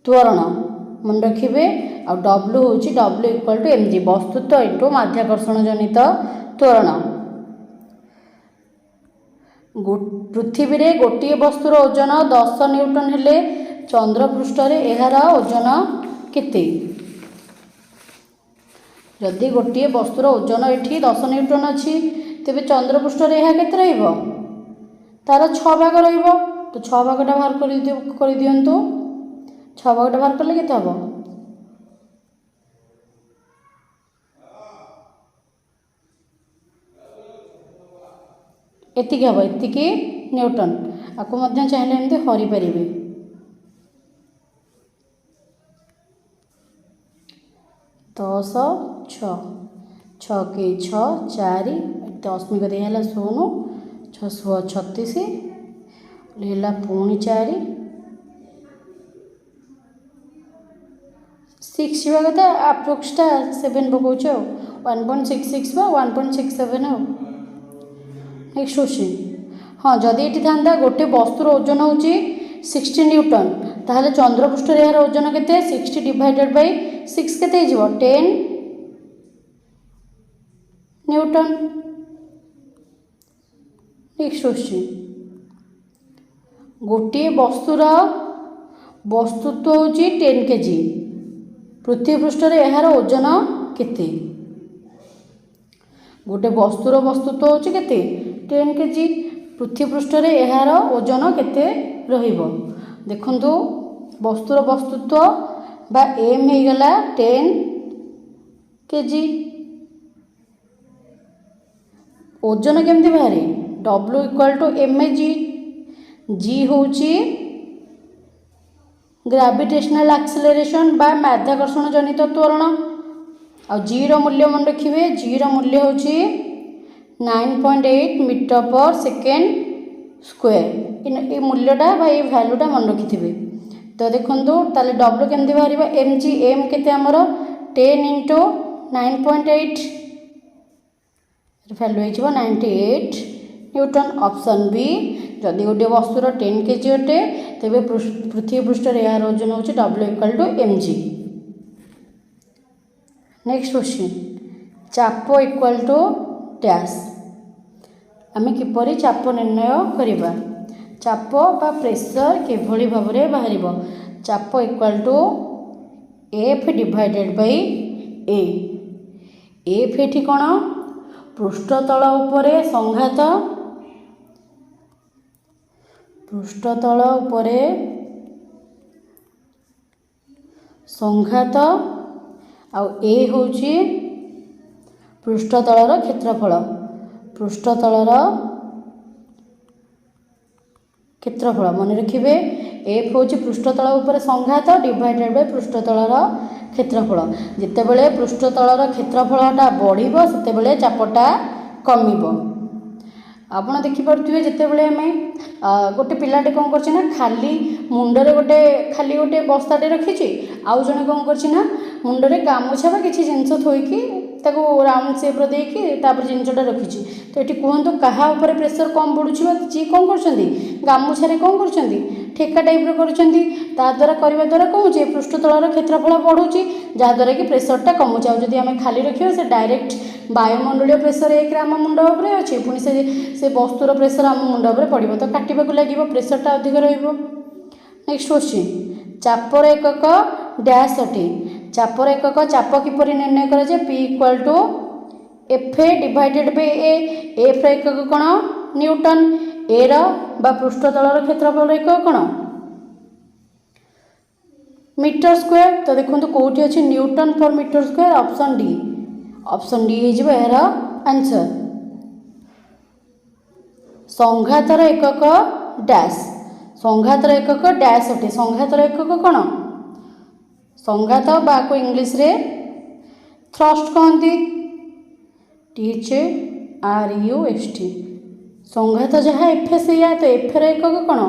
त्वरण मन रखिबे और W होउची W इक्वल टू mg वस्तुत्व इंटू माध्याकर्षण जनित त्वरण। पृथ्वी रे गोटे वस्तुर ओजन 10 न्यूटन हेले चंद्र पृष्ठ रे एहार ओजन केते। जदि गोटे वस्तुर ओजन एठी 10 न्यूटन अच्छी तेबे चंद्र पृष्ठ रे एहा केते रहइबो तार 6 भाग रहइबो तो 6 भागटा बाहर कर दियंतु 6 भागटा बाहर करले केते हबो एतिकी हम एतिकी न्यूटन आपको मध्य चाहिए एमती हरि पारे 10 6 6 के 6 4 दशमिक दिहला 16 6 36 है पुणी 4 6 हुआ कथा अप्रोक्सटा 7 पकाच 1.66 बा 1.67 हो। नेक्स्ट क्वेश्चन हाँ जदि ये था गोटे वस्तुर ओजन हूँ 60 न्यूटन ताहले चंद्रपृष्ठ यार ओजन केते 60 डिवाइडेड बाय 6 केते हो 10 न्यूटन। नेक्स्ट क्वेश्चन गोटे वस्तुर वस्तुत्व हूँ 10 kg पृथ्वी पृष्ठ यार ओजन केते गोटे वस्तुर वस्तुत्व हूँ केते 10 kg पृथ्वी पृष्ठ यार ओजन केते रहिबो देखंतु वस्तुर वस्तुत्व बा एम हो गला 10 kg ओजन केमती बाहरी W इक्वल टू mg जी होची ग्रेविटेशनल एक्सेलरेशन बा माध्याकर्षण जनित त्वरण आ जी रो मूल्य मन रखिए जी रो मूल्य होची 9.8 मीटर पर सेकेंड स्क्वायर ये मूल्यटा बा ये वैल्यूटा मन रखि तो देखो ताले W केमती बाहर एम जी एम केते आमर 10 इंटू 9.8 वैल्यू हो 98 न्यूटन। ऑप्शन बी जदि गोटे वस्तुर 10 kg अटे तेबे पृथ्वी पृष्ठ यार ओजन हो W equal to mg। Next question चाप इक्वल टू डैश आम किपरि चाप निर्णय करिबा चाप बा प्रेसर किभଳି भाବରେ ବାହାରିବ। चाप equal to F divided by A. F एठी कौन पृष्ठतल उपरे संघात, पृष्ठतल उपरे संघात आउ ए होची पृष्ठतलर क्षेत्रफल, पृष्ठतलर क्षेत्रफल मन रखिए। एफ होची पृष्ठतल उपरे संघात डिवाइडेड बाय पृष्ठतलर क्षेत्रफल। जितेबले पृष्ठतलर क्षेत्रफलटा बढ़िबो सेतेबले चापटा कमिबो। आपण देखिपे जितेबले आम गोटे पिलाटे कौन करना खाली मुंडरे गोटे खाली गोटे बस्ताटे रखी आउ जड़े कौन करना मुंडरे गामुछा बा किसी जिनस थोइकी ताको राउंड सेप्र देकी तापर जिनसटा रखी। तो ये कहतु क्या प्रेसर कम पड़ुछि जी कौन कर गामुछारे कौन कर ठेका टाइप कर करने द्वारा कौन हो पृष्ठतलर क्षेत्रफल बढ़ुची जहाँद्वारा कि प्रेसरटा कमुचे। आदि आम खाली रखिए से डायरेक्ट वायुमंडलीय प्रेसर एक आम मुंड उपरे अच्छे पुणी से वस्तुर प्रेसर आम मुंड उपरे पड़ो तो काटिबाकू लगे प्रेसरटा अधिक रहिबो। नेक्स्ट क्वेश्चन चापर एकक डैश अटे। चापर एकक चाप किपर निर्णय करे P equal to F A divided by A. F एकक कौन न्यूटन, ए रा पृष्ठतलर क्षेत्रफल एकक कौन मीटर स्क्वायर। तो देखो कौटी अच्छे newton per metre square option D, option D हो यार आंसर। संघातर एकक डैश, संघातर एकक डैश अटे। संघातर एकक कौन संघात बाको इंग्लिश रे थ्रस्ट कहती THRUST। संघात जहाँ एफ से तो एफ एकक कौन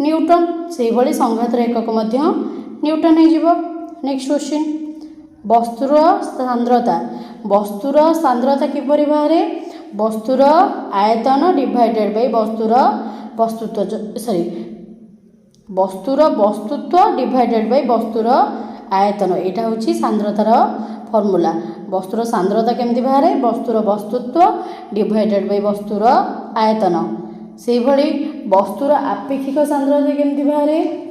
न्यूटन, से भली संघातर एकक न्यूटन हो। नेक्स्ट क्वेश्चन वस्तुर सांद्रता। वस्तुर सांद्रता किपरि बाहरे वस्तुर आयतन डिवाइडेड बाय वस्तुर वस्तुत्व सॉरी वस्तुर वस्तुत्व डिवाइडेड बाय वस्तुर आयतन। यहाँ हूँ सांद्रतार फर्मूला। वस्तुर सांद्रता केमती बाहरे वस्तुर वस्तुत्व डिवाइडेड बाय वस्तुर आयतन। से भली वस्तुर आपेक्षिक सांद्रता केमती बाहरे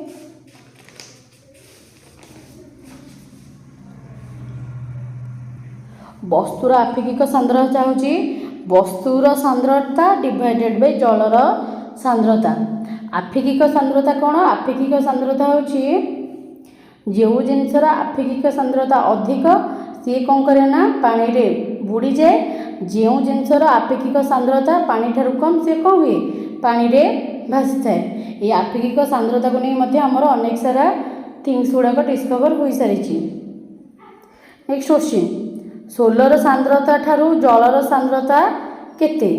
वस्तुर आपेक्षिक सांद्रता हूँ वस्तुर सांद्रता डिवाइडेड बाय जलर सांद्रता। आपेक्षिक सांद्रता कौन आपेक्षिक सांद्रता हूँ जो जिनसर आपेक्षिक सांद्रता अधिक सी कौन करे ना पानी रे बुड़ी जाए। जो जिनसर आपेक्षिक सांद्रता पानी ठारू कम सी कौन हुए पानी रे भासी थाए। ये आपेक्षिक सांद्रता को नहीं आमर अनेक सारा थिंग्स गुड़ाक डिस्कवर हो सारी। नेक्स्ट क्वेश्चन सोलर सांद्रता ठारू जलर सांद्रता केते।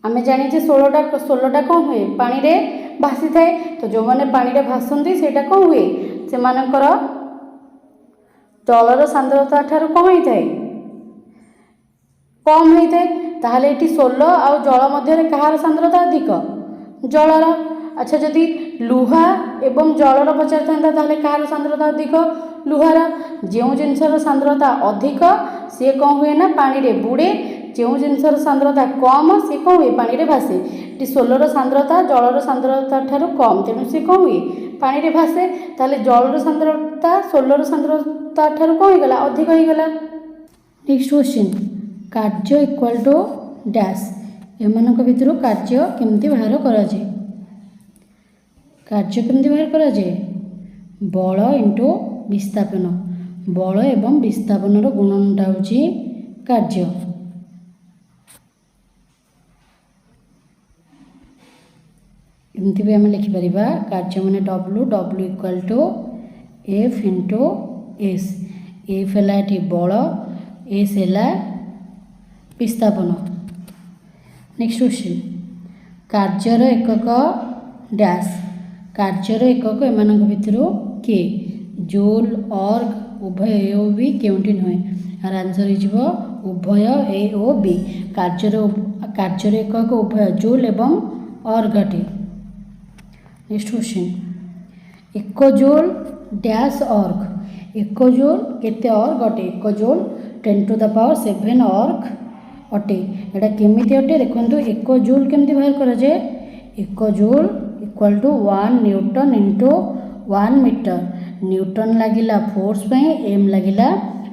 आम जानी सोलटा कौन हुए पानी रे भासी थाए। तो जो मैंने पानी रे भासती से कौन हुए से मानकर जलर सांद्रता ठारू कौन होता है कम होता है। ताहले ये सोल आउ जल मध्य कहार सांद्रता अधिक जलर। अच्छा जदि लुहा एवं जलर पचार था कहार सांद्रता अधिक लुहार। जो जिनसर सांद्रता अधिक सी कौन हुए ना पानी रे बुड़े, जो जिनसर सांद्रता कम सी कौन हुए पानी रे भासे। ये सोलर सांद्रता जलर सांद्रता ठारू कम तेणु सी कौन हुए पानी रे भासे। ताले जलर सांद्रता सोलर सांद्रता ठारू कौन होगला अधिक होगला। नेक्स्ट क्वेश्चन कार्य इक्वाल टू डैश। एमानक भितर कार्य केमती बाहर करा जाए। कार्य केमती बाहर करा जाए बल इंटू विस्थापन। बल एवं विस्थापनर गुणनटा होची कार्य। एमती भी आम लिखिपर कार्य मैंने W W equal to F into S. F है बल एस है विस्थापन। नेक्स्ट क्वेश्चन कार्यर एकक डैश। कार्यर एकक एमानक भितर के जूल अर्ग उभय ए ओ बी केउंटी नुहे। यार आंसर हो उभय ए ओ बी। कार्यर एकक उभय जूल एवं अर्ग अटे। नेक्स्ट क्वेश्चन एक जूल डैश अर्ग। एक जूल केते अर्ग अटे। एक जूल 10⁻⁷ अर्ग अटे। यहाँ केमिति अटे देखो एक जूल केमती बाहर करा जाए। 1 joule equal to 1 newton into 1 metre. Newton लगिला फोर्स पई, एम लगिला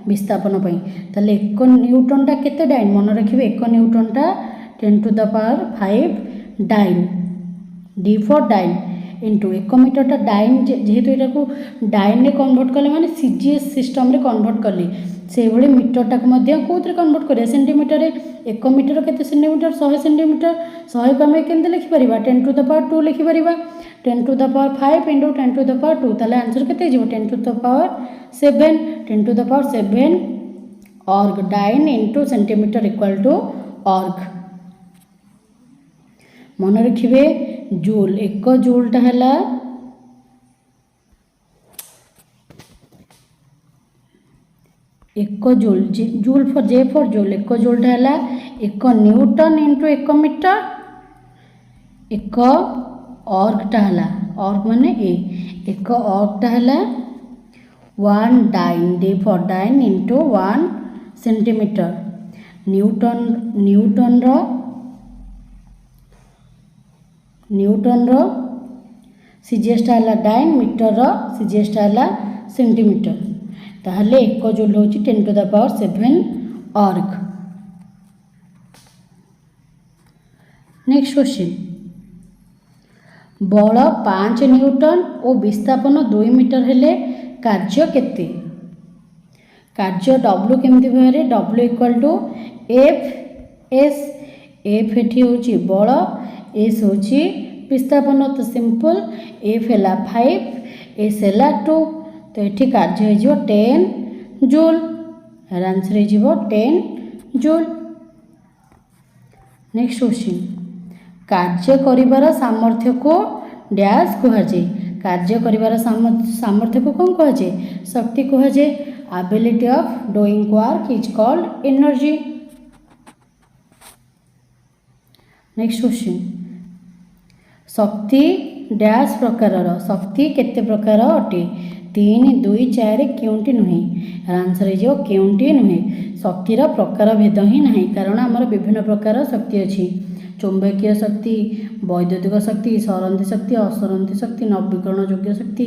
विस्थापन पई। ताले 1 न्यूटन टा केते डाइन मन रखिबे, 1 न्यूटन टा 10 to the power 5 dyne, D for dyne into 1 metre टा डाइन, जेहेतु एटा को डाइन रे कन्वर्ट कले माने सीजीएस सिस्टम रे कन्वर्ट कले से भली मीटर टाक मध्य कोथरे कन्वर्ट करिया सेंटीमीटर रे। 1 मीटर केते सेंटीमीटर, 100 सेंटीमीटर। 100 को हमें केनते लिखि परिबा 10 टू द पावर 2 लिखि परिबा। 10 to the power 5 into 10 to the power 2, ताले आंसर केते जिवो 10 to the power 7। 10 to the power 7 erg dyne into centimetre equal to erg. मन रखिबे जूल, 1 जूल टा हैला 1 joule, joule for J for joule. 1 joule टा हैला 1 न्यूटन इंटू 1 मीटर। 1 ऑर्ग टा हैला, ऑर्ग माने ए, 1 ऑर्ग टा हैला 1 dyne, D for dyne into 1 centimetre. Newton रो सीजीएस टा हैला डाइन, मीटर रो सीजीएस टा हैला सेंटीमीटर। ताहले 1 जूल होची 10 to the power 7 erg. Next question, बल 5 न्यूटन और विस्थापन 2 मीटर हेले कार्य केते। कार्य डब्ल्यू केमती बाहरे, W equal to F S. F एठी होची बल, एस होची विस्थापन। तो सिंपल एफ हैला 5, एस हैला 2, तो ये कार्य हो 10 जूल। यार आंसर हो 10 जूल। नेक्स्ट क्वेश्चन, कार्य करिवार सामर्थ्य को डैश कहुए। कार्य करिवार सामर्थ्य को कौन कहुए, शक्ति कहुए। Ability of doing work is called energy. Next question, शक्ति डैश प्रकार, शक्ति केते प्रकार अटे। 3, 2, 4 केउंटी नुहे। आंसर हो केउंटी नुहे। शक्तिर प्रकार भेद ही ना, कारण आमर विभिन्न प्रकार शक्ति अच्छी। चुंबकीय शक्ति, वैद्युतिक शक्ति, सरंती शक्ति, असरंती शक्ति, नवीकरण योग्य शक्ति,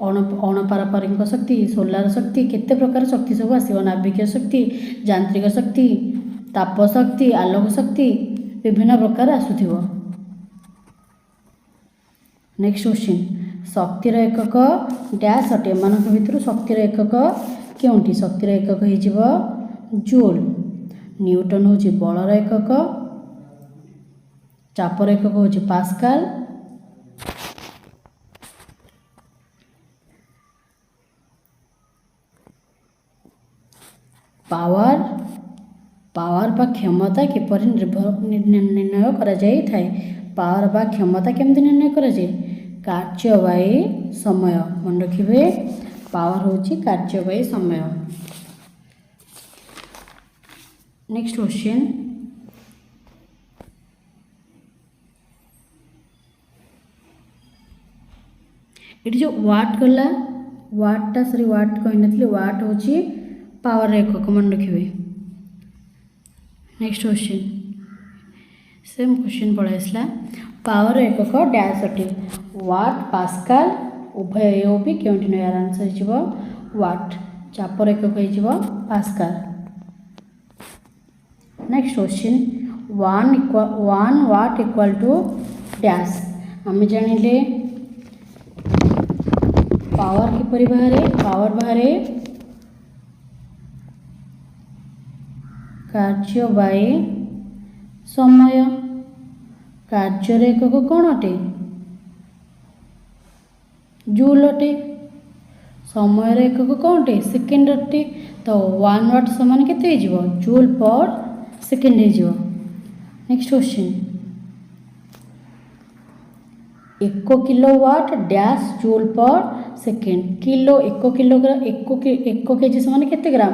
अणपारंपरिक शक्ति, सोलार शक्ति, केते प्रकार शक्ति सब आसो। नाभिकीय शक्ति, यांत्रिक शक्ति, ताप शक्ति, आलोक शक्ति, विभिन्न प्रकार आसुथिबो। नेक्स्ट क्वेश्चन, शक्तिर एकक डैश अटे। एमानक भितर शक्तिर एकक केउंटी, शक्तिर एकक हो जूल। न्यूटन होची बलर एकक, चापर एकक होची पास्कल, पावर बा क्षमता किपरि निर्णय करा जाई थाए। पावर बा क्षमता केमती निर्णय करा जाए, कार्यवाही समय। मन रखिबे पावर होची कार्यवाही समय। नेक्स्ट क्वेश्चन, ये जो वाट गला, वाटा सॉरी वाट कही नथली, वाट होची पावर एकक। मन रखिबे। नेक्स्ट क्वेश्चन, सेम क्वेश्चन पढ़ा आसला। पावर एकक डैश अटे। वाट, पास्कल, उभय भी केउंटी न। यार आंसर हो वाट। चापर एकक हो pascal. Next question, 1 watt equal to dash. आम जानिले पावर किपरि बाहरे, पावर बाहरे कार्यवाही समय। कार्य एकक कौन अटे, जूल अटे। समय एकक कौन अटे, सेकेंड अटे। तो 1 वाट समान केते हो, जूल पर सेकेंड हो। Next question, 1 kilowatt dash joule पर सेकेंड। किलो 1 किलोग्राम, 1 केजी समान केते ग्राम,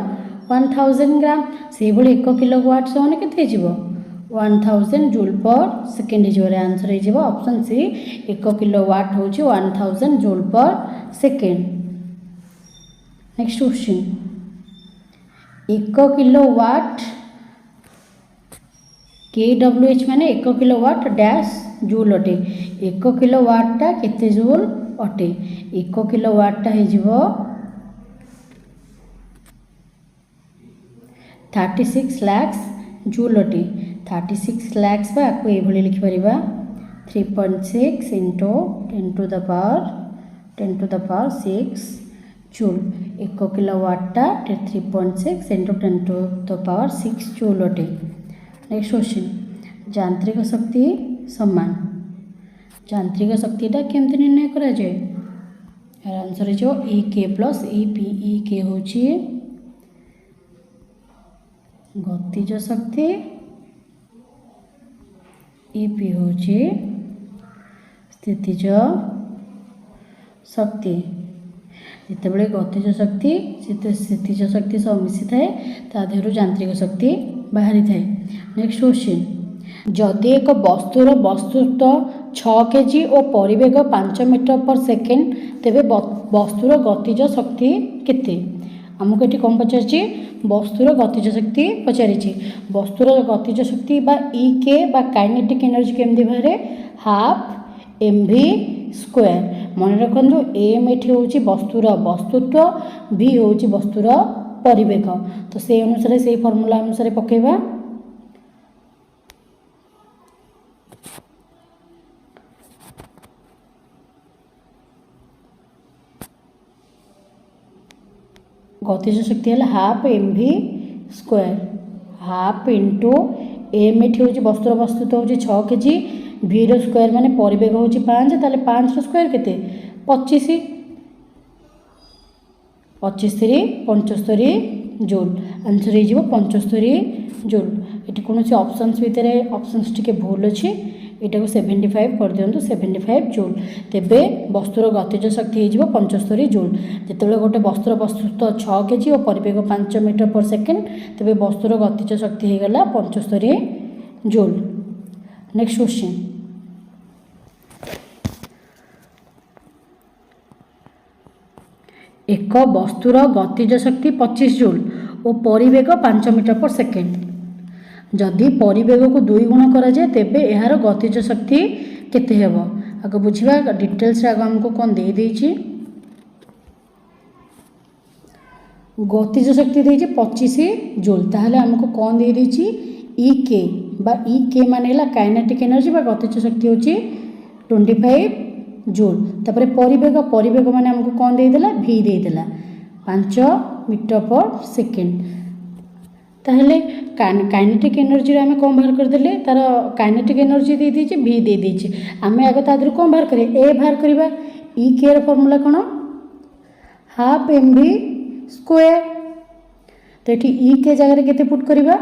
1000 ग्राम। से भली 1 किलोवाट समान केते हो, 1000 जूल पर सेकेंड हो। आंसर हो ऑप्शन सी, 1 किलोवाट हो 1000 जूल पर second. Next question, 1 kilowatt KWH माने 1 किलोवाट डैश जूल अटे 1 किलोवाटा केते जूल अटे 1 किलोवाटा हे जिवो 36 लाख जूल अटे 36 लाख बा आपको ये भली लिखि परिबा 3.6 into 10 to the power 6 joule 1 किलोवाटा 3.6 into 10 to the power 6 joule अटे। नेक्स्ट क्वेश्चन यांत्रिक शक्ति समान यांत्रिक शक्तिटा केमती निर्णय करा जाए यार आंसर जो ई के प्लस ई पी ई के होची गतिज शक्ति ई पी होची स्थितिज शक्ति जितेबले गतिज शक्ति स्थितिज शक्ति सब मिसी थाए ता देहरु यांत्रिक शक्ति बाहरी थाए। नेक्स्ट क्वेश्चन जदि एक वस्तुर वस्तुत्व 6 केजी और परिवेग 5 मीटर पर सेकेंड तेबे वस्तुर गतिज शक्ति केते आमको ये कौन पचार वस्तुर गतिज शक्ति पचारि वस्तुर गतिज शक्ति बा ई के बा काइनेटिक एनर्जी केमती बाहर हाफ mv स्क्वायर मन रखु एम एठी होची वस्तुर वस्तुत्व v होची वस्तुर परिवेग तो से अनुसार से फॉर्मूला अनुसार पकेबा गतिज शक्ति है half mv square half into M एठी होची वस्तुर वस्तुत्व होची 6 केजी v रो स्क्वायर माने परिवेग होची 5 ताले 5 रो स्क्वायर केते 25 25 75 जूल आंसर हे जिवो 75 जूल एटी कोनोसी ऑप्शंस भितर ऑप्शंस टिके भूल अछि एटा को 75 कर दियंतु 75 जूल तेबे वस्तुर गतिज शक्ति हे जिवो 75 जूल जेतेबेले गोटे वस्तुर वस्तुत्व 6 केजी और परिवेग 5 मीटर पर सेकेंड तेबे वस्तुर गतिज शक्ति हे गला 75 जूल। नेक्स्ट क्वेश्चन एक वस्तुर गतिज शक्ति 25 जूल और परिवेग 5 मीटर पर सेकेंड जदि परिवेग को 2 गुण करा जाए तेबे यार गतिज शक्ति केते हेबो आगे बुझिबा डिटेल्स आगे हमको कौन दे देछि गतिज शक्ति देछि 25 जूल ताहले हमको कौन दे देछि ई के बा ई के मानेला काइनेटिक एनर्जी बा गतिज शक्ति होछि 25 जूल तापर परिवेग परिवेग माने हमको कौन दे देला v दे देला 5 मीटर पर सेकेंड ताहले काइनेटिक एनर्जी रे हमें कौन बाहर कर देले तार काइनेटिक एनर्जी दे दीची v दे दीची आमे आगे तादर कौन बाहर करे a बाहर करबा e के रो फार्मूला कोन हाफ mv स्क्वायर तो एठी e के जगह रे केते पुट करबा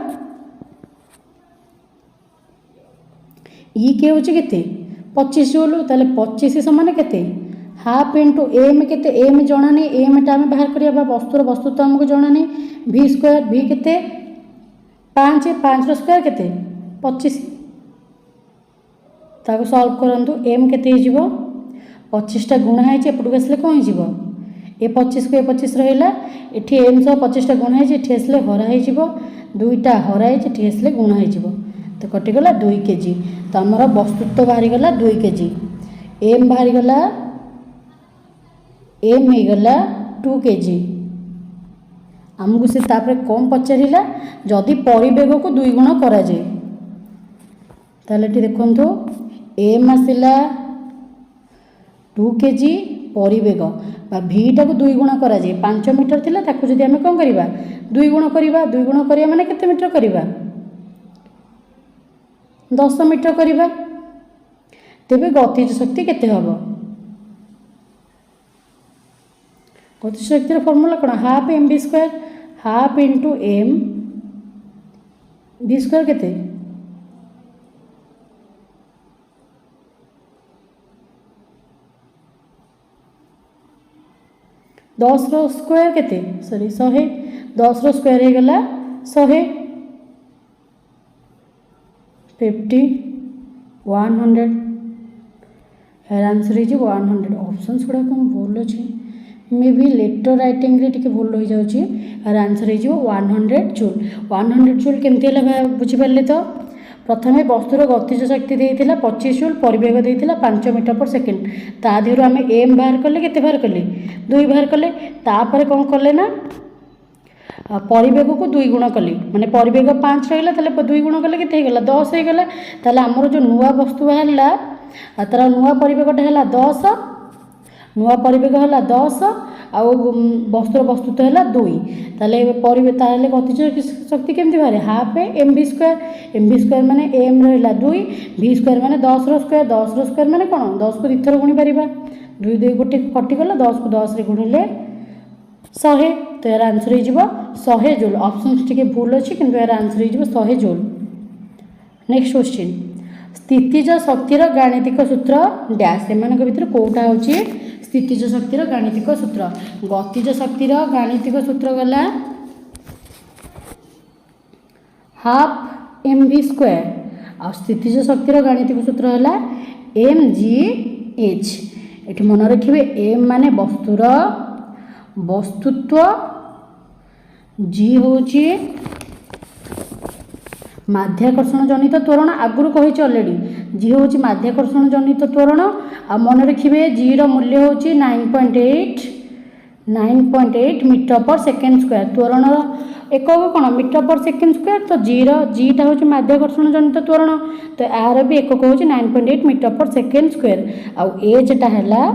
e के होची केते 25 जूल ताले 25 समान केते हाफ इंटू एम केते एम जणा नहीं एम टा हमें बाहर करिया वस्तुर वस्तुत्व हमको जणा नहीं v स्क्वायर v केते 5 5 रो स्क्वायर केते 25 ताको सॉल्व करंतु m केते हे जिवो 25 टा गुणा है जे एपटु आसले कोन जिवो ए 25 को ए 25 रहिला एठी m सह 25 टा गुणा है जे एठी आसले हरा है जिवो दुईटा हरा है जे एठी आसले गुणा है जिवो तो कटि गला 2 केजी तो हमर वस्तुत्व बाहरी गला 2 केजी m बाहरी गला m हे गला 2 केजी आमको से तापर कौन पचारा जदि परिवेग को 2 गुण करा जाए ताले देखो एम आसला 2 केजी परिवेग भीटा को 2 गुण करा जाए 5 मीटर थिला ताको जदि आमे कौन करबा 2 गुण करबा 2 गुण करिया माने केते मीटर करबा 10 मीटर करबा तेबे गतिज शक्ति केते हबो गतिज शक्ति फॉर्मूला कोन half mv square half into M v square केते 10 रो स्क्वायर केते सॉरी 100 10 रो स्क्वायर हे गला 100 50 100 हेर आंसर हे 100 ऑप्शंस गुडा कोन भूल अछि मे भी लेटर राइटिंग रे टिके भूल होई जाउची और आंसर हे 100 जूल 100 जूल केमती हला बुझी पारले तो प्रथमे वस्तुर गतिज शक्ति देइथिला 25 जूल, परिवेग देइथिला 5 मीटर पर सेकेंड। ता देहरु आमे एम बाहर कले, केते बाहर कले 2 बाहर कले। तापर कोन कले ना परिवेग को 2 गुण कले, माने परिवेग 5 रहिला ताले 2 गुण कले केते हेगला 10 हेगला। ताले हमर जो नुवा वस्तु बाहरला तार नुवा परिवेगटा हैला 10, नुआ परिवेग है 10 आउ वस्तुर वस्तुत्व है 2। ताले ताले गतिज शक्ति केमती बाहर half M V square, M V square माने एम रहा 2, भि स्क्वायर माने 10 स्क्वायर, 10 स्क्वायर माने कौन 10 को 2 थर गुणी पारिबा, 2 2 गोटे कटिगला 10 को 10 रे गुणिले 100। तो यार आंसर हो 100 जूल। ऑप्शन टिके भूल अच्छी किंतु यार आंसर हो 100 जूल। नेक्स्ट क्वेश्चन, स्थितिज शक्तिर गाणितिक सूत्र डैश। एमानक भितर कोटा होची स्थितिज शक्तिर गाणितिक सूत्र। गतिज शक्तिर गाणितिक सूत्र गला हाफ एम भि स्क्वायर आ स्थितिज शक्तिर गाणितिक सूत्र है एम जी एच। ये मन रखिए एम माने वस्तुर वस्तुत्व, जी होची माध्याकर्षण जनित त्वरण, आगुरी कही अलरेडी जी होची माध्याकर्षण जनित त्वरण। आ मन रखिए जी रो मूल्य होची 9.8 मीटर पर सेकेंड स्क्वायर। त्वरण एकक कौन मीटर पर सेकेंड स्क्वायर, तो जीटा होची माध्याकर्षण जनित त्वरण, तो यार भी एकक होची 9.8 मीटर पर सेकेंड स्क्वायर। आ एचटा हैला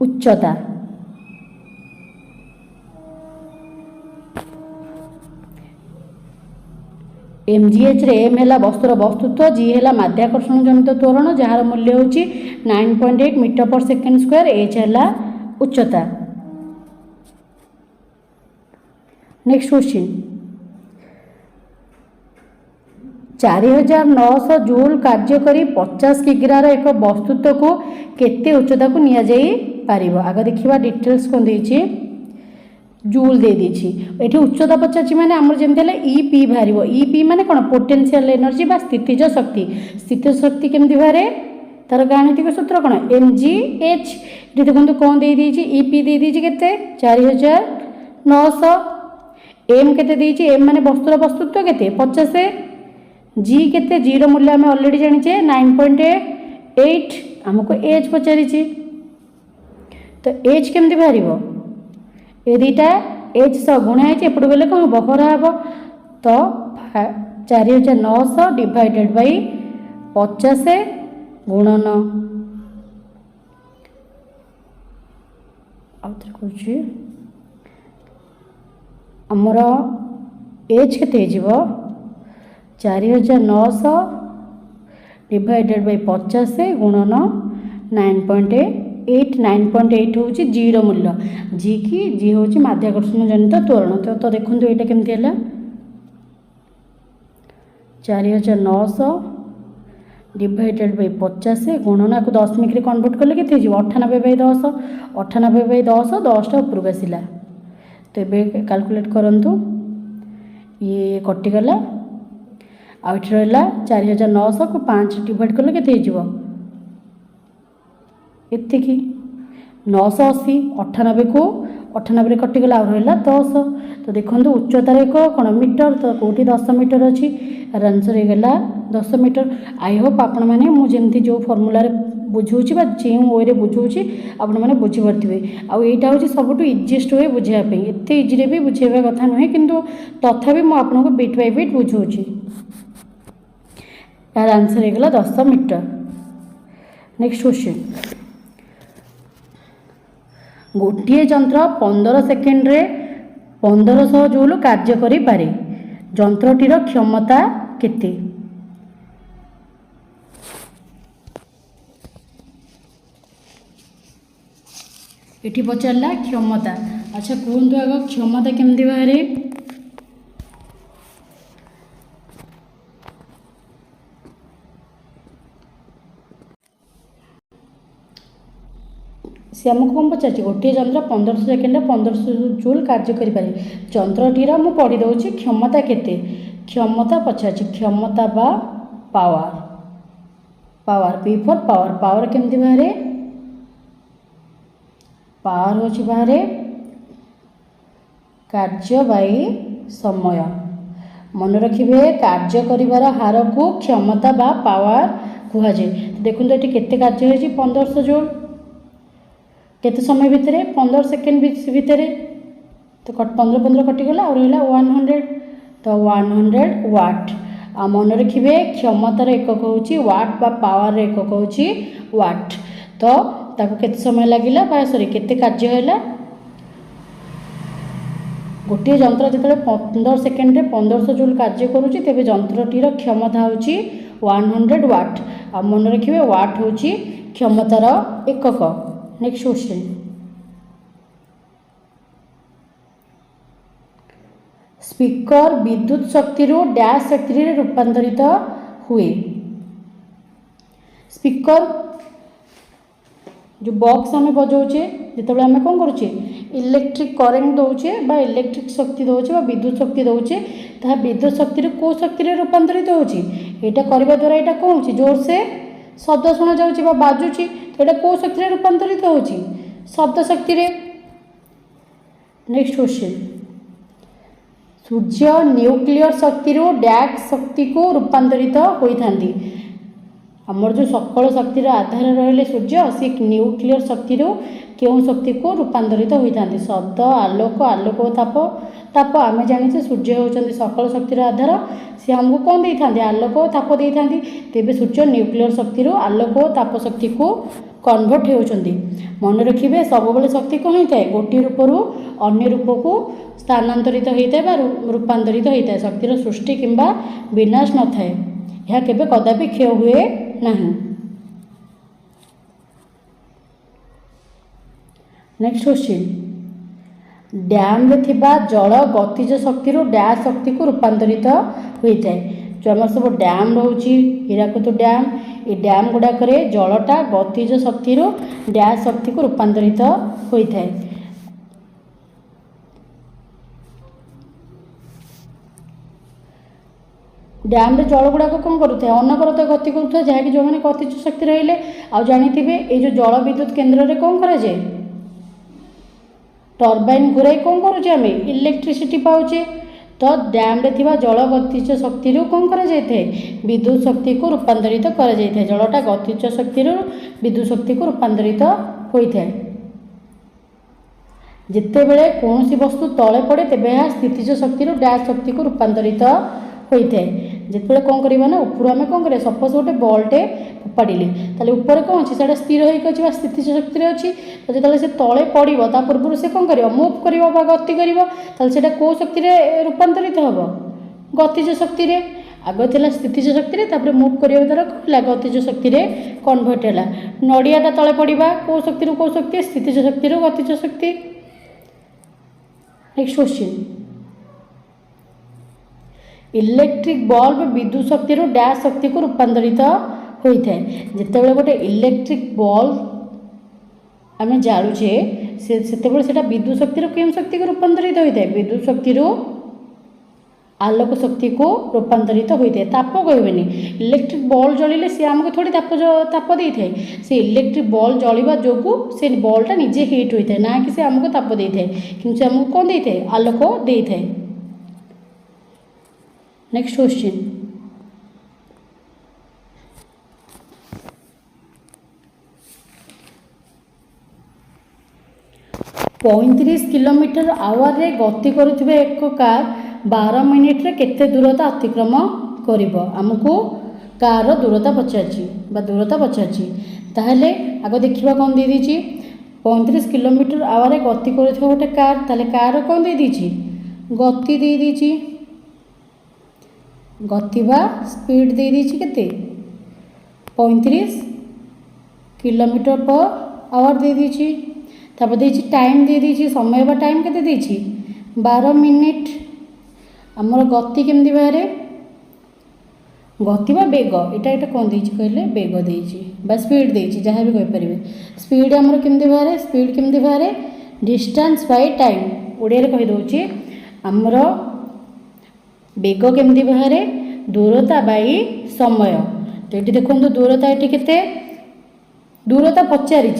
उच्चता। एम जी एच रे एम है वस्तुर वस्तुत्व, जी है माध्याकर्षण जनित त्वरण जार मूल्य होची 9.8 मीटर पर सेकेंड स्क्वायर, एच है उच्चता। नेक्स्ट क्वेश्चन, 4900 जूल कार्यकारी 50 किग्रार एक वस्तुत्व को केते उच्चता को निया जाई पारिबो। आगे देखिबा डिटेल्स कोन देछि जूल दे देछि। एठी उच्चता पचाछि माने हमर जेमते ले ईपी बाहरिबो। ईपी माने कोन पोटेंशियल एनर्जी बा स्थितिज शक्ति। स्थितिज शक्ति केमति बारे तार गाणितिक सूत्र कोन एमजीएच। एठी देखंतु कोन दे देछि ईपी दे देछि केते 4900। एम केते देछि एम माने वस्तुर वस्तुत्व केते 50, जी केते जी रो मूल्य हमें ऑलरेडी जानिछे 9.8, हमको एच पचारिछि। तो एच केमति बाहरिबो ए दुटा एच सह गुणा है एपट गले कौन हम हरा हम। तो 4900 डिवाइडेड बाई 50 गुणन आमर एच के 4900 डिवाइडेड बाई 50 गुणन 9.8 हूँ जी रो मूल्य। जी की जी हूँ माध्याकर्षण जनित त्वरण। तो देखो यहाँ केमती है 4900 डिवाइडेड बाई 50 गुणना को दशमिक कन्वर्ट कले के 98/10, 98/10 10टा उपरक आसला। तो ये कैलकुलेट करंतु ये कटिगला आठ रहा 4900 को 5 डिवाइड कले के एतिकी 980, 98 को 98 कटिगला आ रहा 10। तो देखो उच्चतार एक कौन मीटर, तो कौटी 10 मीटर अच्छी आंसर हो गला 10 मीटर। आई होप आपण मैंने मुझे जो फर्मूला बुझाऊँगी जो वे बुझाऊँगी आपण मैंने बुझीपारे। आईटा हूँ सबुठ इजीएस्ट वे बुझापी, एत इजी भी बुझेबा कथा नुहे किंतु तथापि मुझे बिट बाय बिट बुझाऊँगी। यार आंसर हो गला 10 मीटर। नेक्स्ट क्वेश्चन, गोटे जंत्र 15 सेकेंड रे 1500 जूल कार्य करि पारे, जंत्रटीर क्षमता केते। एठी पचारला क्षमता। अच्छा कहतु आग क्षमता केमती बाहरे। सी आमको कौन पचार गोटे जंत्र 1500 सेकेंड 1500 जूल कार्य करें, जंत्रटीर मु पढ़ी दूसरी क्षमता केते। क्षमता पचार क्षमता बा power, power P for power. Power केमती बाहरे, पावर होची बाहरे कार्य बाई समय। मन रखिए कार्य करिवार हार को क्षमता बा पावर कहुए। देखो ये केते कार्य होइछि 1500 जूल केते समय भितर 15 सेकेंड भितर तो 15 कटिगला और रहा 100 तो 100 वाट। आ मन रखिए क्षमतार एकक होची वाट बा पावर एकक होची वाट। तो ताको केते समय लागिला बा सॉरी केते कार्य हैला गोटे जंत्र जिते 15 सेकेंड 1500 जूल कार्य करुच्ची तेज जंत्रटीर क्षमता होची 100 वाट। आ मन रखिए वाट होची क्षमतार एकक। नेक्स्ट क्वेश्चन स्पीकर विद्युत शक्ति डैश शक्ति रे रूपांतरित हुए। स्पीकर जो बॉक्स आम बजाऊे जिते आम कौन करुचे इलेक्ट्रिक करेन्ट दौचे बा इलेक्ट्रिक शक्ति दौचे बा विद्युत शक्ति दौचे ता विद्युत शक्ति को शक्ति रे रूपांतरित होची। यहाँ करने द्वारा यहाँ कौन हो जोर से शब्द शुणा जाऊँगी बाजुची तो यहाँ कौ शक्ति रे रूपांतरित होची शब्द शक्ति रे। नेक्स्ट क्वेश्चन सूर्य न्यूक्लियर शक्ति डैश शक्ति को रूपांतरित होइथांती। आमर जो सकल शक्तिर आधार रहिले सूर्य सी न्यूक्लियर शक्ति क्यों शक्ति को रूपांतरित होइथांती शब्द आलोक आलोक ताप ताप आम जाने सूर्य होचंदी सकल शक्तिर आधार सी हमको कौन दे था आलोक ताप दे था तेज सूर्य न्यूक्लियर शक्ति आलोक ताप शक्ति को कन्वर्ट होचंदी। मन रखिए सब बेले शक्ति कौन होता है गोटे रूपरू अन्य रूप को स्थानांतरित होता है रूपांतरित होता है शक्तिर सृष्टि किंबा विनाश न थाए यह केबे कदापि क्षय हुए नहीं। नेक्स्ट क्वेश्चन डैम रे थिबा जल गतिज शक्ति डैश शक्ति को रूपांतरित होता है। जो आम सब डैम रोची हीराकुद डैम ये डैम गुड़ाक जलटा गतिज शक्ति डैश शक्ति को रूपांतरित होता है। डैम रे जल गुड़ाक कौन करुए अनवरत गति करुए जहाँकि जो मैंने गतिज शक्ति रहिले आ जानी ये जो जल विद्युत केन्द्र में कौन कराए टर्बाइन घुराई कौन करुचे आम इलेक्ट्रिसिटी पाउचे। तो डैम रे थिबा जल गतिज शक्ति कौन करा जाए विद्युत शक्ति को रूपांतरित करा जाए जलटा गतिज शक्ति विद्युत शक्ति को रूपांतरित होता है। जिते बेले कौन सी वस्तु तले पड़े तेबे यह स्थितिज शक्ति डैश शक्ति को रूपांतरित होता है। जिते कौन करवा ना ऊपर आम कौन करें सपोज गोटे बल्टे फोपाड़े ताले ऊपर कौन अच्छी से स्थिर होकर स्थितिज शक्ति अच्छी तो जो से तले पड़ो ता पूर्व से कौन कर मुव कर गति कर कौ शक्ति रूपांतरित हम गतिज शक्ति आग थी स्थितिज शक्ति मुव करने द्वारा कौन गतिज शक्ति कन्वर्ट है। नड़ियाटा तले पड़ा कौ शक्ति कौ शक्ति स्थितिज शक्ति गतिज शक्ति। नेक्स्ट क्वेश्चन इलेक्ट्रिक बल्ब विद्युत शक्ति डैश शक्ति को रूपांतरित होता है। जिते गोटे इलेक्ट्रिक बल्ब आम जालुचे से विद्युत शक्ति क्यों शक्ति को रूपांतरित होता है विद्युत शक्ति आलोक शक्ति को रूपांतरित होता है। ताप कहबेनी इलेक्ट्रिक बल्ब जलिले सी आमको थोड़ी ताप दे थाए से इलेक्ट्रिक बल्ब जलिबा जोगु से बल्बटा निजे हिट होता है ना कि से आमको ताप दे थाए कि से आमको कौन दे थाए आलोक दे थाए। नेक्स्ट क्वेश्चन पैंतीस किलोमीटर आवर रे गति करुवा एक कार 12 मिनिट रे केते दूरता अतिक्रम करिब आमको कार दूरता पचारची ताहले आग देखिबा कौन दे दीची 35 किलोमीटर आवर रे गति करुवा गोटे कार ताले कार कौन दे दीची गति दे दीची गति बा स्पीड दे दीची केते 35 किलोमीटर पर आवर दे दीची तापर देची टाइम दे दीची समय बा टाइम केते देची 12 मिनिट। आमर गति केमती बाहरे गति बा बेग एटा कौन देची कहले बेग देची बा स्पीड देची जहाँ भी कहि परिबे स्पीड आमर केमती बाहरे स्पीड केमती बाहरे डिस्टेंस बाय टाइम ओडिया रे कहि दोची आमर बेग केमती बाहरे दूरता बाई समय। तो ये देखो दूरता ये केते दूरता पचारि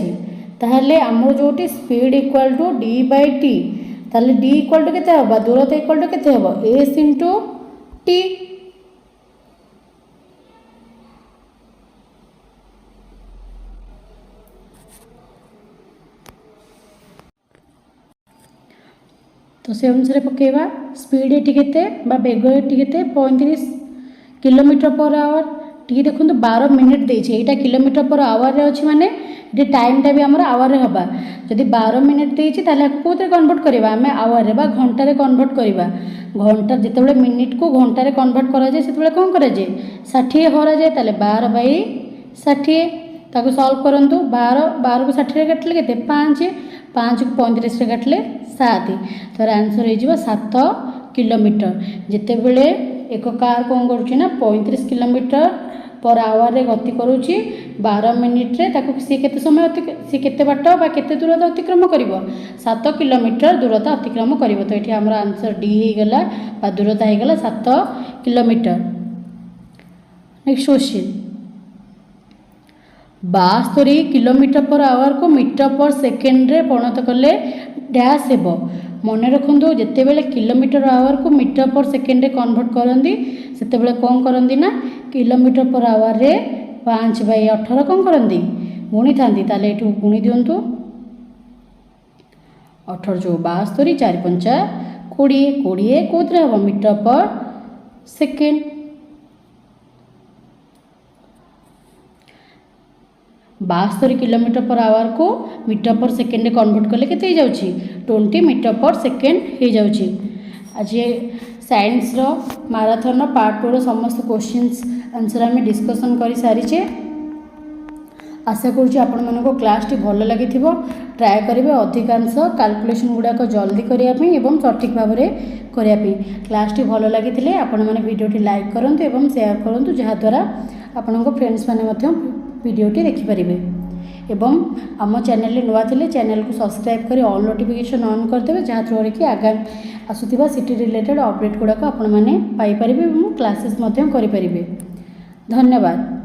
ताहले आमर जोटी speed equal to D by T ताहले डी इक्वल टू केते हबा दूरता इक्वल टू केते हबा एस इंटू टी। तो से अनुसार पकेबा स्पीड एटी केते बा बेग एटी केते 35 किलोमीटर पर आवर। टी देखो 12 मिनिट देछे, एटा किलोमीटर पर आवर रे अछि माने ये टाइमटा भी आमर आवर रे हबा। जदि 12 मिनिट देछि ताले कोते कन्वर्ट करबा आमे आवर रे बा घंटा रे कन्वर्ट करबा। घंटा जेतेबेले मिनिट को घंटा रे कन्वर्ट करा जाय सेतेबेले कोन करा जाय 60 हरा जाय। ताले 12/60 ताको सॉल्व करंतु। 12 को 60 रे काटले केते 5, 5 को 35 रे काटले 7। तर आंसर हो जिवो 7 किलोमीटर। जेतेबेले एक कार कोन करूछि ना 35 किलोमीटर पर आवर रे गति करूछि 12 मिनिट रे, ताको सी केते समय सी केते बाट बा केते दूरता अतिक्रम करिवो 7 किलोमीटर दूरता अतिक्रम करिवो। तो एठी हमर आंसर डी हे गला बा दूरता हे गला 7 kilometre. Next question 72 kilometre per hour को मीटर पर सेकेंड रे परिणत कले डैश हेबो। मन रखंतु जेतेबेले किलोमीटर आवर को मीटर पर सेकेंड रे कन्वर्ट करंदी सेतेबेले कोन करंदी ना किलोमीटर पर आवर रे 5/18 कोन करंदी गुणी थांदी। ताले एठू गुणी दियंतु 18 जो 72 4 5 20 20 कोतरे हबो मीटर पर सेकेंड। 72 किलोमीटर पर आवर को मीटर पर सेकेंड रे कन्वर्ट कले केते जाउची 20 मीटर पर सेकेंड हे जाउची। आज साइंस रो मैराथन पार्ट 2 रो समस्त क्वेश्चंस आंसर आम डिस्कसन कर सारीचे। आशा करुँच आपण मानको क्लास टी भल लगी ट्राए करेंगे अधिकांश कैलकुलेशन गुड़ाक जल्दी करने एवं सठिक भाव में करने। क्लास टी भल लगी आपण मैंने वीडियो लाइक करूँ एवं शेयर करूँ जहाँद्वारा आपण फ्रेंड्स मैंने वीडियो देखिपारे। एवं आम चैनल नुआ थे चैनल को सब्सक्राइब कर ऑल नोटिफिकेशन ऑन करदे जहाँ थ्रू कि आगामी आसुवा सिटी रिलेटेड अपडेट गुड़ाक आपण मैंने पाइपर क्लासेस करें। धन्यवाद।